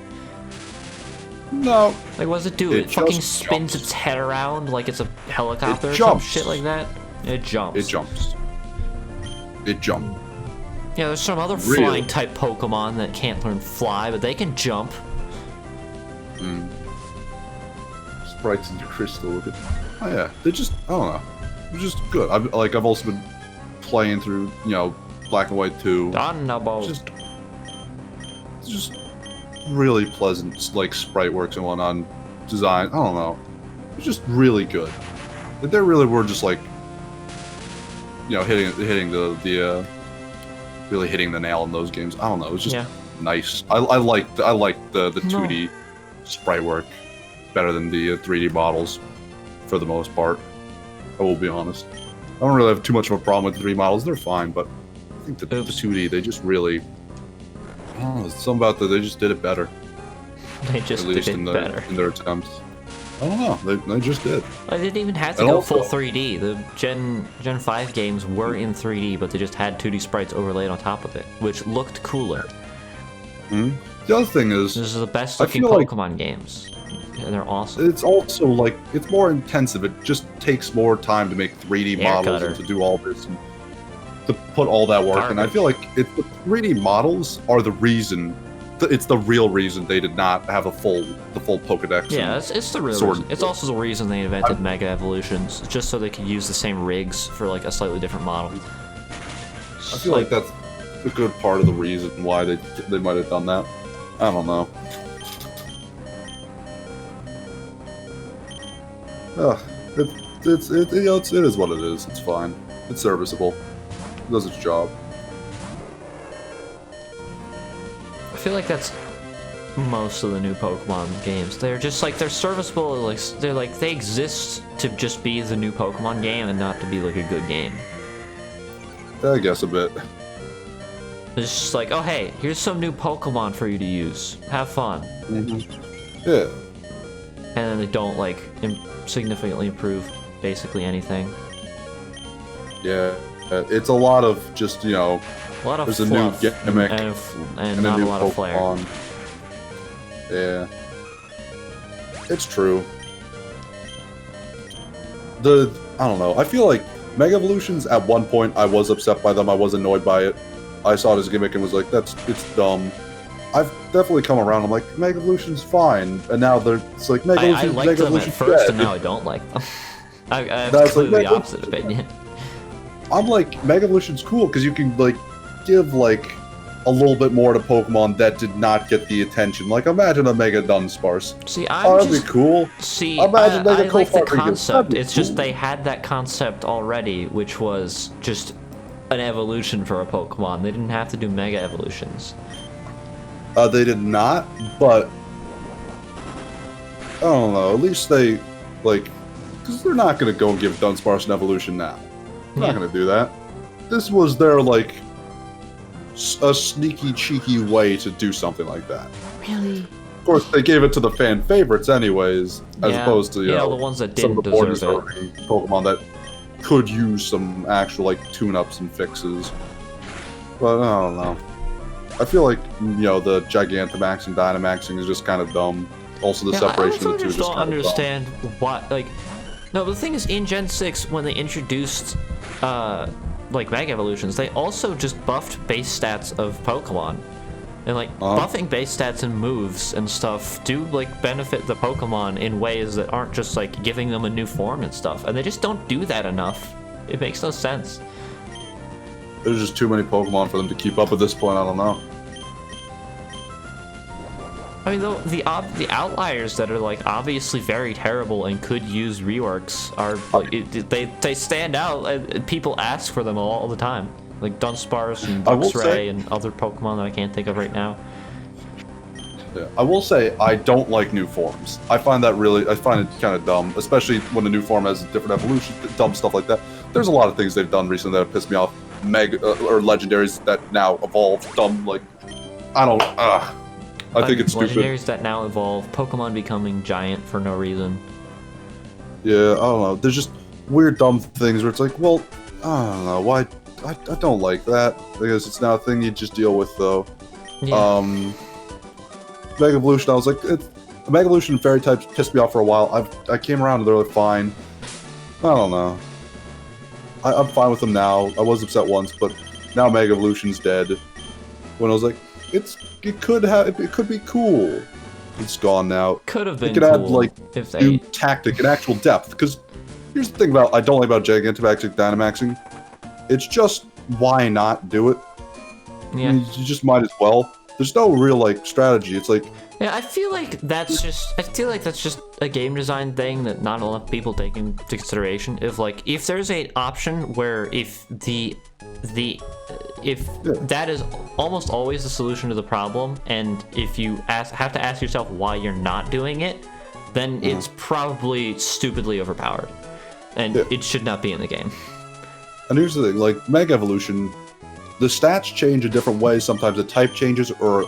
B: No.
A: Like, what does it do? It fucking spins its head around like it's a helicopter or some shit like that? It jumps.
B: It jumps. It jumps.
A: Yeah, there's some other flying type Pokemon that can't learn fly, but they can jump.
B: Sprites into crystal with it. Oh yeah, they just, I don't know. They're just good. I've also been playing through, you know, Black and White 2.
A: Thunderbolt.
B: It's just really pleasant, like, sprite works and whatnot. Design, I don't know. It's just really good. Like, they really were just like, you know, hitting the really hitting the nail in those games. I don't know. It was just nice. I like the 2D sprite work better than the 3D models for the most part. I will be honest. I don't really have too much of a problem with the 3D models. They're fine, but I think the 2D, they just really, I don't know, something about that, they just did it better.
A: They just did it better.
B: In their attempts. I don't know, they just did.
A: I didn't even have to go full 3D. The Gen 5 games were in 3D, but they just had 2D sprites overlaid on top of it, which looked cooler.
B: The other thing is,
A: this is the best looking Pokemon games. And they're awesome.
B: It's also like, it's more intensive. It just takes more time to make 3D models and to do all this and to put all that work. And I feel like the 3D models are the reason. It's the real reason they did not have the full Pokedex.
A: Yeah, it's the real reason. It's also the reason they invented Mega Evolutions, just so they could use the same rigs for like a slightly different model.
B: I feel like that's a good part of the reason why they might have done that. I don't know. It is what it is. It's fine. It's serviceable. It does its job.
A: I feel like that's most of the new Pokemon games. They're just like, they're serviceable. Like they exist to just be the new Pokemon game and not to be like a good game.
B: I guess a bit.
A: It's just like, oh hey, here's some new Pokemon for you to use. Have fun.
B: Yeah.
A: And then they don't like significantly improve basically anything.
B: Yeah, it's a lot of just, you know,
A: there's
B: a new gimmick
A: and not a lot of flair.
B: Yeah, it's true. I don't know. I feel like Mega Evolutions at one point I was upset by them. I was annoyed by it. I saw it as a gimmick and was like, it's dumb. I've definitely come around. I'm like, Mega Evolution's fine, and now it's like Mega Evolution.
A: I liked them at first, and now I don't like them. I have completely the opposite opinion.
B: I'm like, Mega Evolution's cool because you can like give like a little bit more to Pokemon that did not get the attention. Like, imagine a Mega Dunsparce.
A: See,
B: that'd be cool.
A: See, I like the concept. It's just they had that concept already, which was just an evolution for a Pokemon. They didn't have to do Mega Evolutions.
B: They did not, but I don't know. At least they, like, because they're not going to go and give Dunsparce an evolution now. They're not going to do that. This was their, like, a sneaky, cheeky way to do something like that.
A: Really?
B: Of course, they gave it to the fan favorites anyways, as opposed to, you know,
A: the ones that
B: some
A: didn't
B: of the
A: deserve it.
B: Pokemon that could use some actual, like, tune-ups and fixes. But, I don't know. I feel like, you know, the Gigantamax and Dynamaxing is just kind of dumb. Also, the separation of the two is just
A: don't
B: kind
A: understand why, like... No, but the thing is, in Gen 6, when they introduced, like, Mega Evolutions, they also just buffed base stats of Pokemon. And, like, buffing base stats and moves and stuff do, like, benefit the Pokemon in ways that aren't just, like, giving them a new form and stuff. And they just don't do that enough. It makes no sense.
B: There's just too many Pokemon for them to keep up at this point, I don't know.
A: I mean, though, the outliers that are, like, obviously very terrible and could use reworks are, like, they stand out, and people ask for them all the time. Like Dunsparce and Luxray and other Pokemon that I can't think of right now.
B: Yeah, I will say I don't like new forms. I find it kind of dumb, especially when the new form has different evolutions, dumb stuff like that. There's a lot of things they've done recently that have pissed me off. Or legendaries that now evolve, dumb, like, I don't, I think it's stupid.
A: Legendaries that now evolve, Pokemon becoming giant for no reason.
B: Yeah, I don't know. There's just weird, dumb things where it's like, well, I don't know, why? I don't like that, because it's now a thing you just deal with, though.
A: Yeah.
B: Mega Evolution, I was like, Mega Evolution and Fairy types pissed me off for a while. I came around and they're fine. I don't know. I'm fine with them now. I was upset once, but now Mega Evolution's dead. When I was like, it could be cool. It's gone now.
A: Could have been
B: it could
A: cool
B: add, like,
A: if
B: new tactic and actual depth, because here's the thing I don't like about Gigantamax and Dynamaxing. It's just, why not do it?
A: Yeah.
B: I mean, you just might as well. There's no real, like, strategy. It's like...
A: Yeah, I feel like that's just a game design thing that not enough people take into consideration. If there's an option where if that is almost always the solution to the problem, and if you have to ask yourself why you're not doing it, then it's probably stupidly overpowered. And it should not be in the game.
B: And here's the thing, like, Mega Evolution, the stats change a different way. Sometimes the type changes, or,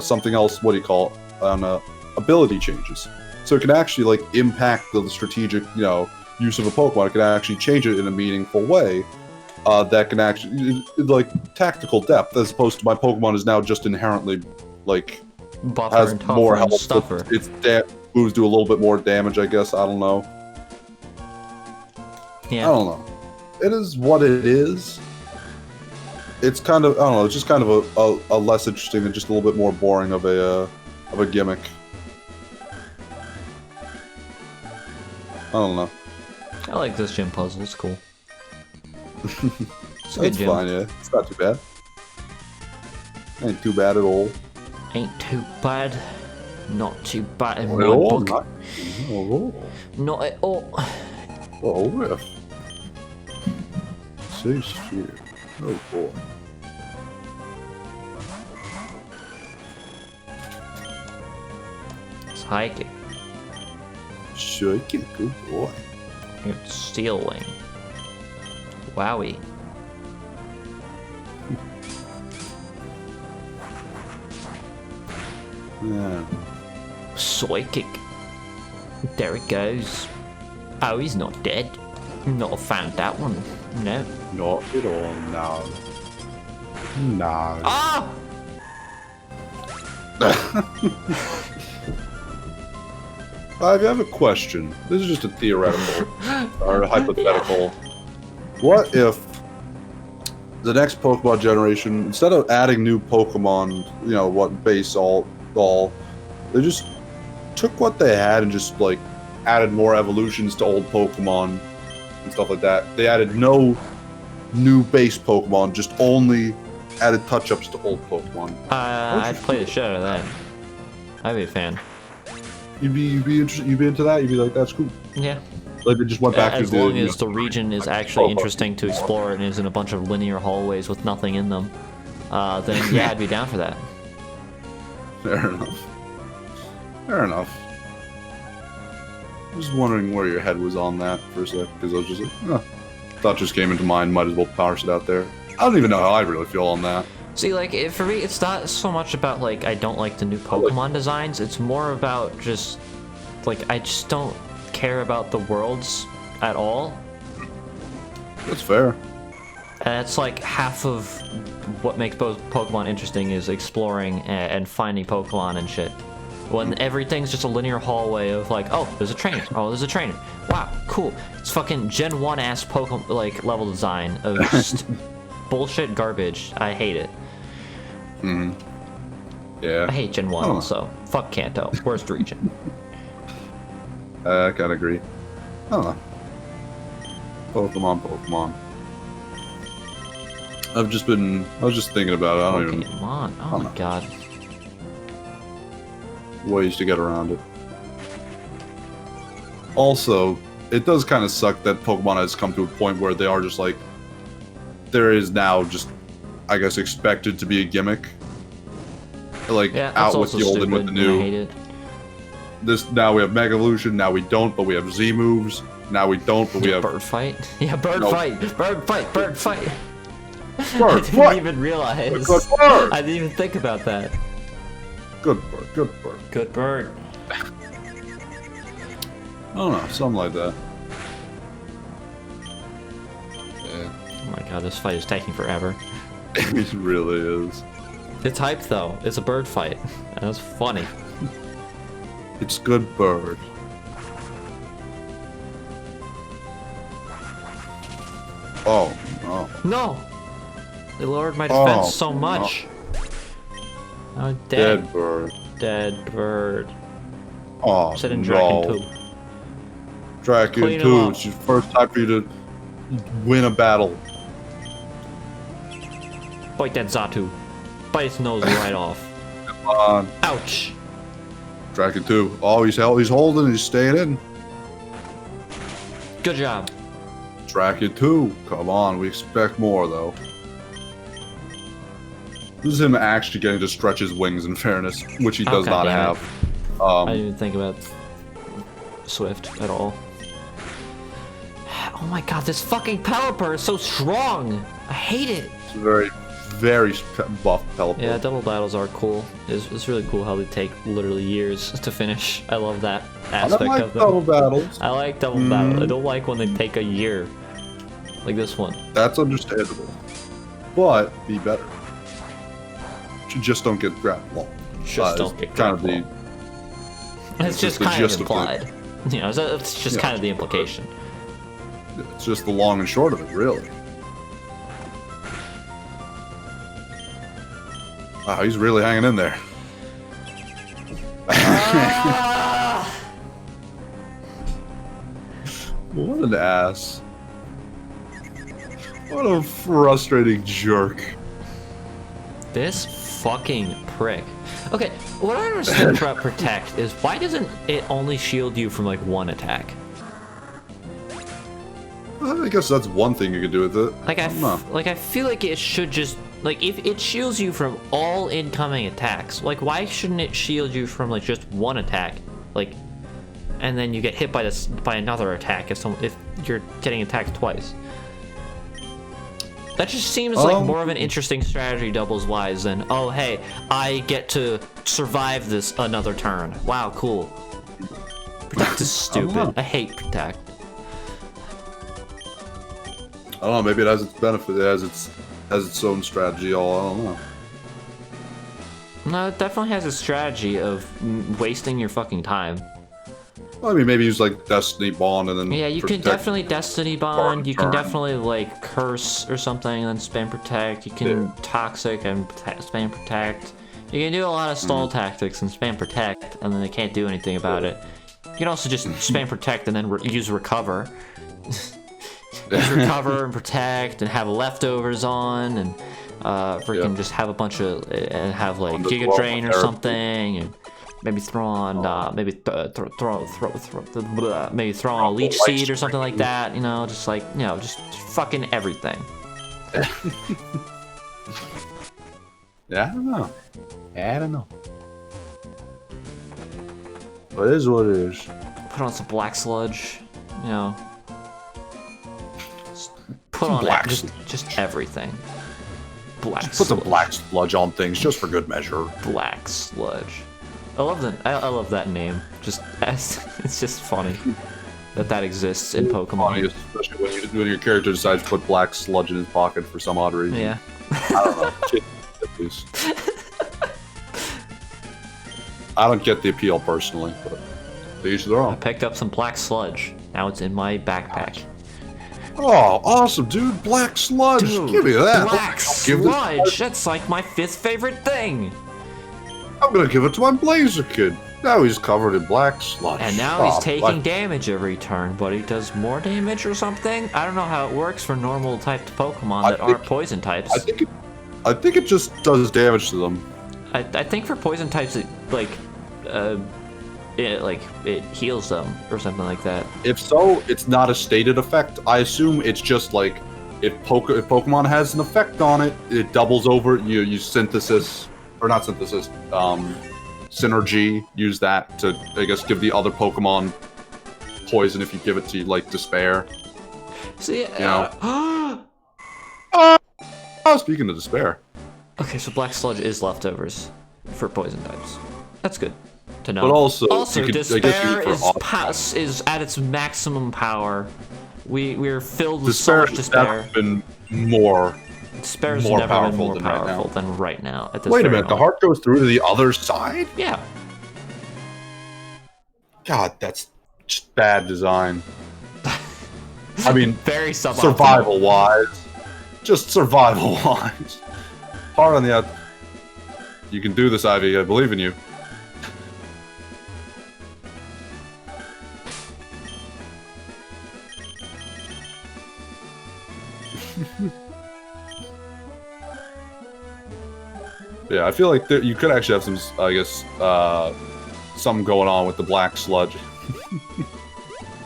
B: something else, what do you call it, ability changes. So it can actually, like, impact the strategic, you know, use of a Pokemon. It can actually change it in a meaningful way that can actually, like, tactical depth, as opposed to my Pokemon is now just inherently, like,
A: buffer
B: has
A: and tougher
B: more
A: and
B: health.
A: stuffer.
B: Its moves do a little bit more damage, I guess. I don't know.
A: Yeah.
B: I don't know. It is what it is. It's kind of, I don't know, it's just kind of a less interesting and just a little bit more boring of a gimmick. I don't know.
A: I like this gym puzzle, it's cool.
B: It's fine, yeah. It's not too bad. Ain't too bad at all.
A: Ain't too bad. Not too bad in my
B: No,
A: book.
B: not at all.
A: Not at all.
B: Oh, yeah. So shit. Oh boy.
A: Psychic.
B: Psychic, good boy.
A: It's Steel Wing. Wowie.
B: Yeah.
A: Psychic. There it goes. Oh, he's not dead. Not found that one. No.
B: Not at all, no. No.
A: Ah!
B: I have a question. This is just a theoretical or a hypothetical. What if the next Pokemon generation, instead of adding new Pokemon, you know, what base all, they just took what they had and just, like, added more evolutions to old Pokemon and stuff like that. They added no new base Pokemon, just only added touch-ups to old Pokemon.
A: I'd play the shit out of that. I'd be a fan.
B: You'd be interested. You'd be into that. You'd be like, that's cool.
A: Yeah.
B: Like they just went back
A: as
B: to
A: long as the region is actually interesting to explore and isn't a bunch of linear hallways with nothing in them, then yeah, I'd be down for that.
B: Fair enough. Fair enough. I was wondering where your head was on that for a sec, because I was just like, thought just came into mind. Might as well parse it out there. I don't even know how I really feel on that.
A: See, like, for me, it's not so much about, like, I don't like the new Pokemon designs. It's more about just, like, I just don't care about the worlds at all.
B: That's fair.
A: And it's like half of what makes Pokemon interesting is exploring and finding Pokemon and shit. When everything's just a linear hallway of like, oh, there's a trainer. Oh, there's a trainer. Wow, cool. It's fucking Gen 1 ass Pokemon like level design of just bullshit garbage. I hate it.
B: Yeah.
A: I hate Gen 1, so fuck Kanto. Worst region.
B: I kind of agree. I don't know. Pokemon. I was just thinking about it. I don't even.
A: Pokemon. Oh my god.
B: Ways to get around it. Also, it does kind of suck that Pokemon has come to a point where they are just like, there is now just, I guess, expected to be a gimmick. Like,
A: yeah,
B: out with the old and with the new.
A: I hate it.
B: Now we have Mega Evolution, now we don't, but we have Z moves. Now we don't, but we have
A: Bird Fight. Yeah, Bird Fight. Bird Fight. Bird Fight.
B: Bird,
A: I didn't even realize.
B: Good bird.
A: I didn't even think about that.
B: Good bird. Good bird.
A: Good bird.
B: I don't know, something like that. Yeah.
A: Oh my god, this fight is taking forever.
B: It really is.
A: It's hype though. It's a bird fight. And it's funny.
B: It's good bird. Oh, no.
A: No! They lowered my defense so much. No. Oh,
B: Dead bird.
A: Dead bird.
B: Oh,
A: Sit in
B: no.
A: Dragon 2.
B: Dragon 2, it's your first time for you to win a battle.
A: Bite that Zatu. Bite his nose right off.
B: Come on.
A: Ouch.
B: Dragon 2. Oh, he's holding, he's staying in.
A: Good job.
B: Dragon 2. Come on, we expect more, though. This is him actually getting to stretch his wings, in fairness, which he does not have.
A: I didn't even think about Swift at all. Oh my god, this fucking Pelipper is so strong! I hate it!
B: It's a very, very buff Pelipper.
A: Yeah, double battles are cool. It's really cool how they take literally years to finish. I love that aspect
B: I like
A: of them.
B: double battles.
A: I like double battles. I don't like when they take a year. Like this one.
B: That's understandable. But, be better. You just don't get grabbed long.
A: Just don't get
B: kind
A: grabbed
B: of
A: the... It's just kind of implied. You know, it's just kind of the implication.
B: It's just the long and short of it, really. Wow, he's really hanging in there. What an ass. What a frustrating jerk.
A: This fucking prick. Okay, what I understand about Protect is why doesn't it only shield you from like one attack?
B: I guess that's one thing you could do with it.
A: Like I feel like it should just like if it shields you from all incoming attacks, like why shouldn't it shield you from like just one attack, like, and then you get hit by another attack if you're getting attacked twice. That just seems like more of an interesting strategy doubles wise than, oh hey, I get to survive this another turn. Wow, cool. Protect is stupid. I hate Protect.
B: I don't know, maybe it has its benefit, it has its own strategy, I don't know.
A: No, it definitely has a strategy of wasting your fucking time.
B: Well, I mean, maybe use like Destiny Bond and then...
A: Yeah, you can definitely Destiny Bond, you can definitely like Curse or something and then spam Protect, you can Toxic and spam Protect. You can do a lot of stall tactics and spam Protect and then they can't do anything about it. You can also just spam Protect and then use Recover. Use Recover and Protect and have leftovers on and freaking just have a bunch of and have like Giga Drain or something and maybe throw on maybe throw on a Leech Seed or something like that, you know, just like, you know, just fucking everything.
B: Yeah, I don't know. What is what it is.
A: Put on some Black Sludge, you know. Put on just everything. Black
B: Just put some black sludge on things just for good measure.
A: Black sludge. I love that. I love that name. It's just funny that exists in Pokemon.
B: Funny, especially when your character decides to put black sludge in his pocket for some odd reason.
A: Yeah.
B: I don't know. At least. I don't get the appeal personally, but to each their
A: I
B: own.
A: picked up some black sludge. Now it's in my backpack.
B: Oh, awesome, dude! Black sludge.
A: Dude,
B: Give me that.
A: Black sludge. That's like my 5th favorite thing.
B: I'm gonna give it to my Blazer Kid. Now he's covered in black sludge.
A: And now he's taking damage every turn, but he does more damage or something? I don't know how it works for normal typed Pokemon that aren't poison types.
B: I think it just does damage to them.
A: I think for poison types it it heals them or something like that.
B: If so, it's not a stated effect. I assume it's just like if Pokemon has an effect on it, it doubles over. You use synthesis, or not synthesis, synergy. Use that to, I guess, give the other Pokemon poison if you give it to like despair.
A: See,
B: you know. Speaking of despair.
A: Okay, so black sludge is leftovers for poison types. That's good to know.
B: But also
A: despair is at its maximum power. We're filled with so much despair.
B: Despair been more.
A: Despair's never been more powerful than right now. At this
B: Wait a minute, the heart goes through to the other side?
A: Yeah.
B: God, that's just bad design. I mean,
A: very
B: survival-wise. Just survival-wise. Hard on the out. You can do this, Ivy. I believe in you. Yeah, I feel like you could actually have some, I guess, something going on with the black sludge.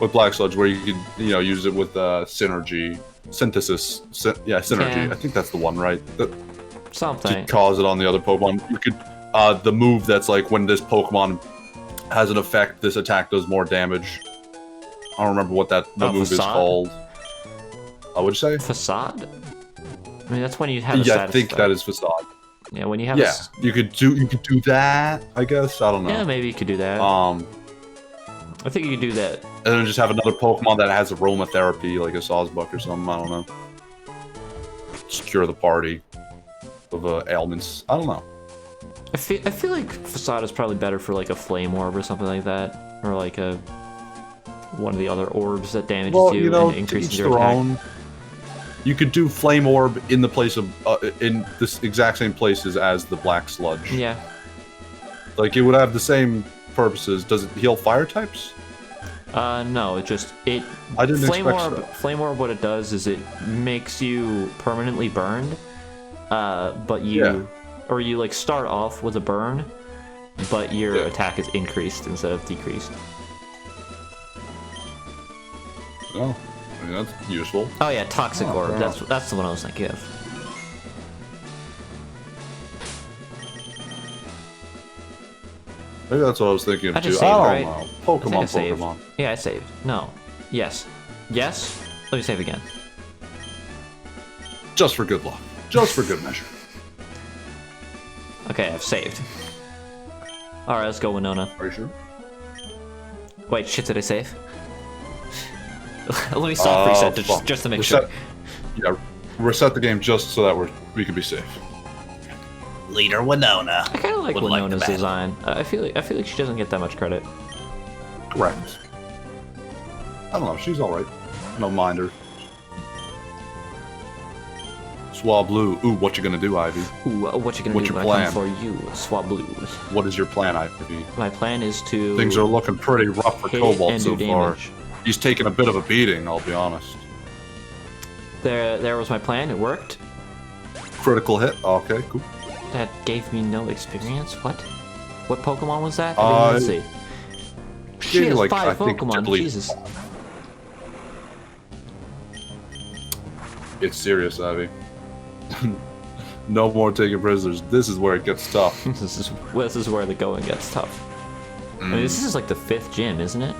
B: With black sludge, where you could, use it with synergy, synthesis. Synergy. Yeah. I think that's the one, right?
A: Something.
B: To cause it on the other Pokemon. You could, the move that's like when this Pokemon has an effect, this attack does more damage. I don't remember what the move is called. What'd you say?
A: Facade? I mean, that's when you have a
B: I think that is Facade.
A: Yeah, when you have
B: you could do that, I guess. I don't know.
A: Yeah, maybe you could do that. I think you could do that.
B: And then just have another Pokemon that has aromatherapy, like a Sawsbuck or something, I don't know. Just cure the party of ailments. I don't know.
A: I feel like Facade is probably better for like a Flame Orb or something like that. Or like one of the other orbs that damages you and increases your attack.
B: You could do Flame Orb in the place of in this exact same places as the Black Sludge.
A: Yeah.
B: Like it would have the same purposes. Does it heal fire types?
A: No, I didn't expect so. Flame Orb, what it does is it makes you permanently burned, but you like start off with a burn, but your attack is increased instead of decreased.
B: Oh. I mean, that's useful.
A: Oh yeah, Toxic Orb. That's the one I was thinking of.
B: Maybe that's what I was thinking of too.
A: Saved,
B: I don't know. Pokemon.
A: Yeah, I saved. No. Yes. Yes? Let me save again.
B: Just for good luck. Just for good measure.
A: Okay, I've saved. Alright, let's go, Winona.
B: Are you sure?
A: Wait, shit, did I save? Let me soft reset just to make sure.
B: Yeah, reset the game just so that we can be safe.
C: Leader Winona.
A: I kind of like Winona's design. I feel like she doesn't get that much credit.
B: Correct. I don't know. She's all right. I don't mind her. Swablu. Ooh, what you gonna do, Ivy?
A: Ooh, what you gonna do when I come for you, Swablu?
B: What is your plan, Ivy?
A: My plan is to.
B: Things are looking pretty rough for Cobalt so far. He's taken a bit of a beating, I'll be honest.
A: There was my plan. It worked.
B: Critical hit. Okay, cool.
A: That gave me no experience. What? What Pokemon was that? I didn't even see. She has like, 5 Pokemon. Jesus.
B: It's serious, Ivy. No more taking prisoners. This is where it gets tough.
A: This is where the going gets tough. I mean, this is like the 5th gym, isn't it?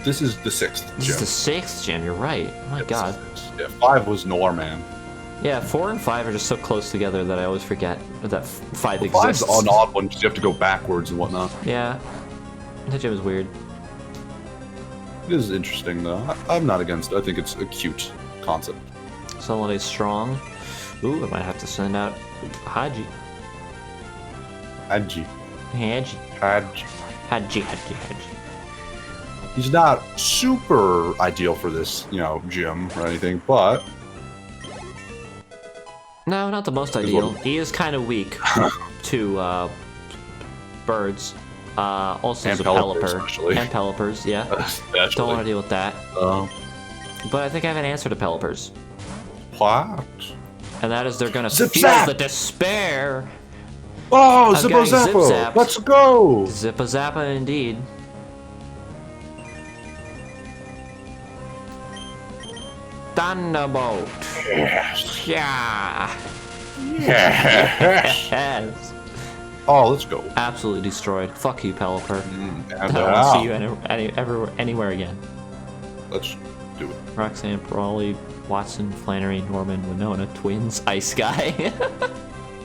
B: This is the 6th gym.
A: This is the 6th gym, you're right. Oh my god.
B: Yeah, 5 was Norman.
A: Yeah, 4 and 5 are just so close together that I always forget that 5
B: Five's
A: exists.
B: an odd one because you have to go backwards and whatnot.
A: Yeah, that gym is weird.
B: It is interesting though. I'm not against it. I think it's a cute concept.
A: Somebody's strong. Ooh, I might have to send out Haji.
B: Haji.
A: Haji.
B: Haji.
A: Haji.
B: He's not super ideal for this, gym or anything, but
A: No, not the most ideal. He is kind of weak to birds. Also, he's a Pelipper. And Pelipers, yeah. Don't want to deal with that. But I think I have an answer to Pelipers.
B: What?
A: And that is they're gonna
B: Zip
A: feel
B: zap!
A: the despair.
B: Oh,
A: of
B: Zippo
A: getting
B: Zappo!
A: zip-zapped.
B: Let's go!
A: Zippa Zappa indeed. Thunderbolt.
B: Yes.
A: Yeah.
B: Yes.
A: Yes.
B: Oh, let's go.
A: Absolutely destroyed. Fuck you, Pelipper. I
B: And
A: don't want to see you anywhere again.
B: let's do it.
A: Roxanne, Brawley, Watson, Flannery, Norman, Winona, twins, Ice Guy.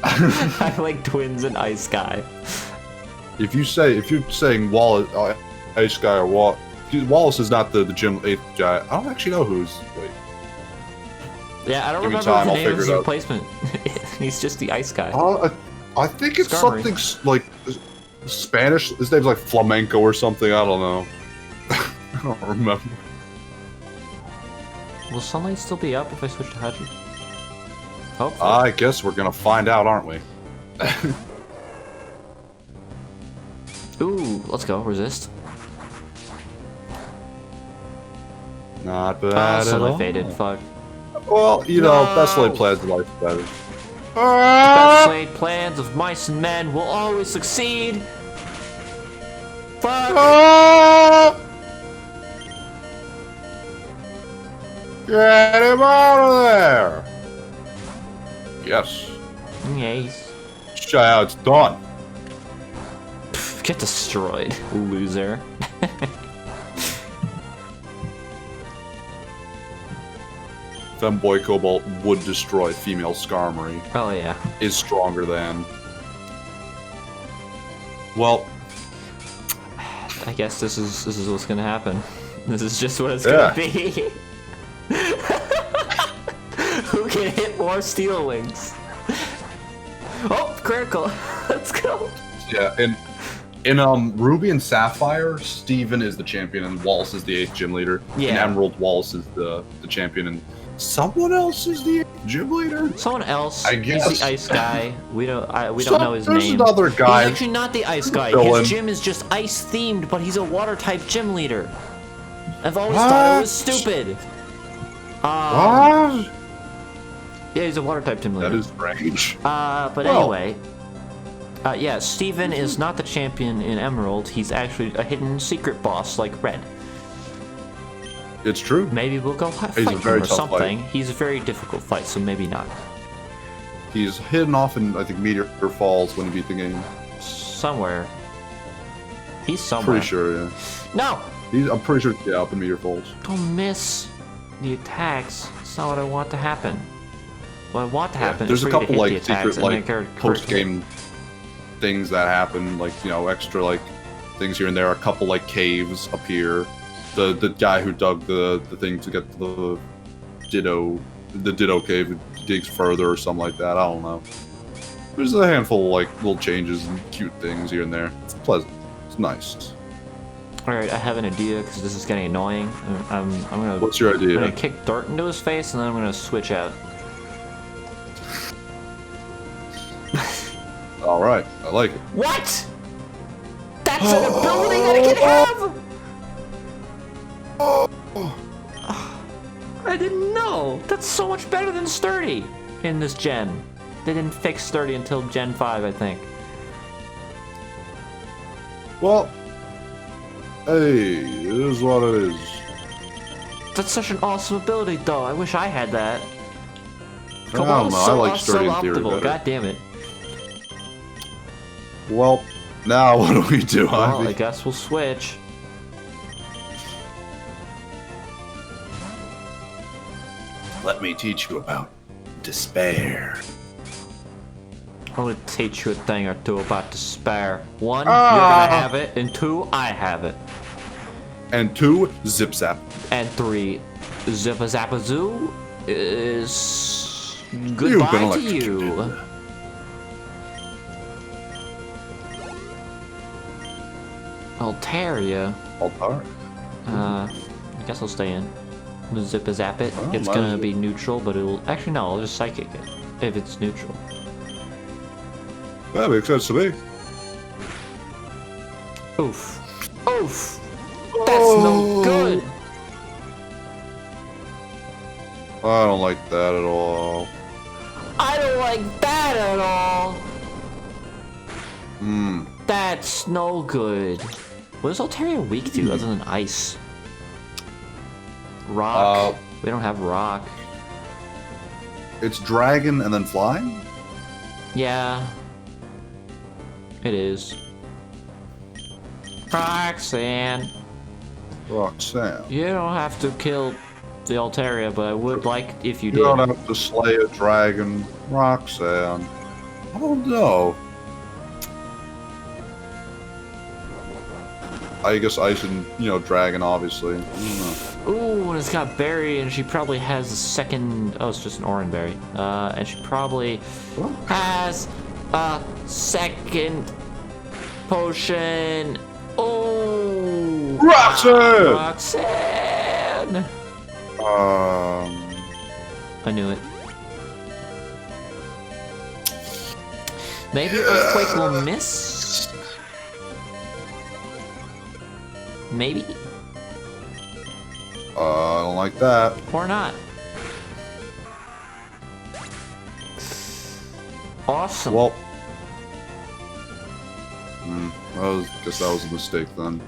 A: I like twins and Ice Guy.
B: If you're saying Wallace, Ice Guy or Wallace is not the gym 8th guy. I don't actually know who's. Wait.
A: Yeah, I don't
B: Give me
A: remember
B: time,
A: the
B: I'll
A: name of
B: figure
A: his
B: it out.
A: replacement. He's just the Ice Guy.
B: I think it's
A: Skarmory.
B: something like Spanish. His name's like Flamenco or something. I don't know. I don't remember.
A: Will sunlight still be up if I switch to Haji? Hopefully.
B: I guess we're gonna find out, aren't we?
A: Ooh, let's go. Resist.
B: Not bad at
A: Sunlight
B: all.
A: faded. Fuck.
B: Well, best laid plans of life better.
A: Best laid plans of mice and men will always succeed. Fuck.
B: Get him out of there! Yes.
A: Yes.
B: Child's done.
A: Get destroyed, loser.
B: Femboy Cobalt would destroy female Skarmory.
A: Oh yeah.
B: Is stronger than. Well,
A: I guess this is what's gonna happen. This is just what it's gonna be. Who can hit more Steel Wings? Oh, critical. Let's go.
B: yeah, in Ruby and Sapphire, Steven is the champion and Wallace is the 8th gym leader.
A: Yeah.
B: In Emerald, Wallace is the champion and someone else is the 8th gym leader?
A: Someone else.
B: I
A: He's
B: guess.
A: the Ice Guy. We don't know his
B: There's
A: name.
B: another guy.
A: He's actually not the Ice Guy.
B: Villain.
A: His gym is just ice themed, but he's a water type gym leader. I've always thought it was stupid.
B: What?
A: Yeah, he's a water type gym leader.
B: That is strange.
A: But
B: Well.
A: anyway. Yeah, Steven is not the champion in Emerald. He's actually a hidden secret boss like Red.
B: It's true.
A: Maybe we'll go fight
B: He's a
A: him
B: very
A: or
B: tough
A: something. He's a very difficult fight, so maybe not.
B: He's hidden off in, I think, Meteor Falls when he beat the game.
A: Somewhere. He's somewhere.
B: Pretty sure, yeah.
A: No!
B: I'm pretty sure, yeah, up in Meteor Falls.
A: Don't miss the attacks. It's not what I want to happen. What I want to happen
B: There's
A: is
B: a
A: for you to
B: couple,
A: hit the
B: like,
A: attacks
B: secret,
A: and
B: like,
A: make her
B: post-game things that happen, like, extra, like, things here and there. A couple, like, caves appear. The guy who dug the thing to get the Ditto cave digs further or something like that. I don't know. There's a handful of, like, little changes and cute things here and there. It's pleasant. It's nice.
A: Alright, I have an idea because this is getting annoying. I'm gonna.
B: What's your idea?
A: I'm gonna kick dirt into his face and then I'm gonna switch out.
B: Alright, I like it.
A: What? That's an ability that I can have! I didn't know! That's so much better than Sturdy in this gen. They didn't fix Sturdy until Gen 5, I think.
B: Well, hey, it is what it is.
A: That's such an awesome ability, though. I wish I had that.
B: I don't know, I like Sturdy in theory
A: optimal.
B: better.
A: God damn it.
B: Well, now what do we do,
A: Well,
B: Ivy?
A: I guess we'll switch.
C: Let me teach you about
B: despair.
A: I'm gonna teach you a thing or two about despair. One, you're gonna have it, and two, I have it.
B: And 2, zip zap.
A: And 3, Zippa Zappa Zoo is
B: You've
A: goodbye
B: been
A: to
B: electrocuted.
A: you. Altaria.
B: Altar.
A: I guess I'll stay in. Zippa Zap it.
B: Oh,
A: It's
B: might
A: gonna
B: as well.
A: be neutral, but it'll actually no. I'll just psychic it if it's neutral.
B: That makes sense to me.
A: Oof. Oof. That's no good.
B: I don't like that at all.
A: I don't like that at all.
B: Hmm.
A: That's no good. What is Altaria weak to other than ice? Rock. We don't have rock.
B: It's dragon and then flying?
A: Yeah. It is. Roxanne.
B: Roxanne.
A: You don't have to kill the Altaria, but I would like if you
B: You
A: did.
B: don't have to slay a dragon, Roxanne. I don't know. I guess ice and, dragon, obviously. I don't know.
A: Ooh, and it's got berry, and she probably has a second. Oh, it's just an orange berry. And she probably
B: What?
A: has a second potion. Oh,
B: Roxanne!
A: Roxanne! I knew it. Maybe Earthquake will miss? Maybe?
B: I don't like that.
A: Or not. Awesome.
B: Well, guess that was a mistake then.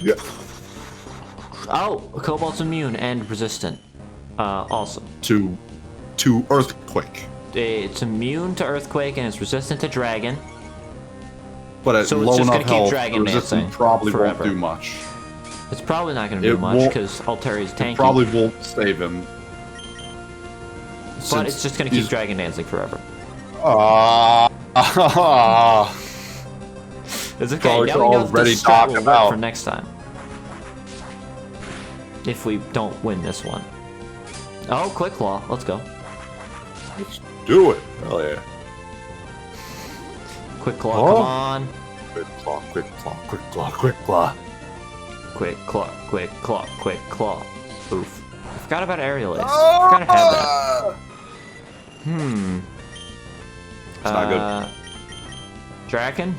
B: Yeah.
A: Oh, Cobalt's immune and resistant. Awesome.
B: To earthquake,
A: It's immune to Earthquake and it's resistant to Dragon.
B: but at
A: So it's
B: low
A: just
B: enough
A: gonna keep
B: health,
A: dragon
B: resistance
A: dancing
B: probably
A: forever.
B: won't do much.
A: It's probably not going to do
B: It
A: much
B: won't-
A: because Altaria's tanky.
B: Probably won't save him.
A: But it's just going to keep Dragon Dancing forever. It's okay.
B: So
A: Now
B: it's
A: we know that
B: already
A: this strat
B: talked
A: will work
B: about.
A: for next time. If we don't win this one. Oh, Quick Claw. Let's go.
B: Let's do it. Hell yeah.
A: Quick Claw,
B: Oh.
A: come on.
B: Quick claw, quick claw, quick claw, quick claw.
A: Quick Claw, Quick Claw, Quick Claw. Oof. I forgot about Aerial Ace. I forgot to have that.
B: It's not good.
A: Draken?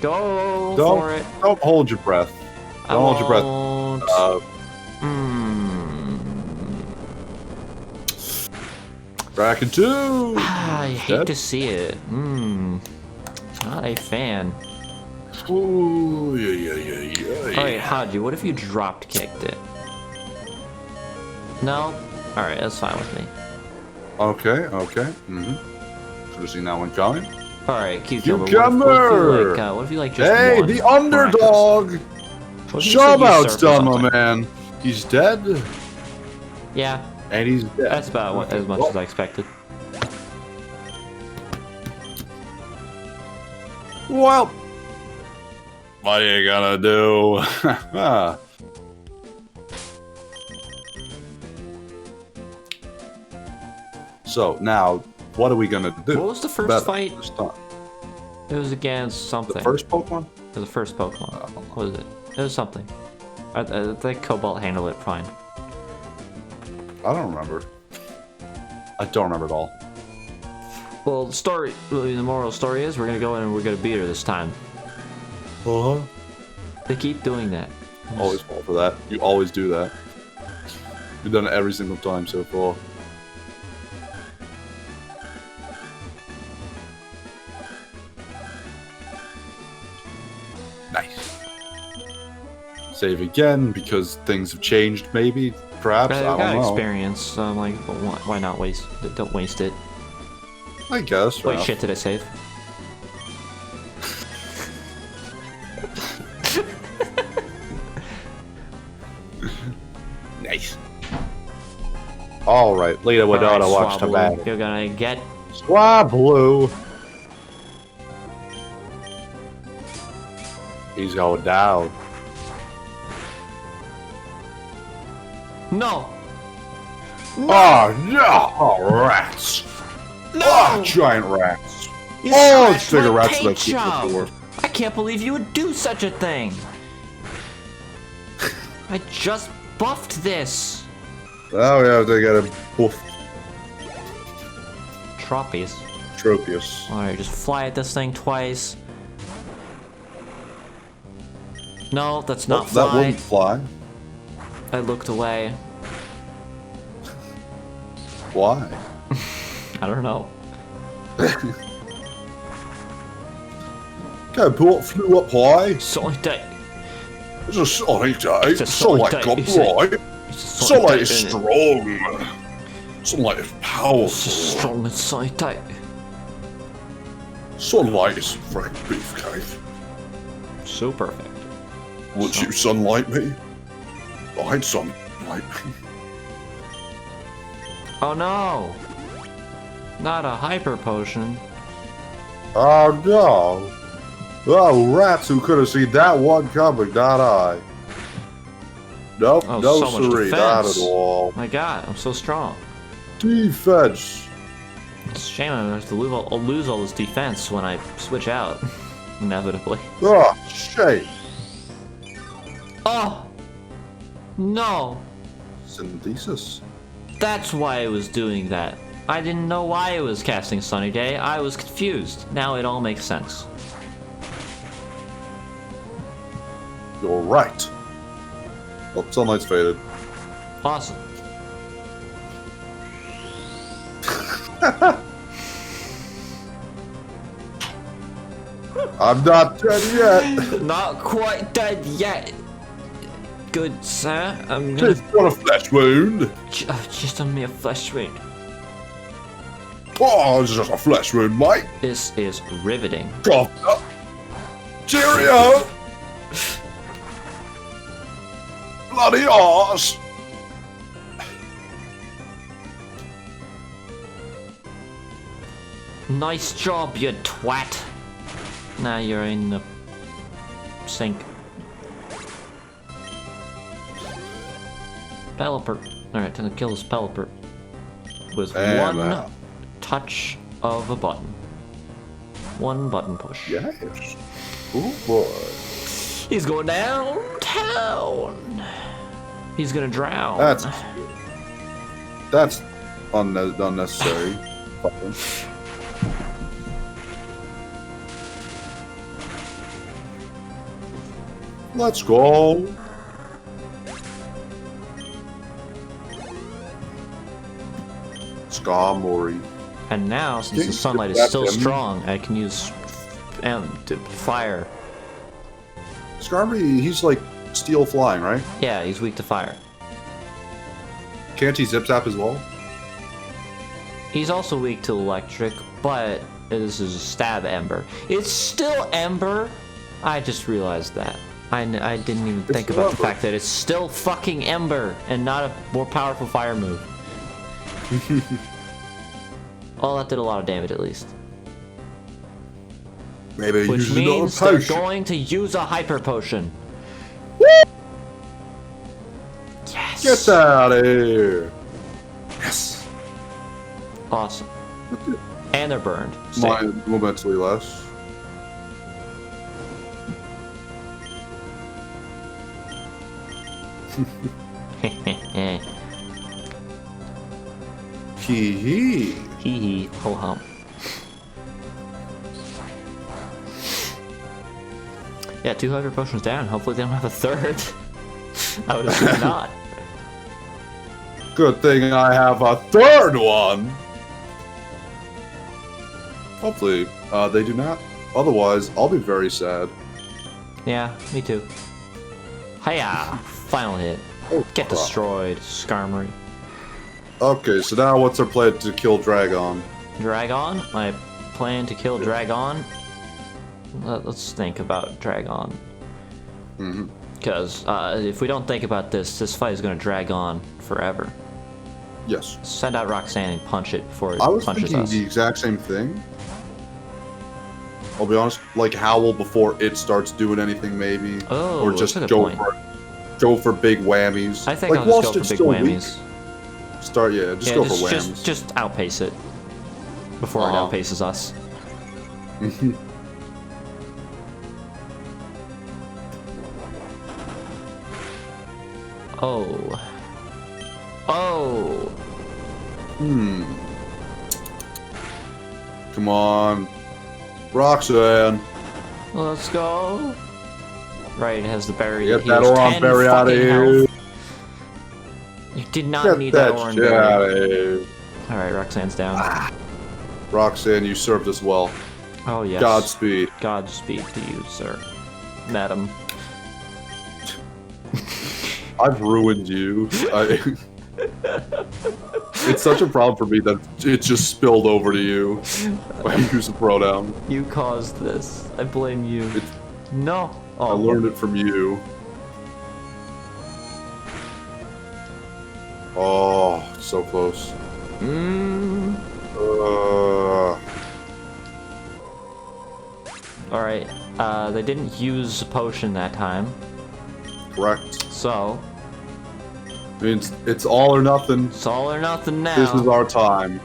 A: Go
B: Don't-
A: for it.
B: Don't hold your breath.
A: I
B: Don't hold your breath.
A: won't.
B: Dragon 2!
A: I hate
B: Dead?
A: to see it. Not a fan.
B: Ooh, yeah.
A: Alright, Haji, what if you dropped kicked it? No? Alright, that's fine with me.
B: Okay. Mm-hmm. Should have seen that one coming.
A: Alright, Cucumber.
B: Cucumber!
A: What if you like just
B: Hey,
A: won
B: the underdog!
A: miraculously? What if you
B: Show
A: just, like,
B: about
A: usurp or
B: done, my
A: something?
B: man. He's dead,
A: Yeah,
B: and he's dead.
A: that's about as much as I expected.
B: Well, what are you gonna do? So now, what are we gonna do?
A: What was the first
B: Better
A: fight?
B: this time.
A: It was against something.
B: The first Pokemon?
A: It was the first Pokemon. What was it? It was something. I think Cobalt handled it fine.
B: I don't remember. I don't remember at all.
A: Well, the moral of the story is we're gonna go in and we're gonna beat her this time.
B: Uh-huh.
A: They keep doing that.
B: Always fall for that. You always do that. You've done it every single time so far. Nice. Save again because things have changed, maybe? Perhaps?
A: I
B: I
A: got
B: don't know.
A: experience, so I'm like, well, why not waste? Don't waste it.
B: I guess.
A: Wait,
B: Ralph.
A: shit, did I save?
B: Nice. Alright, Leader Winona
A: Alright,
B: wants to
A: Swablu,
B: battle.
A: you're gonna get...
B: Swablu! He's going down.
A: No!
B: Oh, no! Oh, rats!
A: No!
B: Oh, giant rats!
A: You
B: Oh,
A: scratched
B: bigger
A: my
B: rats
A: paint
B: than I've seen
A: job.
B: before.
A: I can't believe you would do such a thing! I just buffed this!
B: Now we have to get a boof.
A: Troppies.
B: Tropius.
A: Alright, just fly at this thing twice. No, that's not
B: That
A: fly.
B: wouldn't fly.
A: I looked away.
B: Why?
A: I don't know.
B: Catapult flew up high.
A: Sonic Day.
B: It's a Sonic Day.
A: It's a Sonic
B: Sunlight
A: Day,
B: got
A: is it?
B: bright.
A: It's a
B: Sunlight
A: Day,
B: is
A: isn't it?
B: strong. Sunlight is
A: It's
B: powerful.
A: as strong as Sonic Day.
B: Sunlight is fresh beefcake.
A: So perfect.
B: Would you sunlight me? I'd sunlight me.
A: Oh no! Not a hyper potion.
B: Oh no! Oh, rats who could have seen that one coming, not I. Nope,
A: Oh,
B: no
A: so much
B: siree, not
A: defense.
B: at all.
A: My god, I'm so strong.
B: Defense!
A: It's a shame I'm gonna have to lose all this defense when I switch out. Inevitably.
B: Oh, shame.
A: Oh! No!
B: Synthesis.
A: That's why I was doing that. I didn't know why I was casting Sunny Day. I was confused. Now it all makes sense.
B: You're right. Oh, sunlight's faded.
A: Awesome.
B: I'm not dead yet.
A: Not quite dead yet. Good sir, I'm gonna...
B: Just got a flesh wound.
A: Just a mere flesh wound.
B: Oh, it's just a flesh wound, mate.
A: This is riveting.
B: Cough up. Cheerio. Bloody arse.
A: Nice job, you twat. Now you're in the sink. Pelipper. Alright, time to kill this Pelipper. With
B: And
A: one
B: out.
A: touch of a button. One button push.
B: Yes. Oh boy.
A: He's going downtown. He's gonna drown.
B: That's unnecessary. Fucking. Let's go. Skarmory.
A: And now, since the
B: Didn't
A: sunlight
B: you
A: is still
B: get him?
A: strong, I can use fire.
B: Skarmory, he's like steel flying, right?
A: Yeah, he's weak to fire.
B: Can't he zip zap as well?
A: He's also weak to electric, but this is a stab ember. It's still ember. I just realized that. I didn't even think
B: still
A: about the
B: Ember.
A: fact that it's still fucking ember and not a more powerful fire move. Oh, that did a lot of damage at least.
B: Maybe
A: Which
B: use another
A: means they're
B: potion.
A: going to use a hyper potion. Yes.
B: Get out of here. Yes.
A: Awesome. And they're burned. Stay.
B: Mine momentally less. Hee hee.
A: Hee hee, ho hum. Yeah, 2 hyper potions down. Hopefully they don't have a third. I would assume not.
B: Good thing I have a third one. Hopefully, they do not. Otherwise, I'll be very sad.
A: Yeah, me too. Hiya! Final hit.
B: Oh,
A: Get
B: crap.
A: destroyed, Skarmory.
B: Okay, so now what's our plan to kill Dragon?
A: Dragon? My plan to kill Dragon? Let's think about Dragon. Because if we don't think about this, this fight is going to drag on forever.
B: Yes.
A: Send out Roxanne and punch it before it
B: I was
A: punches
B: thinking
A: us.
B: the exact same thing. I'll be honest, like Howl before it starts doing anything, maybe.
A: Oh,
B: or just
A: that's a good
B: go for big whammies.
A: I think
B: like,
A: I'll just
B: whilst
A: go
B: it's
A: for big
B: still
A: whammies.
B: Weak, start, yeah, just go for whammies.
A: Just outpace it before it outpaces us. Oh. Oh.
B: Come on. Roxanne.
A: Let's go. Right, it has the berry.
B: Get that orange berry out of here.
A: You did not need that orange
B: shit out
A: berry.
B: of here.
A: Alright, Roxanne's down.
B: Roxanne, you served us well.
A: Oh, yes.
B: Godspeed.
A: Godspeed to you, sir. Madam.
B: I've ruined you. It's such a problem for me that it just spilled over to you. I use a pronoun.
A: You caused this. I blame you. No. Oh.
B: I learned it from you. Oh, so close.
A: Alright, they didn't use a potion that time.
B: Correct.
A: So...
B: means it's all or nothing.
A: It's all or nothing now.
B: This is our time.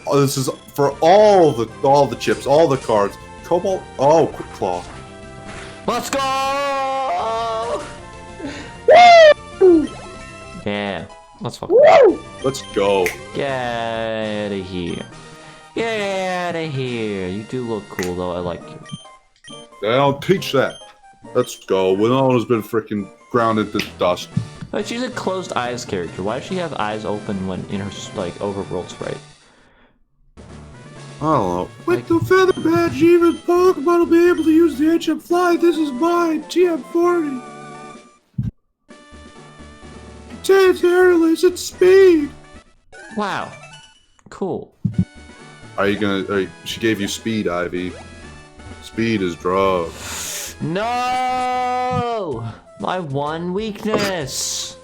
B: Oh, this is for all the chips, all the cards. Cobalt. Oh, Quick Claw.
A: Let's go! Yeah. Let's fuck.
B: Let's go.
A: Get out of here. Get out of here. You do look cool though. I like you.
B: I don't teach that. Let's go. Winona's been freaking grounded to dust.
A: But she's a closed eyes character. Why does she have eyes open when in her like overworld sprite?
B: I don't know. With the feather badge, even Pokemon will be able to use the HM Fly. This is mine, TM40. It's hairless, it's speed.
A: Wow. Cool.
B: Are you gonna? She gave you speed, Ivy. Speed is drug.
A: No! My one weakness.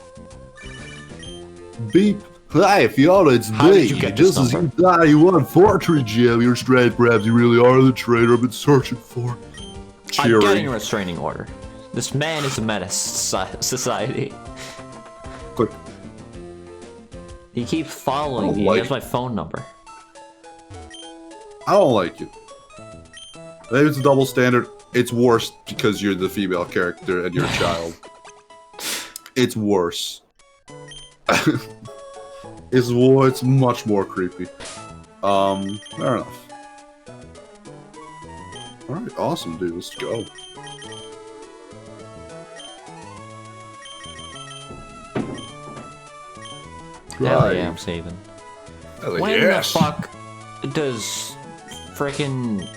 B: Beep. Hi, Fiona, it's
A: How did you
B: me.
A: get
B: Just
A: this
B: as you
A: number?
B: thought you won Fortune Gem, you're straight. Perhaps you really are the traitor I've been searching for.
A: I'm
B: Cheering.
A: getting a restraining order. This man is a menace society.
B: Quick.
A: He keeps following
B: don't
A: me.
B: like
A: He has my phone number.
B: I don't like it. Maybe it's a double standard. It's worse because you're the female character and you're a child. It's worse. It's much more creepy. Fair enough. Alright, awesome, dude. Let's go.
A: Hell yeah, I'm saving.
B: Hell
A: When
B: yes.
A: the fuck does frickin'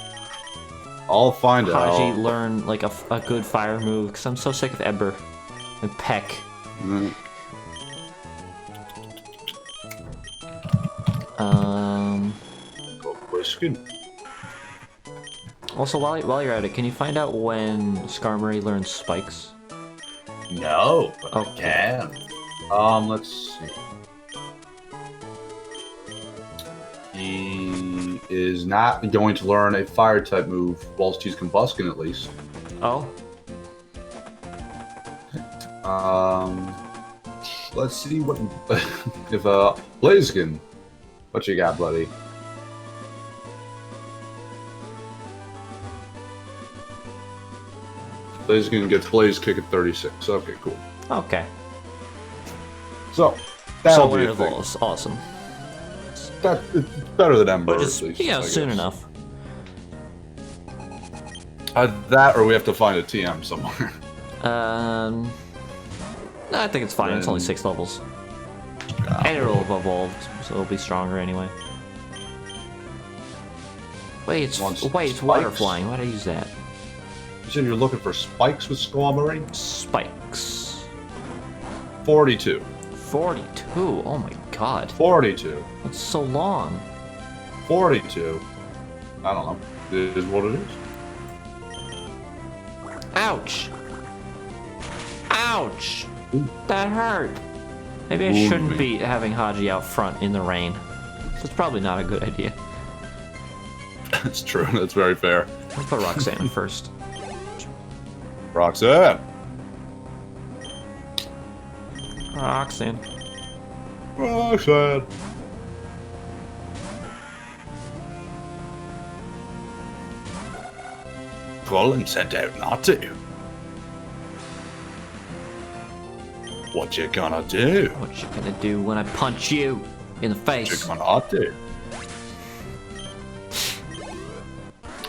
B: I'll find
A: Haji
B: out.
A: learn like a good fire move? Because I'm so sick of Ember and Peck.
B: Mm. Go Briskin.
A: Also, while you're at it, can you find out when Skarmory learns spikes?
C: No, but I
A: Okay.
C: can.
B: Let's see. He is not going to learn a fire type move whilst he's combusting, at least.
A: Oh,
B: Let's see what if Blaziken. What you got, buddy? Blaziken gets Blaze Kick at 36. Okay, cool.
A: okay.
B: So that'll
A: So
B: be
A: it
B: a thing.
A: evolves. Awesome.
B: It's better than Ember,
A: But just,
B: at least,
A: yeah,
B: I
A: soon
B: guess.
A: enough.
B: That, or we have to find a TM somewhere.
A: No, I think it's fine. It's only
B: Then-
A: 6 levels. And it'll have evolved, so it'll be stronger anyway. Wait, it's
B: Wants
A: water
B: spikes?
A: flying. Why'd I use that?
B: You said you're looking for spikes with Skarmory?
A: Spikes.
B: 42.
A: 42. Oh my god.
B: 42.
A: That's so long.
B: 42. I don't know. It is what it is.
A: Ouch. Ouch.
B: Ooh.
A: That hurt. Maybe I
B: Wound
A: shouldn't
B: me.
A: be having Haji out front in the rain. It's probably not a good idea.
B: It's true. That's very fair.
A: Let's put Roxanne first.
B: Roxanne.
A: Roxanne.
B: Roxanne. Colin sent out not to. What you gonna do?
A: What you gonna do when I punch you in the
B: What you
A: face?
B: gonna do?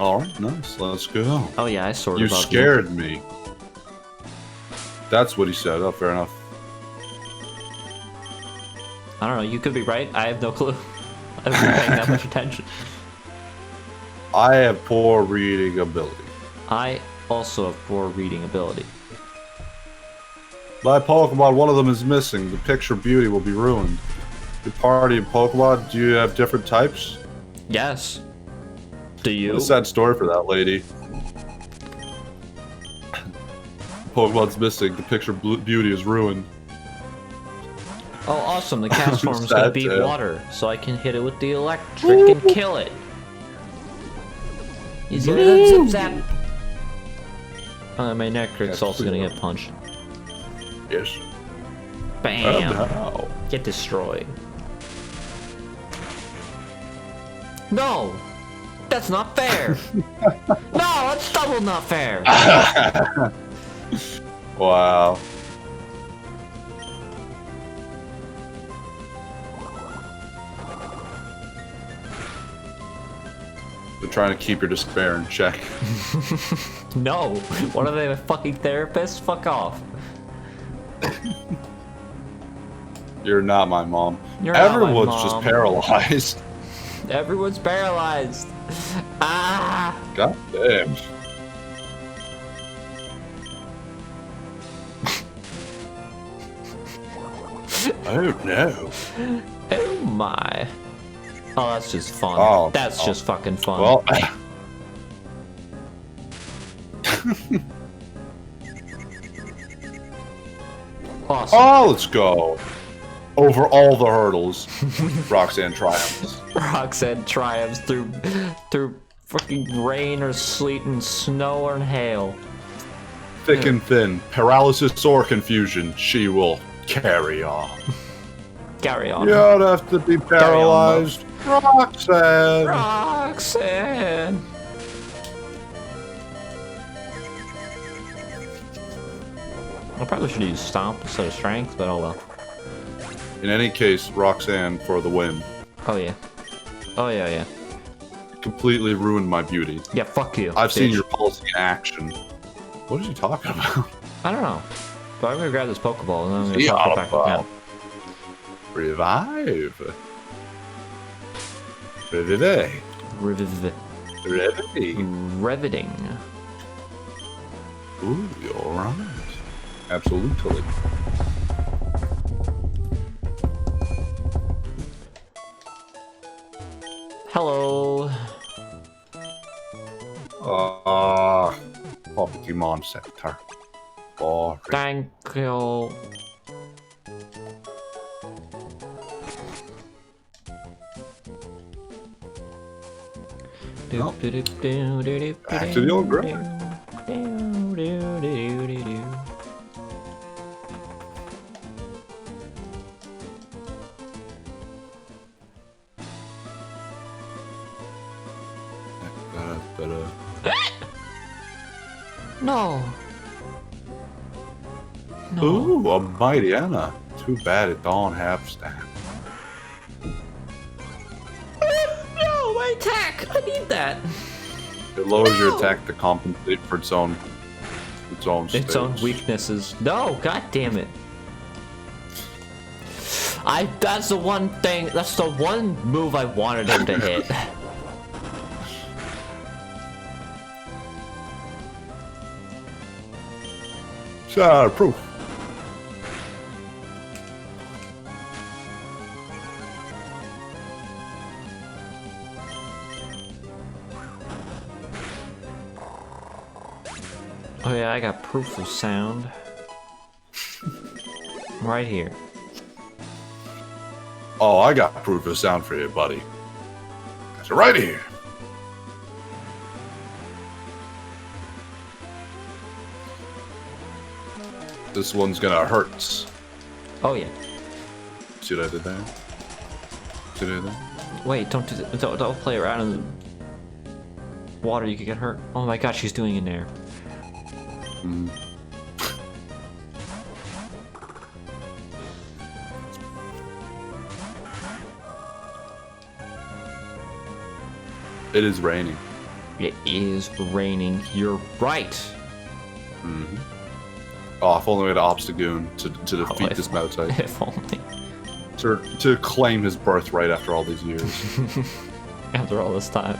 B: Alright, nice. Let's go.
A: Oh yeah, I sort
B: You
A: of.
B: scared me. That's what he said. Oh, fair enough.
A: I don't know. You could be right. I have no clue. I haven't been paying that much attention.
B: I have poor reading ability.
A: I also have poor reading ability.
B: My Pokemon, one of them is missing. The picture beauty will be ruined. Your party of Pokemon, do you have different types?
A: Yes. Do you?
B: What a sad story for that lady. Pokemon's missing. The picture beauty is ruined.
A: Oh, awesome! The cast form is
B: Sad
A: gonna be
B: tale.
A: water, so I can hit it with the electric and kill it. He's gonna zip zap. My Necric's also gonna get punched.
B: Yes.
A: Bam!
B: How?
A: Get destroyed. No! That's not fair! No, that's double not fair!
B: Wow. They're trying to keep your despair in check.
A: No! What are they, a fucking therapist? Fuck off.
B: You're not my mom.
A: You're not my
B: Everyone's
A: mom.
B: just paralyzed.
A: Everyone's paralyzed. Ah!
B: God damn. Oh no.
A: Oh my. Oh, that's just fun.
B: Oh,
A: That's just fucking fun.
B: Well,
A: awesome.
B: oh, let's go. Over all the hurdles, Roxanne triumphs.
A: Roxanne triumphs through fucking rain or sleet and snow or hail.
B: Thick and thin, paralysis or confusion, she will carry on.
A: Carry on.
B: You don't have to be paralyzed, Roxanne.
A: Roxanne. I probably should use Stomp instead of Strength, but oh well.
B: In any case, Roxanne for the win.
A: Oh yeah. Oh yeah, yeah.
B: Completely ruined my beauty.
A: Yeah, fuck you.
B: I've seen
A: bitch.
B: your policy in action. What are you talking about?
A: I don't know. But I'm gonna grab this Pokeball and then I'm gonna
B: See,
A: pop it back
B: Autoball.
A: down.
B: Revive. Revive.
A: Reviv.
B: Revive.
A: Riveting.
B: Ooh, you're right. Absolutely.
A: Hello.
B: Pokemon Center. Boring.
A: Thank you.
B: Oh. Back to the old grind.
A: No. No.
B: Ooh, a mighty Anna. Too bad it don't have stamp.
A: No, my attack. I need that.
B: It lowers your
A: No.
B: attack to compensate for its own
A: Its own
B: states.
A: weaknesses. No, god damn it. That's the one thing, that's the one move I wanted him to hit.
B: Sure, proof.
A: Oh yeah, I got proof of sound. Right here.
B: Oh, I got proof of sound for you, buddy. It's right here. This one's gonna hurt.
A: Oh yeah.
B: See what I did there? See what I did there?
A: Wait, don't do that. Don't play around in the water. You could get hurt. Oh my god, she's doing in there.
B: Mm. It is raining.
A: It is raining. You're right.
B: Mm-hmm. Oh, if only we had Obstagoon to defeat this Mao type.
A: If only.
B: To claim his birthright after all these years.
A: After all this time.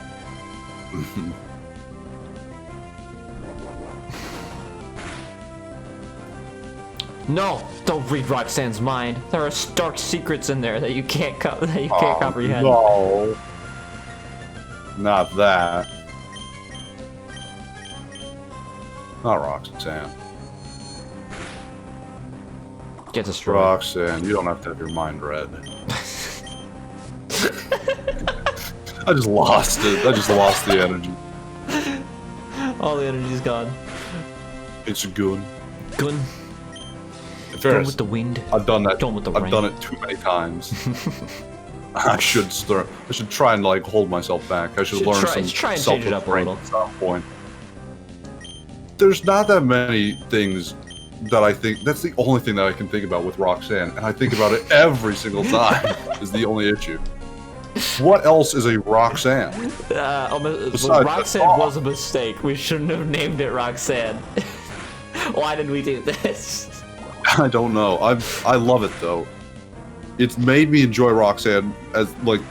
A: No! Don't read Roxanne's mind. There are dark secrets in there that you can't comprehend.
B: No. Not that. Not Roxanne.
A: Get destroyed.
B: Roxanne, you don't have to have your mind read. I just lost it. I just lost the energy.
A: All the energy's gone.
B: It's a goon.
A: Gun.
B: In fairness,
A: with the wind.
B: I've done that.
A: Don't with the
B: I've
A: rain.
B: done it too many times. I should try and like hold myself back. I should learn some
A: try and change it up a
B: self-refrain
A: little.
B: at some point. There's not that many things that I think. That's the only thing that I can think about with Roxanne, and I think about it every single time. Is the only issue. What else is a Roxanne?
A: Roxanne was a mistake. We shouldn't have named it Roxanne. Why did we do this?
B: I don't know. I love it though. It's made me enjoy Roxanne as like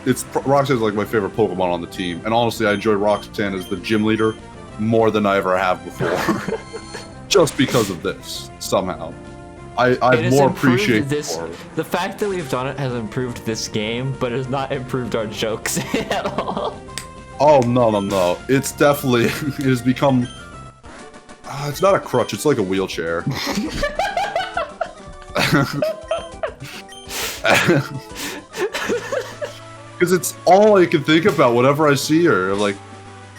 B: Roxanne's like my favorite Pokemon on the team, and honestly, I enjoy Roxanne as the gym leader more than I ever have before. Just because of this, somehow. I more appreciate
A: this. The fact that we've done it has improved this game, but it has not improved our jokes at all.
B: Oh no! It's definitely it has become. It's not a crutch. It's like a wheelchair. Because it's all I can think about whenever I see her. Like,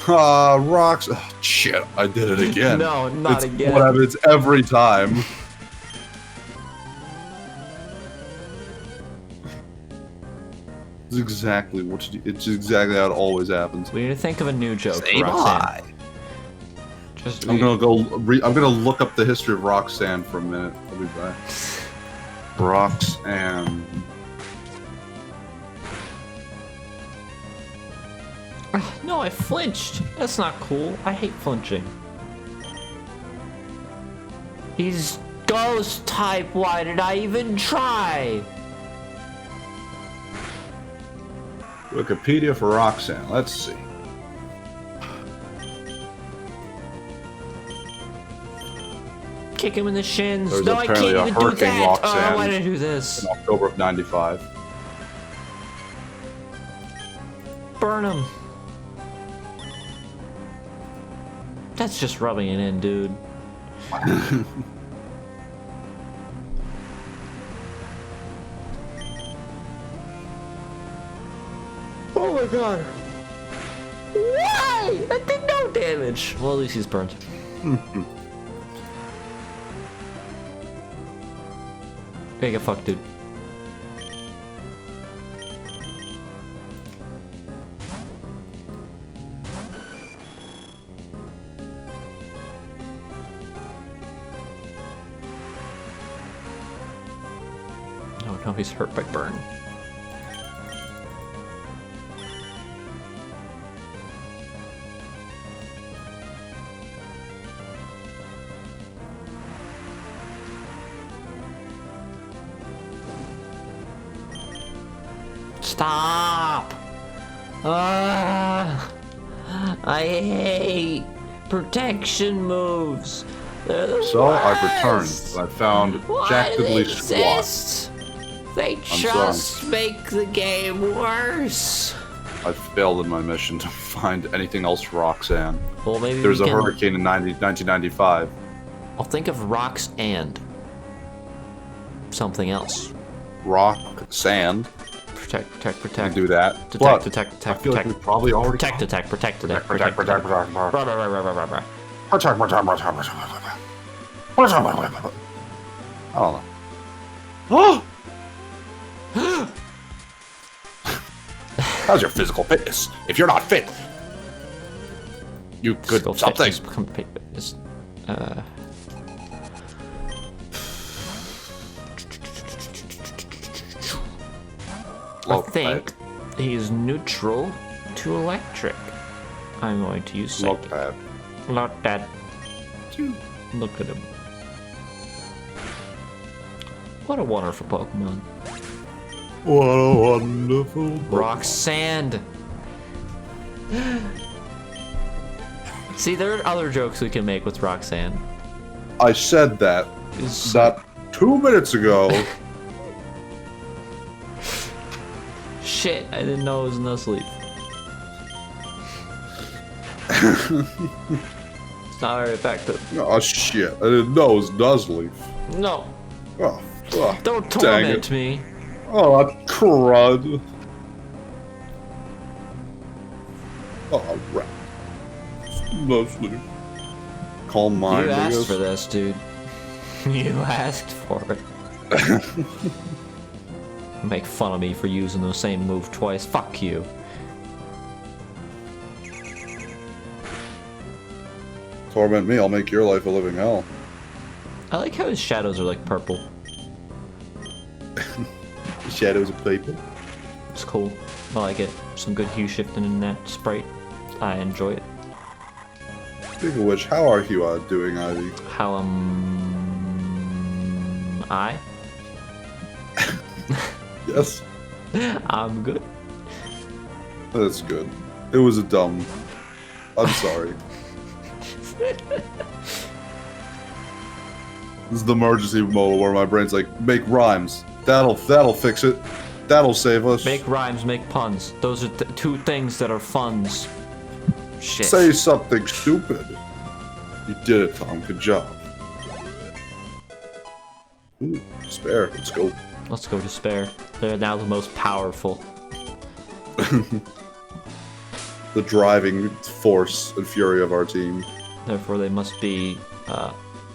B: rocks. Oh, shit, I did it again.
A: No, not again.
B: Whatever. It's every time. It's exactly it's exactly how it always happens.
A: We need to think of a new joke.
C: Say
A: for Roxanne.
C: bye.
B: I'm gonna look up the history of Roxanne for a minute. I'll be back. Roxanne.
A: No, I flinched. That's not cool. I hate flinching. He's ghost type. Why did I even try?
B: Wikipedia for Roxanne. Let's see.
A: Kick him in the shins.
B: There's
A: No, I can't
B: apparently a
A: even do
B: Hurricane
A: that.
B: Roxanne
A: Oh, why did I do this?
B: in October of '95.
A: Burn him. That's just rubbing it in, dude. Oh my god. Why? That did no damage. Well, at least he's burned. Hey, get fucked, dude. No, he's hurt by burn. Stop! I hate protection moves. They're the
B: So I've returned.
A: worst.
B: I found
A: Why
B: Jack
A: do they
B: Diddley Squat.
A: exist? They
B: sorry.
A: just make the game worse.
B: I failed in my mission to find anything else for Roxanne.
A: Well, maybe
B: There's
A: we
B: a
A: can...
B: hurricane in 1995.
A: I'll think of rocks and something else.
B: Rock, sand. can do that. But I feel like we probably already
A: Protect.
B: protect. I don't know. Oh! How's your physical fitness? If you're not fit, you could something.
A: I think he's neutral to electric. I'm going to use psychic. Not that. Look at him. What a wonderful Pokemon.
B: What a wonderful
A: Rock Sand. See, there are other jokes we can make with Rock Sand.
B: I said that not 2 minutes ago.
A: Shit, I didn't know it was no sleep. It's not very effective.
B: Oh shit, I didn't know it was Nuzleaf.
A: No.
B: Oh,
A: Don't torment me.
B: Oh, crud. Oh, right. Nuzleaf. Calm mind.
A: You asked for this, dude. You asked for it. Make fun of me for using the same move twice. Fuck you.
B: Torment me, I'll make your life a living hell.
A: I like how his shadows are like purple.
B: The shadows of people.
A: It's cool. I like it. Some good hue shifting in that sprite. I enjoy it.
B: Speaking of which, how are you doing, Ivy?
A: How I?
B: Yes.
A: I'm good.
B: That's good. It was a dumb. I'm sorry. This is the emergency mode where my brain's like, make rhymes. That'll fix it. That'll save us.
A: Make rhymes, make puns. Those are two things that are funs. Shit.
B: Say something stupid. You did it, Tom. Good job. Ooh, Despair. Let's go.
A: Let's go Despair. They're now the most powerful.
B: The driving force and fury of our team.
A: Therefore, they must be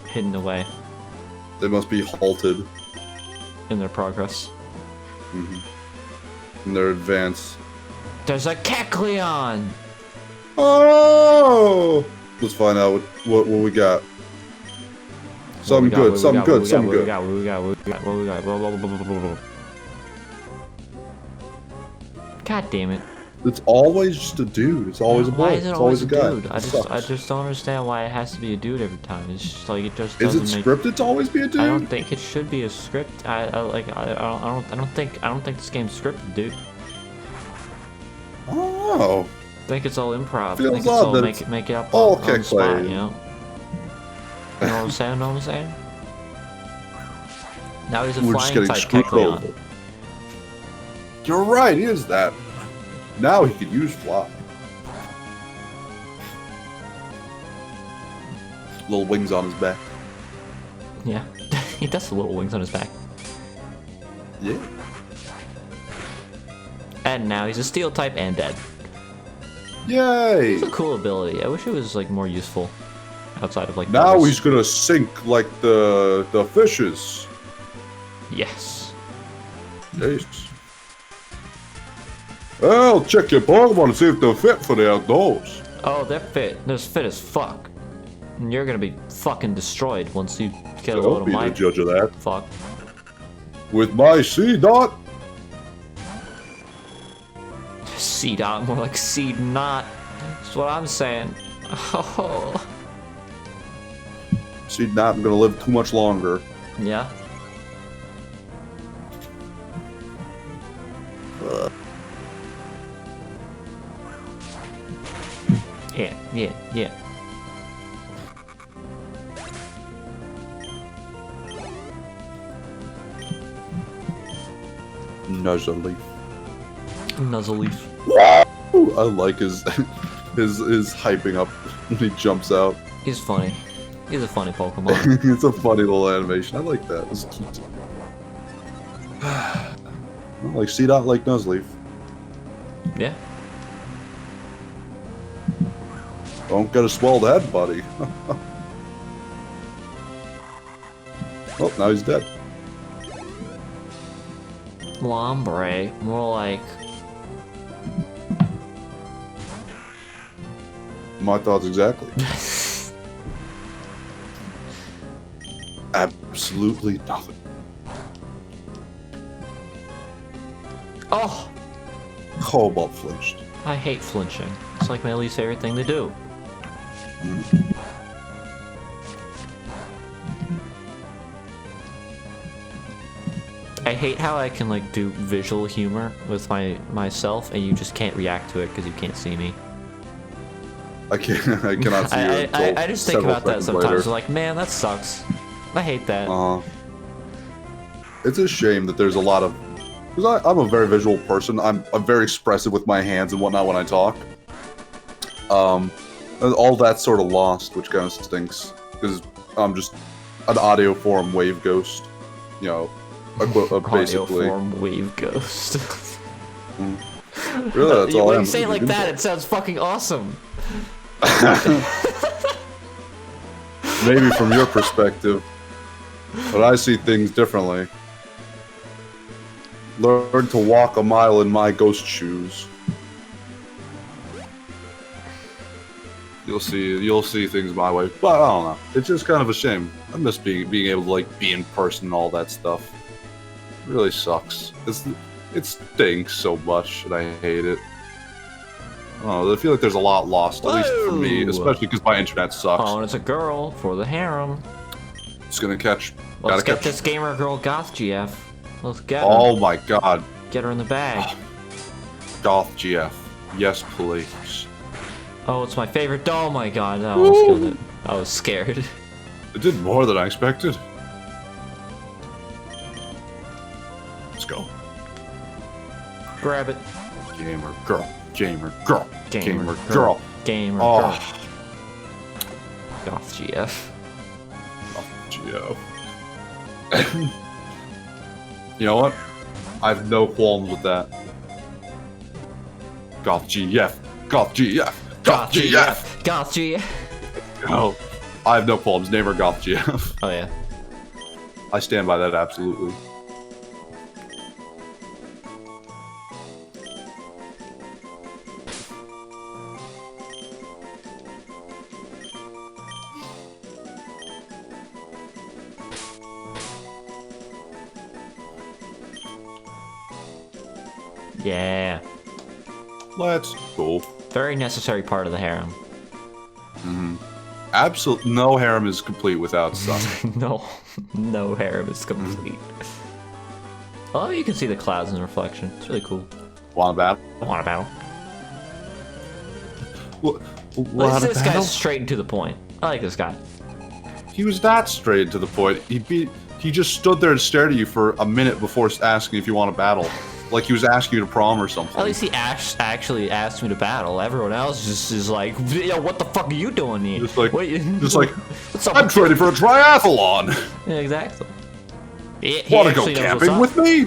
A: hidden away
B: They must be halted
A: in their progress.
B: in their advance.
A: There's a Kecleon!
B: Oh! Let's find out what we got. Something good.
A: God damn it.
B: It's always just a dude. It's always a boy.
A: Why is it
B: it's
A: always
B: always a guy.
A: dude? I just don't understand why it has to be a dude every time. It's just like it just
B: Is
A: doesn't
B: it
A: make.
B: scripted to always be a dude?
A: I don't think it should be a script. I don't think this game's scripted, dude.
B: Oh.
A: I think it's all improv.
B: Feels
A: I think it's
B: odd
A: all
B: that
A: make it up
B: all
A: on the spot,
B: kickplay.
A: you know? You know what I'm saying? Know what I'm saying? Now he's a
B: We're just
A: flying
B: getting
A: type
B: screwed
A: Kecleon.
B: over. You're right, he is that. Now he could use fly. Little wings on his back.
A: Yeah, he does the little wings on his back.
B: Yeah.
A: And now he's a steel type and dead.
B: Yay!
A: It's a cool ability. I wish it was like more useful outside of like.
B: Now
A: those.
B: he's gonna sink like the fishes.
A: Yes.
B: Yes. Well, check your Pokemon to see if they're fit for the outdoors.
A: Oh, they're fit. They're fit as fuck. And you're gonna be fucking destroyed once you get a load
B: Don't
A: of
B: be
A: my
B: the judge of that.
A: fuck.
B: With my C-Dot.
A: C-Dot, more like C-Not. That's what I'm saying. Oh.
B: C-Dot, I'm gonna live too much longer.
A: Yeah. Yeah.
B: Nuzleaf.
A: Nuzzleaf.
B: Ooh, I like his his hyping up when he jumps out.
A: He's funny. He's a funny Pokemon.
B: It's a funny little animation. I like that. It's cute. Like C. Like Nuzleaf.
A: Yeah.
B: Don't get a swelled head, buddy. Oh, now he's dead.
A: Lombre. More like...
B: My thoughts exactly. Absolutely nothing.
A: Oh!
B: Cobalt flinched.
A: I hate flinching. It's like my least favorite thing to do. I hate how I can like do visual humor with myself and you just can't react to it because you can't see me.
B: I cannot see you.
A: I just think about that sometimes. I'm like, man, that sucks. I hate that.
B: It's a shame that there's a lot of... Because I'm a very visual person. I'm very expressive with my hands and whatnot when I talk. All that's sort of lost, which kind of stinks. Because I'm just an audio form wave ghost. You know, basically.
A: Audio form wave ghost.
B: Really, that's all I am.
A: When you say it like that, it sounds fucking awesome.
B: Maybe from your perspective, but I see things differently. Learn to walk a mile in my ghost shoes. You'll see things my way, but I don't know. It's just kind of a shame. I miss being able to like be in person and all that stuff. It really sucks. It stinks so much, and I hate it. Oh, I feel like there's a lot lost, at least for me, especially because my internet sucks.
A: Oh, and it's a girl for the harem.
B: It's gonna catch.
A: Let's get this gamer girl Goth GF. Let's get her.
B: Oh my god.
A: Get her in the bag.
B: Goth GF. Yes, please.
A: Oh, it's my favorite. Oh my god, I almost killed it. I was scared.
B: It did more than I expected. Let's go.
A: Grab it.
B: Gamer girl. Gamer girl.
A: Gamer
B: girl.
A: Gamer
B: oh.
A: girl. Goth GF.
B: Goth GF. You know what? I have no qualms with that. Goth GF. Goth GF. Goth GF.
A: Goth GF.
B: No. I have no qualms. Name her Goth GF.
A: Oh yeah.
B: I stand by that absolutely.
A: Yeah.
B: Let's go.
A: Very necessary part of the harem.
B: Absolutely no harem is complete without sun.
A: no harem is complete. Oh, you can see the clouds in the reflection. It's really cool.
B: Want a battle?
A: Want a battle? This guy's straight and to the point. I like this guy.
B: He was that straight to the point. He just stood there and stared at you for a minute before asking if you want to battle. Like he was asking you to prom or something.
A: At least he actually asked me to battle. Everyone else just is like, yo, what the fuck are you doing here?
B: Just like,
A: what's up?
B: I'm training for a triathlon.
A: Yeah, exactly.
B: Want to go camping with me?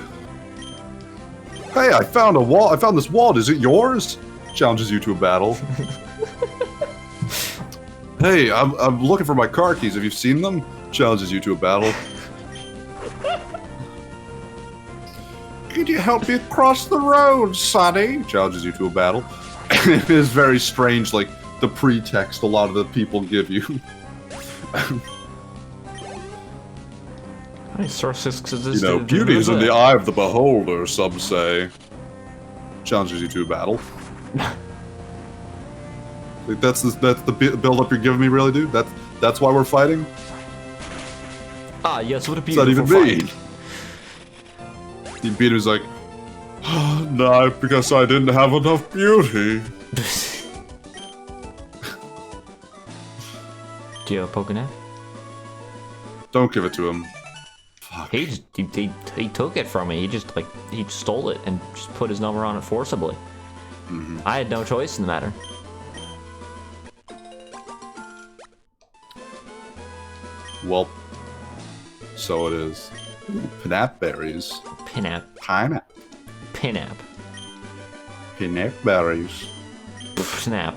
B: Hey, I found a wall. I found this wall. Is it yours? Challenges you to a battle. Hey, I'm looking for my car keys. Have you seen them? Challenges you to a battle. Could you help me cross the road, Sonny? Challenges you to a battle. It is very strange, like, the pretext a lot of the people give you. You know, beauty is in the eye of the beholder, some say. Challenges you to a battle. Like, that's the build-up you're giving me, really, dude? That's why we're fighting?
A: Ah, yes, what a beautiful
B: fight. What's that even mean? Peter was like, oh, no, because I didn't have enough beauty.
A: Do you have a Pokédex?
B: Don't give it to him. Fuck.
A: He took it from me. He stole it and just put his number on it forcibly. I had no choice in the matter.
B: Well, so it is. Ooh, pineapple berries.
A: Pineapple.
B: Pineapple.
A: Pinap.
B: Pinap berries.
A: Snap.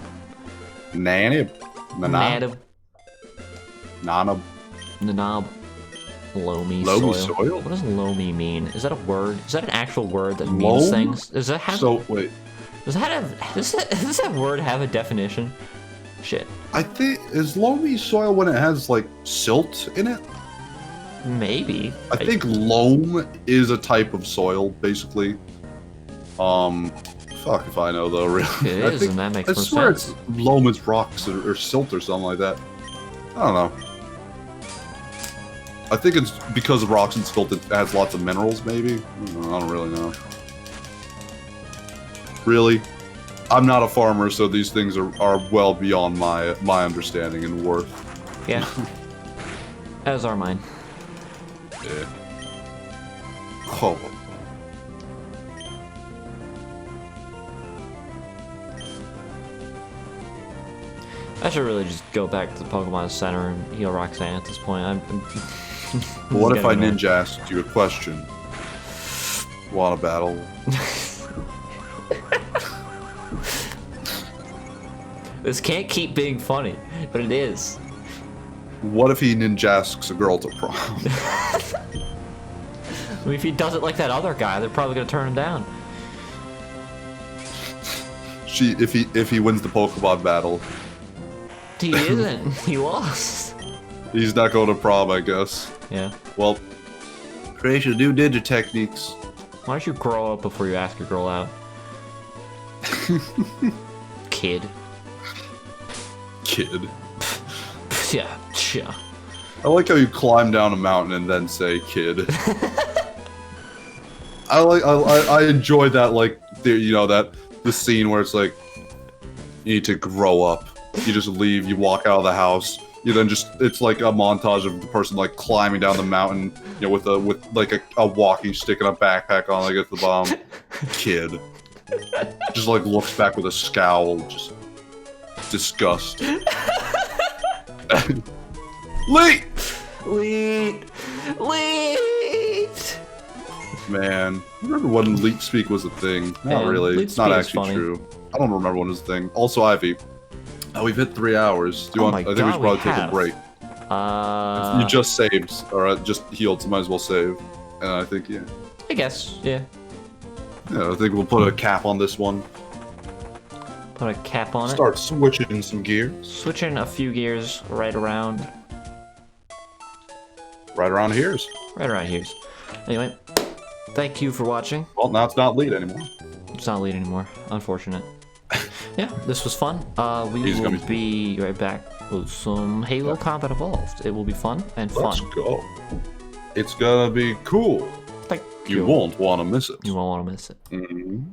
B: Nanny.
A: Nanab.
B: Nana.
A: Nanab. Loamy
B: Loamy
A: soil.
B: soil?
A: What does loamy mean? Is that a word? Is that an actual word that means things? Does that have?
B: So wait.
A: Does that word have a definition? Shit.
B: I think is loamy soil when it has like silt in it.
A: Maybe.
B: I think loam is a type of soil, basically. Fuck if I know though. Really,
A: It is, and that makes more sense.
B: I swear it's loam is rocks or silt or something like that. I don't know. I think it's because of rocks and silt it has lots of minerals, maybe? I don't really know. Really? I'm not a farmer, so these things are well beyond my understanding and worth.
A: Yeah. As are mine.
B: Yeah. Oh.
A: I should really just go back to the Pokemon Center and heal Roxanne at this point.
B: What if I ninja asked you a question? Want a battle?
A: This can't keep being funny, but it is.
B: What if he ninja asks a girl to prom?
A: I mean, if he does it like that other guy, they're probably gonna turn him down.
B: If he wins the Pokemon battle.
A: He isn't. He lost.
B: He's not going to prom, I guess.
A: Yeah.
B: Well, creation new ninja techniques.
A: Why don't you grow up before you ask your girl out? Kid.
B: Kid.
A: Yeah.
B: I like how you climb down a mountain and then say kid. I enjoy that, like, the scene where it's like, you need to grow up. You just leave, you walk out of the house, you then it's like a montage of the person like climbing down the mountain, with like a walking stick and a backpack on, like at the bottom. Kid. Just like looks back with a scowl, just disgust. Leet! Man, remember when Leet Speak was a thing? Not really. It's not actually true. I don't remember when it was a thing. Also, Ivy. Oh, we've hit 3 hours. Do you want? I think we should probably take a break. You just saved, or just healed, so might as well save. And I think, yeah.
A: I guess, yeah.
B: Yeah, I think we'll put a cap on this one.
A: Put a cap on it.
B: Start switching some gears.
A: Switching a few gears right around.
B: Right around here's.
A: Right around here's. Anyway, thank you for watching.
B: Well, now it's not lead anymore.
A: It's not lead anymore. Unfortunate. Yeah, this was fun. We will be right back with some Halo Combat Evolved. It will be fun and fun.
B: Let's go. It's gonna be cool.
A: Thank
B: you. You won't want to miss it.
A: You won't want to miss it.
B: Mm-hmm.